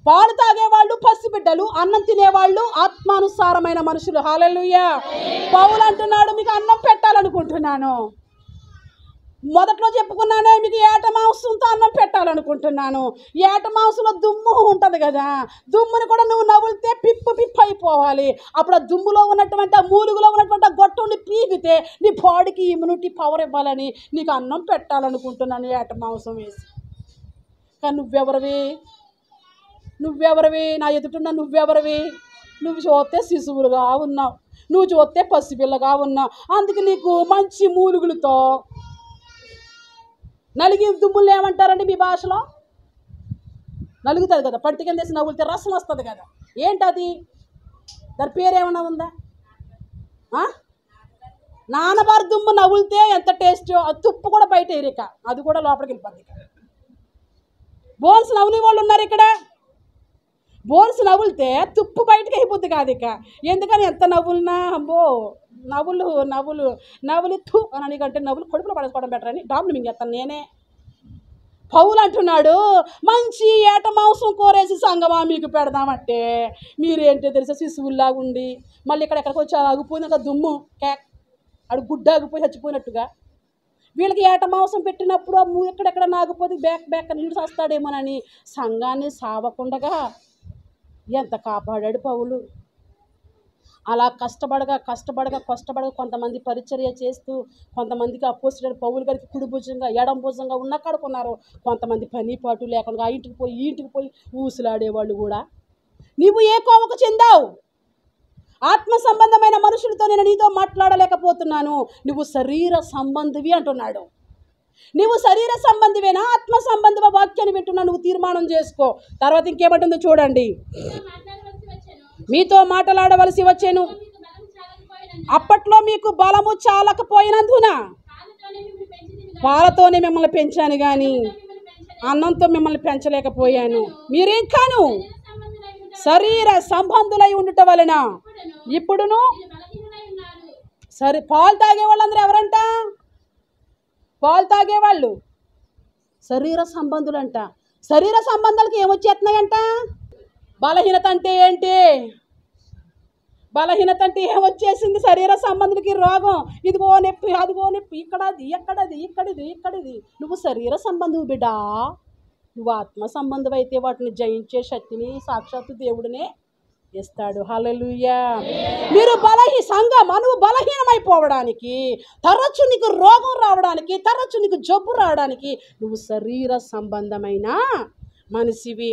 పాలు తాగేవాళ్ళు పసిబిడ్డలు, అన్నం తినేవాళ్ళు ఆత్మానుసారమైన మనుషులు. హల్లెలూయా. పౌలు అంటున్నాడు, మీకు అన్నం పెట్టాలనుకుంటున్నాను. మొదట్లో చెప్పుకున్నానే, మీకు ఏట మాంసంతో అన్నం పెట్టాలనుకుంటున్నాను. ఏట మాంసంలో దుమ్ము ఉంటుంది కదా, దుమ్ముని కూడా నువ్వు నవ్వులితే పిప్పు అయిపోవాలి. అప్పుడు ఆ దుమ్ములో ఉన్నటువంటి, ఆ మూలుగులో ఉన్నటువంటి ఆ గొట్టంని పీకితే నీ బాడీకి ఇమ్యూనిటీ పవర్ ఇవ్వాలని నీకు అన్నం పెట్టాలనుకుంటున్నాను ఏట మాంసం వేసి. కానీ నువ్వెవరివి? నా ఎదుటిన్న నువ్వెవరివి? నువ్వు చూస్తే శిశువులుగా ఉన్నావు, నువ్వు చూస్తే పసిపిల్లగా ఉన్నావు. అందుకే నీకు మంచి మూలుగులతో నలిగి దుమ్ములు ఏమంటారండి మీ భాషలో? నలుగుతుంది కదా, పడితే కింద వేసి నవ్వులితే రసం వస్తుంది కదా. ఏంటది? దాని పేరు ఏమన్నా ఉందా? నానబారు దుమ్ము నవ్వులితే ఎంత టేస్టో, ఆ తుప్పు కూడా బయట ఏరిక, అది కూడా లోపలికి వెళ్ళిపోద్ది. బోన్స్ నవ్వుని వాళ్ళు ఉన్నారు ఇక్కడ. బోన్స్ నవ్వులితే తుప్పు బయటకు అయిపోద్ది కాదు ఇక. ఎందుకని ఎంత నవ్వులున్నా అబ్బో నవ్వులు తూ అని కంటే నవ్వులు కడుపులో పడేసుకోవడం బెటర్ అని డాబ్లు మింగేస్తాను నేనే. పౌలు అంటున్నాడు, మంచి ఏట మాంసం కోరేసి సంగమా మీకు పెడదామంటే మీరేంటో తెలిసే శిశువుల్లాగా ఉండి మళ్ళీ ఎక్కడికి వచ్చి ఆగిపోయినాక దుమ్ము అడు గుడ్డ ఆగిపోయి చచ్చిపోయినట్టుగా. వీళ్ళకి ఏట మాంసం పెట్టినప్పుడు ఆ ఎక్కడెక్కడ నాగిపోతే బ్యాక్ నీళ్ళు చేస్తాడేమోనని సంఘాన్ని సావకుండగా ఎంత కాపాడాడు పౌలు. అలా కష్టపడగా కొంతమంది పరిచర్య చేస్తూ, కొంతమందికి అపోజిట్ పౌలు గారికి కుడి భుజంగా ఎడం భుజంగా ఉన్న కడుకున్నారు. కొంతమంది పని పాటు లేకుండా ఆ ఇంటికి పోయి ఊసులాడేవాళ్ళు కూడా. నీవు ఏ కోవకు చెందావు? ఆత్మ సంబంధమైన మనుషులతో నేను నీతో మాట్లాడలేకపోతున్నాను. నువ్వు శరీర సంబంధివి అంటున్నాడు. నువ్వు శరీర సంబంధివేనా, ఆత్మ సంబంధ వాక్యాన్ని వింటున్నా? నువ్వు తీర్మానం చేసుకో. తర్వాత ఇంకేమంటుందో చూడండి. మీతో మాట్లాడవలసి వచ్చాను, అప్పట్లో మీకు బలము చాలకపోయినందున పాలతోనే మిమ్మల్ని పెంచాను కానీ అన్నంతో మిమ్మల్ని పెంచలేకపోయాను. మీరేం కాను శరీర సంబంధులై ఉండుట వలన ఇప్పుడును పాలు తాగే వాళ్ళందరూ ఎవరంట? పాలు తాగేవాళ్ళు శరీర సంబంధులు అంట. శరీర సంబంధాలకి ఏమొచ్చేస్తున్నాయంట? బలహీనత అంటే ఏంటి? బలహీనత అంటే ఏమొచ్చేసింది? శరీర సంబంధికి రోగం. ఇదిగో నొప్పి, అదిగో నొప్పి, ఇక్కడది, ఎక్కడది, ఇక్కడిది. నువ్వు శరీర సంబంధం బిడ్డా. నువ్వు ఆత్మ సంబంధం అయితే వాటిని జయించే శక్తిని సాక్షాత్తు దేవుడినే ఇస్తాడు. హల్లెలూయా. మీరు సంఘం నువ్వు బలహీనమైపోవడానికి, తరచు నీకు రోగం రావడానికి, తరచు నీకు జబ్బు రావడానికి నువ్వు శరీర సంబంధమైన మనిషివి.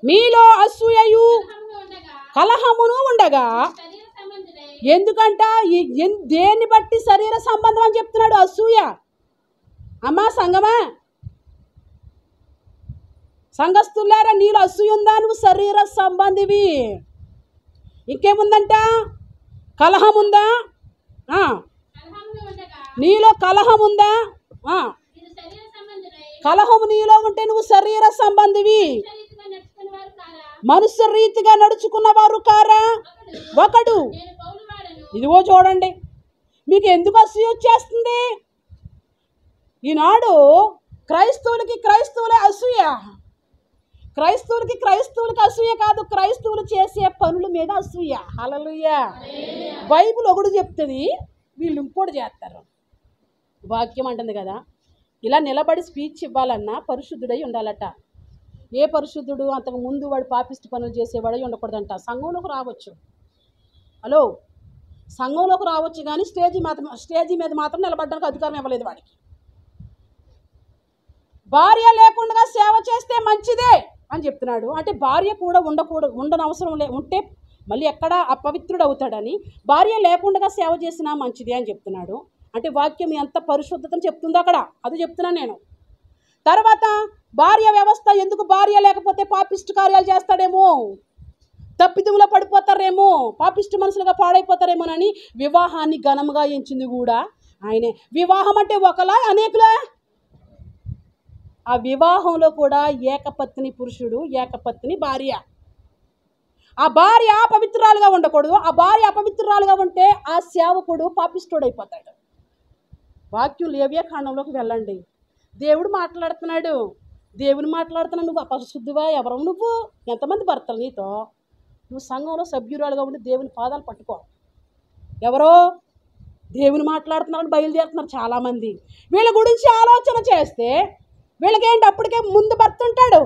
మీలో అసూయయు కలహమును ఉండగా, ఎందుకంట దేన్ని బట్టి శరీర సంబంధం అని చెప్తున్నాడు? అసూయ. అమ్మా సంగమా, సంఘస్థులారా, నీలో అసూయ ఉందా? నువ్వు శరీర సంబంధివి. ఇంకేముందంట? కలహం ఉందా? నీలో కలహం ఉందా? కలహం నీలో ఉంటే నువ్వు శరీర సంబంధివి. మనుష్య రీతిగా నడుచుకున్న వారు కారా ఒకడు. ఇదిగో చూడండి, మీకు ఎందుకు అసూయ వచ్చేస్తుంది? ఈనాడు క్రైస్తవులే అసూయ. క్రైస్తవులకి అసూయ కాదు, క్రైస్తవులు చేసే పనుల మీద అసూయ. హల్లెలూయా. బైబిల్ ఒకడు చెప్తుంది, వీళ్ళు ఇంకోటి చేస్తారు. వాక్యం అంటుంది కదా, ఇలా నిలబడి స్పీచ్ ఇవ్వాలన్నా పరిశుద్ధుడై ఉండాలట. ఏ పరిశుద్ధుడు? అంతకు ముందు వాడు పాపిష్టి పనులు చేసేవాడై ఉండకూడదంట. సంఘంలోకి రావచ్చు, హలో, సంఘంలోకి రావచ్చు, కానీ స్టేజీ మీద మాత్రం నిలబడడానికి అధికారం ఇవ్వలేదు వాడికి. భార్య లేకుండా సేవ చేస్తే మంచిదే అని చెప్తున్నాడు. అంటే భార్య కూడా ఉండనవసరం ఉంటే మళ్ళీ ఎక్కడ అపవిత్రుడు అవుతాడని భార్య లేకుండా సేవ చేసినా మంచిదే అని చెప్తున్నాడు. అంటే వాక్యం ఎంత పరిశుద్ధతను చెప్తుందో అక్కడ, అది చెప్తున్నాను నేను. తర్వాత భార్య వ్యవస్థ, ఎందుకు భార్య లేకపోతే పాపిష్టి కార్యాలు చేస్తాడేమో, తప్పిదంలో పడిపోతారేమో, పాపిష్టి మనుషులుగా పాడైపోతారేమోనని వివాహాన్ని ఘనముగా ఎంచింది కూడా ఆయనే. వివాహం అంటే ఒకలా అనేకులా? ఆ వివాహంలో కూడా ఏకపత్ని పురుషుడు, ఏకపత్ని భార్య. ఆ భార్య అపవిత్రురాలుగా ఉండకూడదు. ఆ భార్య అపవిత్రురాలుగా ఉంటే ఆ సేవకుడు పాపిష్టుడైపోతాడు. వాక్యం లేవియా కాండంలోకి వెళ్ళండి. దేవుడు మాట్లాడుతున్నాడు. నువ్వు అపశుద్ధువా? ఎవరు నువ్వు? ఎంతమంది భర్తలు నీతో? నువ్వు సంఘంలో సభ్యురాలుగా ఉండి దేవుని పాదాలు పట్టుకో. ఎవరో దేవుని మాట్లాడుతున్నారని బయలుదేరుతున్నారు చాలామంది. వీళ్ళ గురించి ఆలోచన చేస్తే వీళ్ళకేంటి? అప్పటికే ముందు భర్త ఉంటాడు.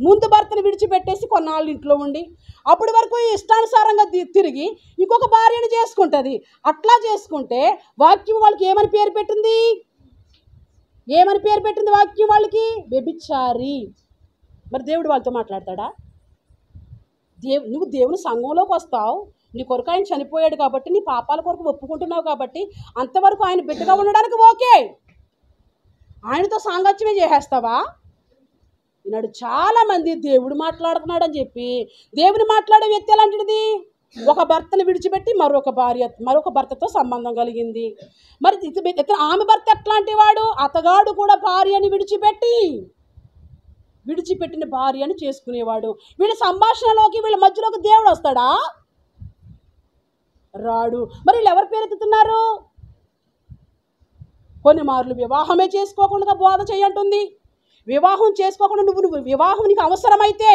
ముందు భర్తను విడిచిపెట్టేసి కొన్నాళ్ళు ఇంట్లో ఉండి అప్పటి వరకు ఇష్టానుసారంగా తిరిగి ఇంకొక భార్యను చేసుకుంటుంది. అట్లా చేసుకుంటే వాక్యం వాళ్ళకి ఏమని పేరు పెట్టింది? వాక్యం వాళ్ళకి? వ్యభిచారి. మరి దేవుడు వాళ్ళతో మాట్లాడతాడా? నువ్వు దేవుని సంఘంలోకి వస్తావు, నీ కొరకు ఆయన చనిపోయాడు కాబట్టి, నీ పాపాల కొరకు ఒప్పుకుంటున్నావు కాబట్టి అంతవరకు ఆయన బిడ్డగా ఉండడానికి ఓకే. ఆయనతో సాంగత్యమే చేసేస్తావా? ఈనాడు చాలామంది దేవుడు మాట్లాడుతున్నాడు అని చెప్పి, దేవుని మాట్లాడే వ్యక్తి ఎలాంటిది? ఒక భర్తను విడిచిపెట్టి మరొక భర్తతో సంబంధం కలిగింది. మరి ఆమె భర్త ఎట్లాంటి వాడు? అతగాడు కూడా భార్యని విడిచిపెట్టిన భార్యని చేసుకునేవాడు. వీళ్ళ సంభాషణలోకి, వీళ్ళ మధ్యలోకి దేవుడు వస్తాడా? రాడు. మరి వీళ్ళు ఎవరి పేరెత్తుతున్నారు? కొన్ని మార్లు వివాహమే చేసుకోకుండా బోధ చేయంటుంది. వివాహం చేసుకోకుండా నువ్వు వివాహం నీకు అవసరమైతే,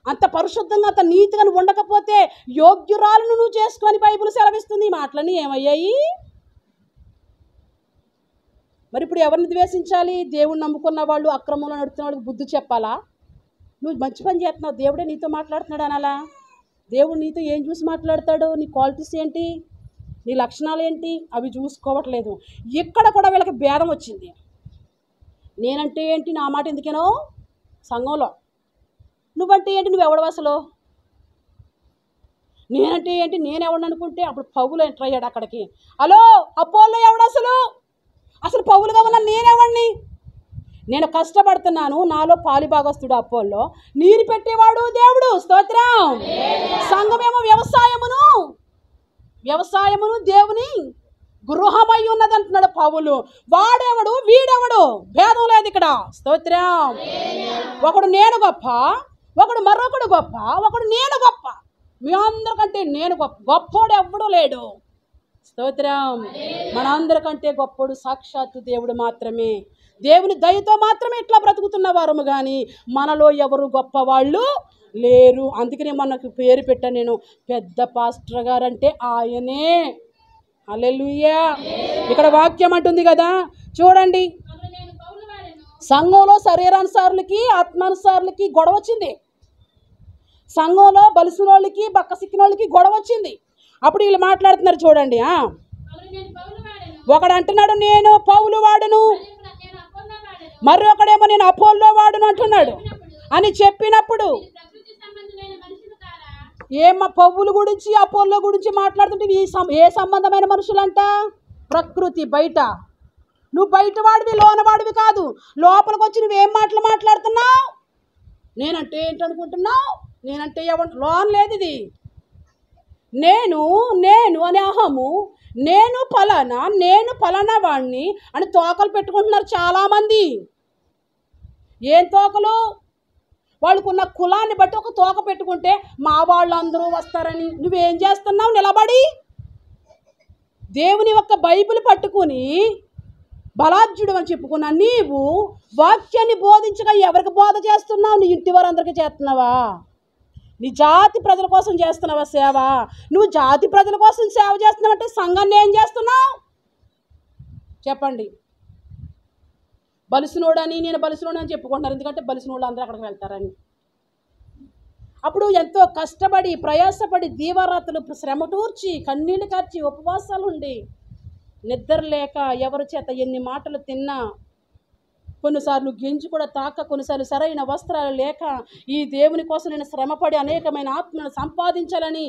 అంత పరిశుద్ధంగా అంత నీతిగా నువ్వు ఉండకపోతే యోగ్యురాలను నువ్వు చేసుకొని బైబిల్ సెలవిస్తుంది. ఈ మాటలన్నీ ఏమయ్యాయి? మరి ఇప్పుడు ఎవరిని ద్వేషించాలి? దేవుణ్ణి నమ్ముకున్న వాళ్ళు, అక్రమంలో నడుతున్న వాళ్ళకి బుద్ధి చెప్పాలా? నువ్వు మంచి పని చేస్తున్నావు, దేవుడే నీతో మాట్లాడుతున్నాడు అనాలా? దేవుడు నీతో ఏం చూసి మాట్లాడతాడు? నీ క్వాలిటీస్ ఏంటి, నీ లక్షణాలు ఏంటి, అవి చూసుకోవట్లేదు. ఇక్కడ కూడా వీళ్ళకి భేదం వచ్చింది. నేనంటే ఏంటి, నా మాట ఎందుకేనో సంఘంలో, నువ్వంటే ఏంటి, నువ్వెవడవు అసలు, నేనంటే ఏంటి, నేనెవడని అనుకుంటే అప్పుడు పౌలు ఎంటర్ అయ్యాడు అక్కడికి. హలో, అపోల్లో ఎవడు అసలు పౌలుగా ఉన్న నేనెవడిని? నేను కష్టపడుతున్నాను, నాలో పాలిభాగస్తుడు అపోల్లో, నీరు పెట్టేవాడు దేవుడు. స్తోత్రం. సంఘమేమో వ్యవసాయమును దేవుని గృహమై ఉన్నది అంటున్నాడు పౌలు. వాడెవడు వీడెవడు భేదం లేదు ఇక్కడ. స్తోత్రం. ఒకడు నేను గొప్ప, ఒకడు మరొకడు గొప్ప, ఒకడు నేను గొప్ప. మీ అందరికంటే నేను గొప్పోడు ఎవ్వడూ లేడు. స్తోత్రం. మనందరికంటే గొప్పోడు సాక్షాత్తు దేవుడు మాత్రమే. దేవుని దయతో మాత్రమే ఇట్లా బ్రతుకుతున్న వారము, కానీ మనలో ఎవరు గొప్పవాళ్ళు లేరు. అందుకనే మనకు పేరు పెట్టాను నేను, పెద్ద పాస్టర్ గారు అంటే ఆయనే. హల్లెలూయా. ఇక్కడ వాక్యం అంటుంది కదా, చూడండి, సంఘంలో శరీరానుసారులకి ఆత్మానుసారులకి గొడవ వచ్చింది. సంఘంలో బలిసిన వాళ్ళకి బక్క సిక్కిన వాళ్ళకి గొడవ వచ్చింది. అప్పుడు వీళ్ళు మాట్లాడుతున్నారు చూడండి. ఒకడు అంటున్నాడు నేను పౌలు వాడును, మరొకడేమో నేను అపోల్లో వాడును అంటున్నాడు. అని చెప్పినప్పుడు ఏమో పౌలు గురించి అపోల్లో గురించి మాట్లాడుతుంటే ఏ సంబంధమైన మనుషులంట? ప్రకృతి బయట. నువ్వు బయట వాడివి, లోన వాడివి కాదు. లోపలికి వచ్చి నువ్వేం మాటలు మాట్లాడుతున్నావు? నేనంటే ఏంటనుకుంటున్నావు? నేనంటే ఎవరు? లోన లేదు ఇది. నేను నేను అనే అహము, నేను ఫలానా వాడిని అని తోకలు పెట్టుకుంటున్నారు చాలామంది. ఏం తోకలు? వాళ్ళకున్న కులాన్ని బట్టి ఒక తోక పెట్టుకుంటే మా వాళ్ళందరూ వస్తారని. నువ్వేం చేస్తున్నావు? నిలబడి దేవుని యొక్క బైబిల్ పట్టుకుని బలాఢ్యుడు అని చెప్పుకున్న నీవు వాక్యాన్ని బోధించగా ఎవరికి బోధ చేస్తున్నావు? నీ ఇంటి వారందరికీ చేస్తున్నావా? నీ జాతి ప్రజల కోసం చేస్తున్నావా సేవ? నువ్వు జాతి ప్రజల కోసం సేవ చేస్తున్నావంటే సంఘాన్ని ఏం చేస్తున్నావు చెప్పండి? బలిసినోడని నేను బలిసినోడు అని చెప్పుకుంటున్నారు. ఎందుకంటే బలిసినోళ్ళు అందరూ అక్కడికి వెళ్తారని. అప్పుడు ఎంతో కష్టపడి ప్రయాసపడి దీవారాత్రులు శ్రమటూర్చి కన్నీళ్ళు కార్చి ఉపవాసాలు ఉండి నిద్ర లేక ఎవరి చేత ఎన్ని మాటలు తిన్నా, కొన్నిసార్లు గింజు కూడా తాక, కొన్నిసార్లు సరైన వస్త్రాలు లేక ఈ దేవుని కోసం నేను శ్రమపడి అనేకమైన ఆత్మను సంపాదించాలని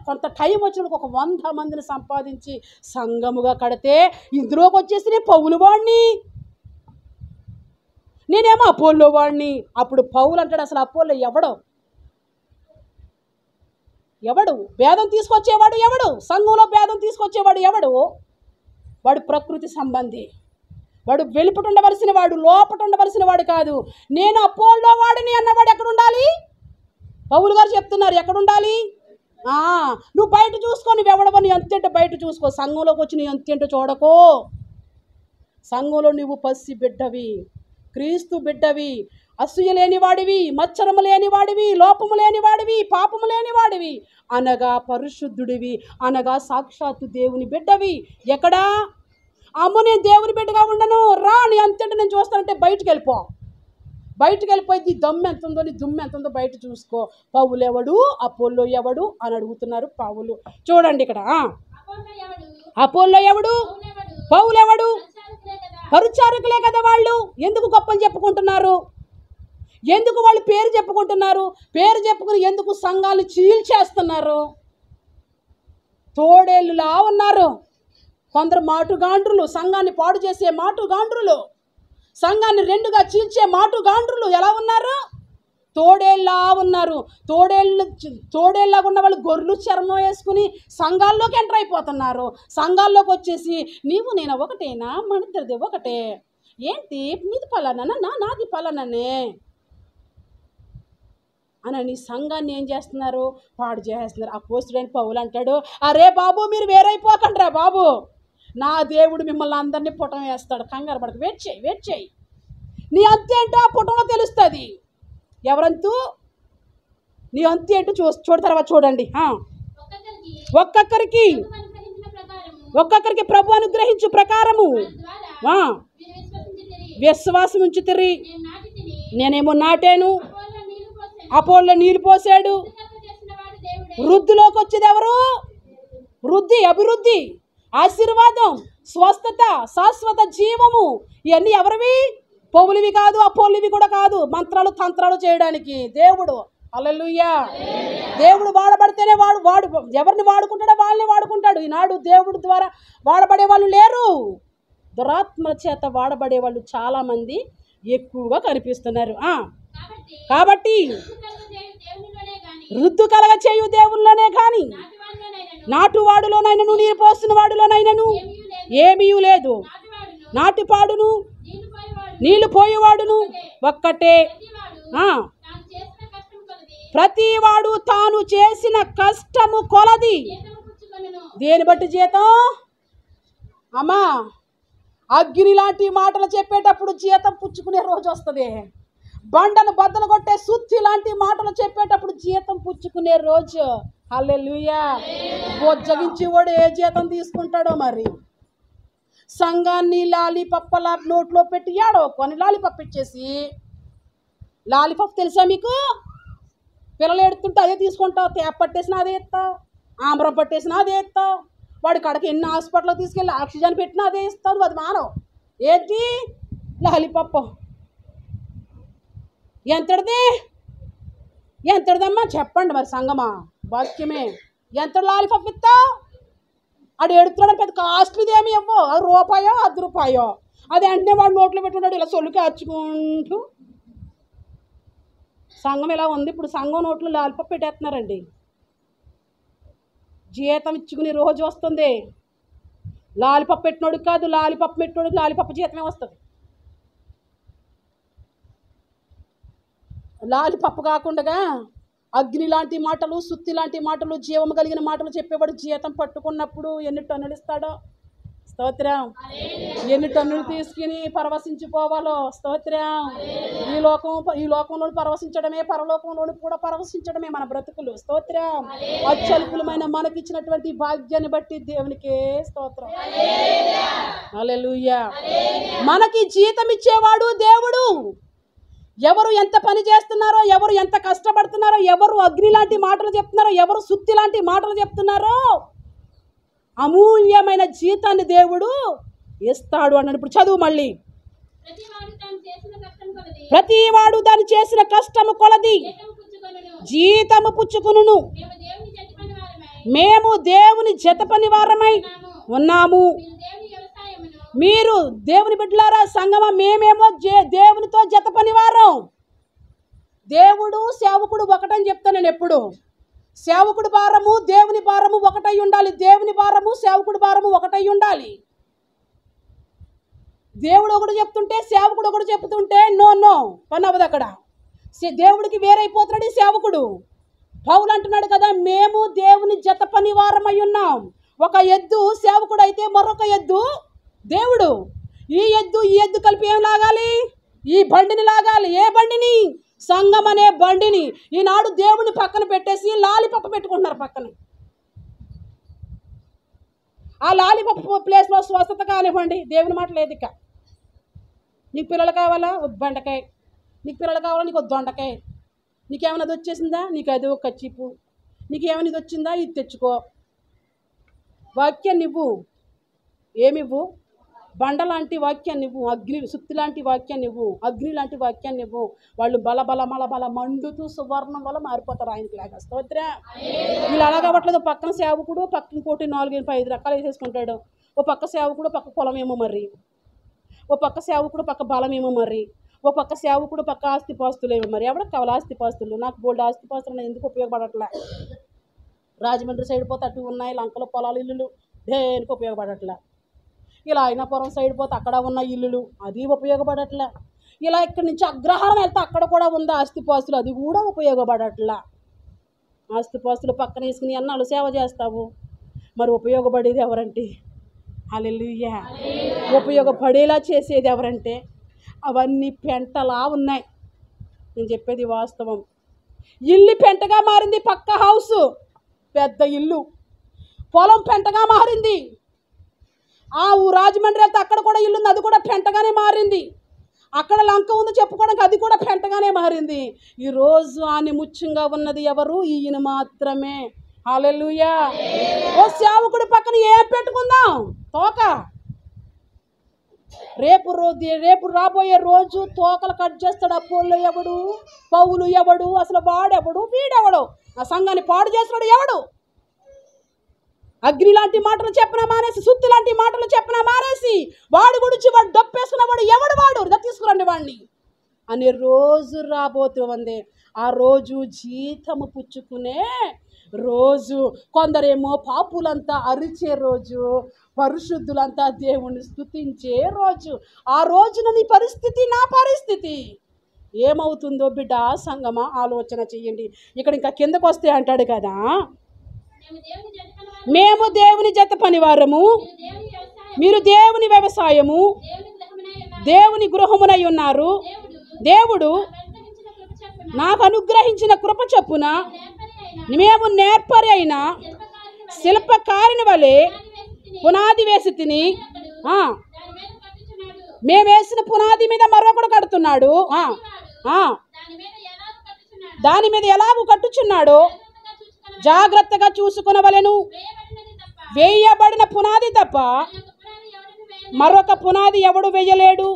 కొంత టైం వచ్చినప్పుడు ఒక 100 మందిని సంపాదించి సంఘముగా కడితే ఇందులోకి వచ్చేసి నేను పౌలు వాడిని, నేనేమో అపోల్లో వాడిని. అప్పుడు పౌలు అంటాడు, అసలు అపోల్లో ఎవడు భేదం తీసుకొచ్చేవాడు ఎవడు? సంఘంలో భేదం తీసుకొచ్చేవాడు ఎవడు? వాడు ప్రకృతి సంబంధి. వాడు వెలుపట ఉండవలసిన వాడు, లోపట ఉండవలసిన వాడు కాదు. నేను అపోల్లో వాడిని అన్నవాడు ఎక్కడ ఉండాలి? పౌలు గారు చెప్తున్నారు ఎక్కడ ఉండాలి? నువ్వు బయట చూసుకో, నువ్వు ఎవడవో నీ అంతేంటో బయట చూసుకో. సంఘంలోకి వచ్చి నీ అంతేంటో చూడకో. సంఘంలో నువ్వు పసి బిడ్డవి, క్రీస్తు బిడ్డవి, అసూయ లేనివాడివి, మచ్చరము లేనివాడివి, లోపము లేనివాడివి, పాపము లేనివాడివి, అనగా పరిశుద్ధుడివి, అనగా సాక్షాత్తు దేవుని బిడ్డవి. ఎక్కడా? అమ్మ నేను దేవుని బిడ్డగా ఉండను, రా నీ అంతేంటో నేను చూస్తానంటే బయటికి వెళ్ళిపోయి నీ దమ్ము ఎంత ఉందో నీ దుమ్ము ఎంత ఉందో బయట చూసుకో. పౌలు ఎవడు, అపోల్లో ఎవడు అని అడుగుతున్నారు పౌలు. చూడండి ఇక్కడ, అపోల్లో ఎవడు, పౌలు ఎవడు? పరిచారకులే కదా వాళ్ళు. ఎందుకు గొప్పని చెప్పుకుంటున్నారు? ఎందుకు వాళ్ళు పేరు చెప్పుకుంటున్నారు? పేరు చెప్పుకుని ఎందుకు సంఘాలు చీల్చేస్తున్నారు? తోడేళ్ళులా ఉన్నారు కొందరు మాటుగాండ్రులు, సంఘాన్ని పాడు చేసే మాటుగాండ్రులు, సంఘాన్ని రెండుగా చీల్చే మాటుగాండ్రులు ఎలా ఉన్నారు? తోడేళ్ళలా ఉన్నారు. తోడేళ్ళలాగా ఉన్న వాళ్ళు గొర్రెలు చర్మం వేసుకుని సంఘాల్లోకి ఎంటర్ అయిపోతున్నారు. సంఘాల్లోకి వచ్చేసి నీవు నేను ఒకటేనా, మన ఇద్దరిది ఒకటే, ఏంటి నీది పలానా, నాది పలాననే అని సంఘాన్ని ఏం చేస్తున్నారు? పాడు చేస్తున్నారు. అపోస్తుడైన పౌలు అంటాడు, అరే బాబు మీరు వేరైపోకండి రా బాబు, నా దేవుడు మిమ్మల్ని అందరినీ పుటం వేస్తాడు, కంగారు పడక, వెయిట్ చేయి, నీ అంతేంటో ఆ పుటంలో తెలుస్తుంది. ఎవరంతూ నీ అంతేంటో చూడతారా? చూడండి, ఒక్కొక్కరికి ప్రభు అనుగ్రహించు ప్రకారము విశ్వాసం ఉంచుతిరి. నేనేమో నాటాను, అపోల్లో నీళ్ళు పోసాడు. వృద్ధిలోకి వచ్చేది ఎవరు? వృద్ధి, అభివృద్ధి, ఆశీర్వాదం, స్వస్థత, శాశ్వత జీవము, ఇవన్నీ ఎవరివి? పౌలువి కాదు, అపోల్లివి కూడా కాదు. మంత్రాలు తంత్రాలు చేయడానికి దేవుడు. హల్లెలూయా. దేవుడు వాడబడితేనే వాడు ఎవరిని వాడుకుంటాడో వాళ్ళని వాడుకుంటాడు. ఈనాడు దేవుడి ద్వారా వాడబడే వాళ్ళు లేరు. దురాత్మల చేత వాడబడే వాళ్ళు చాలామంది ఎక్కువగా కనిపిస్తున్నారు. కాబట్టి రుద్దు కలగ చేయు దేవుల్లోనే కానీ నాటువాడులోనైనను నీరు పోస్తున్న వాడులోనైనను ఏమీ లేదు. నాటుపాడును నీళ్లు పోయేవాడును ఒక్కటే. ప్రతివాడు తాను చేసిన కష్టము కొలది దేని బట్టి జీతం? అమ్మా, అగ్ని లాంటి మాటలు చెప్పేటప్పుడు జీతం పుచ్చుకునే రోజు వస్తుంది. బండను బద్దలు కొట్టే సుత్తి లాంటి మాటలు చెప్పేటప్పుడు జీతం పుచ్చుకునే రోజు. హల్లెలూయా. బొజ్జగించి వాడు ఏ జీతం తీసుకుంటాడో మరి. సంఘాన్ని లాలీపప్పలా నోట్లో పెట్టి ఏడవకొని లాలీపప్ ఇచ్చేసి, లాలీపప్ తెలుసా మీకు? పిల్లలు ఎడుతుంటే అదే తీసుకుంటావు, తేప పట్టేసినా అదే ఇస్తావు, ఆమ్రం పట్టేసినా అదే ఇస్తావు, వాడి కడకి ఎన్ని హాస్పిటల్కి తీసుకెళ్ళి ఆక్సిజన్ పెట్టినా అదే ఇస్తావు. అది మానవు. ఏంటి? లాలీపప్పు. ఎంతటిదమ్మా చెప్పండి మరి సంగమా, వాక్యమే. ఎంత లాలీపప్ ఇస్తావు? ఆడు ఎడుతున్నాడు, పెద్ద కాస్ట్లీది ఏమి ఇవ్వవు, అది రూపాయో 10 రూపాయో. అది వెంటనే వాడు నోట్లో పెట్టుకుంటాడు ఇలా సొల్లుకి అర్చుకుంటూ. సంఘం ఇలా ఉంది ఇప్పుడు. సంఘం నోట్లో లాలీపప్ పెట్టేస్తున్నారండి. జీతం ఇచ్చుకునే రోజు వస్తుంది. లాలీపప్ పెట్టినోడు కాదు, లాలీపప్ పెట్టినోడు లాలీపప్ జీతమే వస్తుంది. లాలీపప్పు కాకుండా అగ్ని లాంటి మాటలు, సుత్తి లాంటి మాటలు, జీవము కలిగిన మాటలు చెప్పేవాడు జీతం పట్టుకున్నప్పుడు ఎన్ని టన్నులు ఇస్తాడో. స్తోత్రం. ఎన్ని టన్నులు తీసుకుని పరవశించిపోవాలో. స్తోత్రం. ఈ లోకంలో పరవశించడమే, పరలోకంలోని కూడా పరవశించడమే మన బ్రతుకులు. స్తోత్రం. అత్యల్పులమైన మనకిచ్చినటువంటి భాగ్యాన్ని బట్టి దేవునికే స్తోత్రం. హల్లెలూయా. మనకి జీతం ఇచ్చేవాడు దేవుడు. ఎవరు ఎంత పని చేస్తున్నారో, ఎవరు ఎంత కష్టపడుతున్నారో, ఎవరు అగ్ని లాంటి మాటలు చెప్తున్నారో, ఎవరు సుత్తి లాంటి మాటలు చెప్తున్నారో, అమూల్యమైన జీతాన్ని దేవుడు ఇస్తాడు అన్నాడు. ఇప్పుడు చదువు మళ్ళీ. ప్రతివాడు దాన్ని చేసిన కష్టము కొలది జీతము పుచ్చుకును. మేము దేవుని జత పని వారమై ఉన్నాము. మీరు దేవుని బిడ్డలారా, సంగమా, మేమేమో దేవునితో జత పనివారం. దేవుడు సేవకుడు ఒకటని చెప్తాను నేను ఎప్పుడు. సేవకుడి భారము దేవుని భారము ఒకటై ఉండాలి. దేవుని భారము సేవకుడి భారము ఒకటై ఉండాలి. దేవుడు ఒకటి చెప్తుంటే సేవకుడు ఒకటి చెప్తుంటే నో పని అవ్వదు అక్కడ. దేవుడికి వేరైపోతున్నాడు ఈ సేవకుడు. పౌలు అంటున్నాడు కదా, మేము దేవుని జత పనివారమై ఉన్నాం. ఒక ఎద్దు సేవకుడు అయితే మరొక ఎద్దు దేవుడు. ఈ ఎద్దు కలిపి ఏం లాగాలి? ఈ బండిని లాగాలి. ఏ బండిని? సంఘం అనే బండిని. ఈనాడు దేవుని పక్కన పెట్టేసి లాలీపప్పు పెట్టుకుంటున్నారు పక్కన. ఆ లాలీపప్పు ప్లేస్లో స్వస్థత కానివ్వండి, దేవుని మాట లేదు. ఇక నీకు పిల్లలు కావాలా? బెండకాయ. నీకు పిల్లలు కావాలా? నీకు దొండకాయ. నీకేమైనా అది వచ్చేసిందా? నీకు అది ఒక చిప్పు. నీకేమైనా ఇది వచ్చిందా? ఇది తెచ్చుకో. వాక్యాన్ని ఇవ్వు. ఏమివ్వు? బండ లాంటి వాక్యాన్ని ఇవ్వు. అగ్ని సుత్తి లాంటి వాక్యాన్ని ఇవ్వు. అగ్ని లాంటి వాక్యాన్ని ఇవ్వు. వాళ్ళు బల మండుతూ సువర్ణం వల్ల మారిపోతారు ఆయనకి లాగా. స్తోత్రం. వీళ్ళు అలా కావట్లేదు. పక్కన సేవకుడు పక్కన కోటి 4-5 రకాలు వేసేసుకుంటాడు. ఓ పక్క సేవకుడు పక్క పొలం ఏమో మరి, ఓ పక్క సేవకుడు పక్క బలం ఏమో మరి, ఓ పక్క సేవకుడు పక్క ఆస్తిపాస్తులు ఏమో మరి. ఎవరికి కావాలి ఆస్తిపాస్తులు? నాకు బోల్డ్ ఆస్తిపాస్తులు ఎందుకు ఉపయోగపడట్లే. రాజమండ్రి సైడ్ పోతే అటు ఉన్నాయి లంకల పొలాలు, ఇల్లులు, దేనికి ఉపయోగపడట్లే. ఇలా అయినాపురం సైడ్ పోతే అక్కడ ఉన్న ఇల్లులు, అది ఉపయోగపడట్లే. ఇలా ఇక్కడి నుంచి అగ్రహారం వెళ్తే అక్కడ కూడా ఉంది ఆస్తిపాస్తులు, అది కూడా ఉపయోగపడట్లే. ఆస్తిపాస్తులు పక్కన వేసుకుని అన్నాళ్ళు సేవ చేస్తావు, మరి ఉపయోగపడేది ఎవరంటే? హల్లెలూయా. ఉపయోగపడేలా చేసేది ఎవరంటే? అవన్నీ పెంటలా ఉన్నాయి. నేను చెప్పేది వాస్తవం. ఇల్లు పెంటగా మారింది. పక్క హౌస్ పెద్ద ఇల్లు, పొలం పెంటగా మారింది. రాజమండ్రి వెళ్తే అక్కడ కూడా ఇల్లు ఉంది, అది కూడా పెంటగానే మారింది. అక్కడ లంక ఉంది చెప్పుకోవడానికి, అది కూడా పెంటగానే మారింది. ఈరోజు ఆని ముఖ్యంగా ఉన్నది ఎవరు? ఈయన మాత్రమే. హల్లెలూయా. ఓ సేవకుడి పక్కన ఏం పెట్టుకుందాం? తోక. రేపు రాబోయే రోజు తోకలు కట్ చేస్తాడు. అపోల్లో ఎవడు? పౌలు ఎవడు? అసలు వాడెవడు? వీడెవడు? ఆ సంఘాన్ని పాడు చేస్తున్నాడు ఎవడు? అగ్ని లాంటి మాటలు చెప్పినా మానేసి, సుత్తి లాంటి మాటలు చెప్పినా మానేసి, వాడి గురించి వాడు డప్పేసుకున్నవాడు ఎవడు? వాడు తీసుకురండి వాడిని అనే రోజు రాబోతుంది. ఆ రోజు జీతము పుచ్చుకునే రోజు. కొందరేమో పాపులంతా అరిచే రోజు, పరిశుద్ధులంతా దేవుణ్ణి స్తుతించే రోజు. ఆ రోజున నీ పరిస్థితి, నా పరిస్థితి ఏమవుతుందో బిడ్డ సంగమా ఆలోచన చెయ్యండి. ఇక్కడ ఇంకా కిందకు వస్తే అంటాడు కదా, మేము దేవుని జత పనివారము, మీరు దేవుని వ్యవసాయము, దేవుని గృహమునై ఉన్నారు. దేవుడు నాకు అనుగ్రహించిన కృప చొప్పున మేము నేర్పరి అయిన శిల్పకారిని వలె పునాది వేసి తిని మేము వేసిన పునాది మీద మరొకడు కడుతున్నాడు, దాని మీద ఎలాగూ కట్టుచున్నాడు జాగ్రత్తగా చూసుకొనవలెను. వేయబడిన పునాది తప్ప మరొక పునాది ఎవడు వేయలేడు.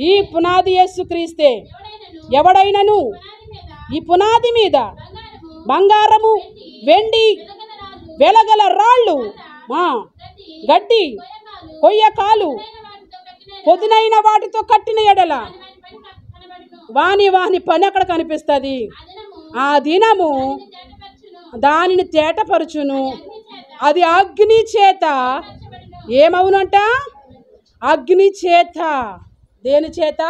ఈ పునాది యేసుక్రీస్తే. ఎవడైనను ఈ పునాది మీద బంగారము, వెండి, వెలగల రాళ్ళు, గడ్డి, కొయ్యకాలు పొదునైన వాటితో కట్టిన ఎడల వాని పని అక్కడ కనిపిస్తుంది. ఆ దినము దానిని తేటపరుచును. అది అగ్ని చేత ఏమవునంట? అగ్ని చేత. దేని చేత?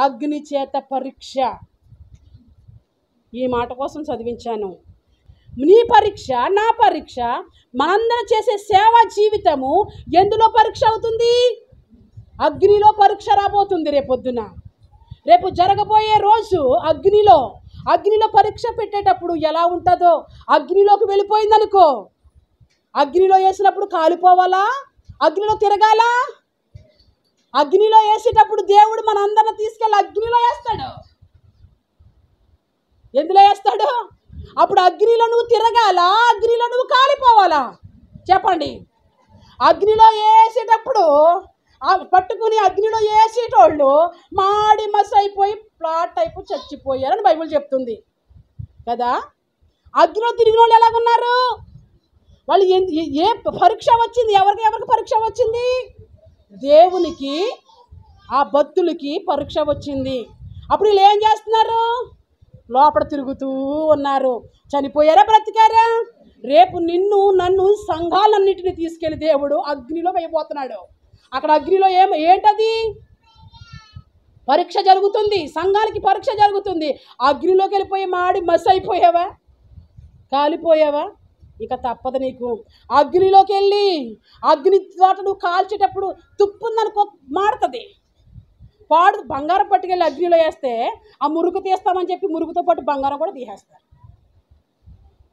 అగ్ని చేత పరీక్ష. ఈ మాట కోసం చదివించాను. నీ పరీక్ష, నా పరీక్ష, మనందరం చేసే సేవా జీవితము ఎందులో పరీక్ష అవుతుంది? అగ్నిలో పరీక్ష రాబోతుంది రేపొద్దున. రేపు జరగబోయే రోజు అగ్నిలో పరీక్ష పెట్టేటప్పుడు ఎలా ఉంటుందో. అగ్నిలోకి వెళ్ళిపోయిందనుకో, అగ్నిలో వేసినప్పుడు కాలిపోవాలా? అగ్నిలో తిరగాలా? అగ్నిలో వేసేటప్పుడు దేవుడు మనందరిని తీసుకెళ్ళి అగ్నిలో వేస్తాడు. ఎందులో వేస్తాడు? అప్పుడు అగ్నిలో నువ్వు తిరగాలా? అగ్నిలో నువ్వు కాలిపోవాలా? చెప్పండి. అగ్నిలో వేసేటప్పుడు పట్టుకుని అగ్నిలో వేసేటోళ్ళు మాడి మస్ అయిపోయి ప్లాట్ అయిపోయి చచ్చిపోయారని బైబిల్ చెప్తుంది కదా. అగ్నిలో తిరిగిన వాళ్ళు ఎలాగున్నారు? వాళ్ళు ఏ పరీక్ష వచ్చింది? ఎవరికి పరీక్ష వచ్చింది? దేవునికి, ఆ భక్తులకి పరీక్ష వచ్చింది. అప్పుడు వీళ్ళు ఏం చేస్తున్నారు? లోపల తిరుగుతూ ఉన్నారు. చనిపోయారా? బ్రతికారా? రేపు నిన్ను, నన్ను, సంఘాలన్నిటిని తీసుకెళ్ళి దేవుడు అగ్నిలో వేయబోతున్నాడు. అక్కడ అగ్నిలో ఏంటది? పరీక్ష జరుగుతుంది. సంఘానికి పరీక్ష జరుగుతుంది. అగ్నిలోకి వెళ్ళిపోయి మాడి మస్ అయిపోయావా? కాలిపోయావా? ఇక తప్పదు నీకు. అగ్నిలోకి వెళ్ళి అగ్ని తోట నువ్వు కాల్చేటప్పుడు తుప్పుందనుకో మాడుతుంది. బంగారం పట్టుకెళ్ళి అగ్నిలో వేస్తే ఆ మురుగు తీస్తామని చెప్పి మురుగుతో పాటు బంగారం కూడా తీసేస్తారు.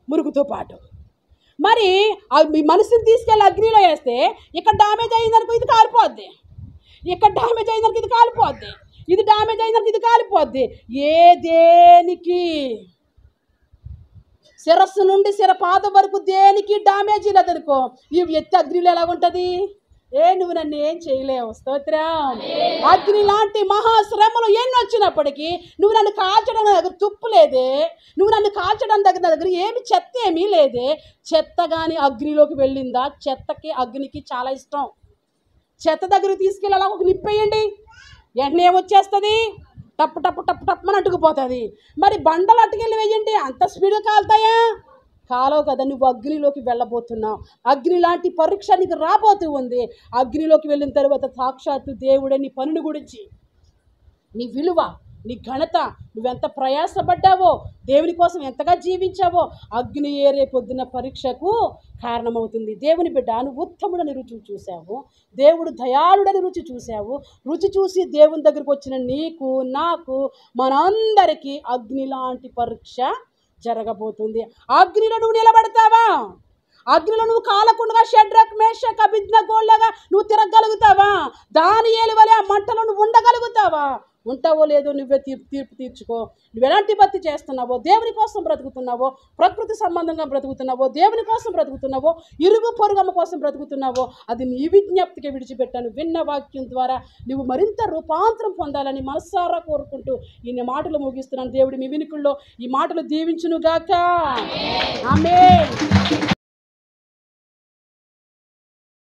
మురుగుతో పాటు మరి మీ మనసుని తీసుకెళ్ళి అగ్నిలో వేస్తే ఇక్కడ డ్యామేజ్ అయిందనుకో ఇది కాలిపోద్ది, ఇక్కడ డ్యామేజ్ అయిందనుకో ఇది కాలిపోద్ది, ఇది డ్యామేజ్ అయిందనుకో ఇది కాలిపోద్ది. దేనికి? శిరస్సు నుండి పాదం వరకు దేనికి డ్యామేజ్ లేదనుకో ఈ ఎత్తి అగ్నిలో ఎలాగుంటుంది? నువ్వు నన్ను ఏం చేయలేవు. స్తోత్రం. అగ్ని లాంటి మహాశ్రమలు ఎన్ని వచ్చినప్పటికీ నువ్వు నన్ను కాల్చడం దగ్గర తుప్పు లేదే, నువ్వు నన్ను కాల్చడం దగ్గర ఏమి చెత్త ఏమీ లేదే. చెత్త కానీ అగ్నిలోకి వెళ్ళిందా? చెత్తకి అగ్నికి చాలా ఇష్టం. చెత్త దగ్గరికి తీసుకెళ్ళి అలా ఒక నిప్పేయండి, వెంటనే ఏమొచ్చేస్తుంది? టప్పు టప్పు టప్పు టప్పుమని అట్టుకుపోతుంది. మరి బండలు అట్టుకెళ్ళి వేయండి, అంత స్పీడ్గా కాలుతాయా? కాలవు కదా. నువ్వు అగ్నిలోకి వెళ్ళబోతున్నావు. అగ్ని లాంటి పరీక్ష నీకు రాబోతూ ఉంది. అగ్నిలోకి వెళ్ళిన తర్వాత సాక్షాత్తు దేవుడే నీ పనుని గురించి, నీ విలువ, నీ ఘనత, నువ్వెంత ప్రయాసపడ్డావో, దేవుని కోసం ఎంతగా జీవించావో అగ్ని ఏరే పొద్దున్న పరీక్షకు కారణమవుతుంది. దేవుని బిడ్డ, నువ్వు ఉత్తముడని రుచి చూసావు, దేవుడు దయాళుడని రుచి చూసావు. రుచి చూసి దేవుని దగ్గరికి వచ్చిన నీకు, నాకు, మనందరికీ అగ్ని లాంటి పరీక్ష జరగబోతుంది. అగ్నిలో నువ్వు నిలబడతావా? అగ్నిలో నువ్వు కాలకుండా షడ్రక్, మేషక్, అబేద్నెగోలాగా నువ్వు తిరగలుగుతావా? దానియేలు వలె ఆ మంటలో నువ్వు ఉండగలుగుతావా? ఉంటావో లేదో నువ్వే తీర్పు తీర్చుకో. నువ్వు ఎలాంటి భక్తి చేస్తున్నావో, దేవుని కోసం బ్రతుకుతున్నావో, ప్రకృతి సంబంధంగా బ్రతుకుతున్నావో, దేవుని కోసం బ్రతుకుతున్నావో, ఇరుగు పొరుగమ్మ కోసం బ్రతుకుతున్నావో, అది నీ విజ్ఞప్తికి విడిచిపెట్టాను. విన్న వాక్యం ద్వారా నువ్వు మరింత రూపాంతరం పొందాలని మనసారా కోరుకుంటూ ఈ మాటలు ముగిస్తున్నాను. దేవుడు మీ వినికుల్లో ఈ మాటలు దీవించునుగాక. ఆమేన్.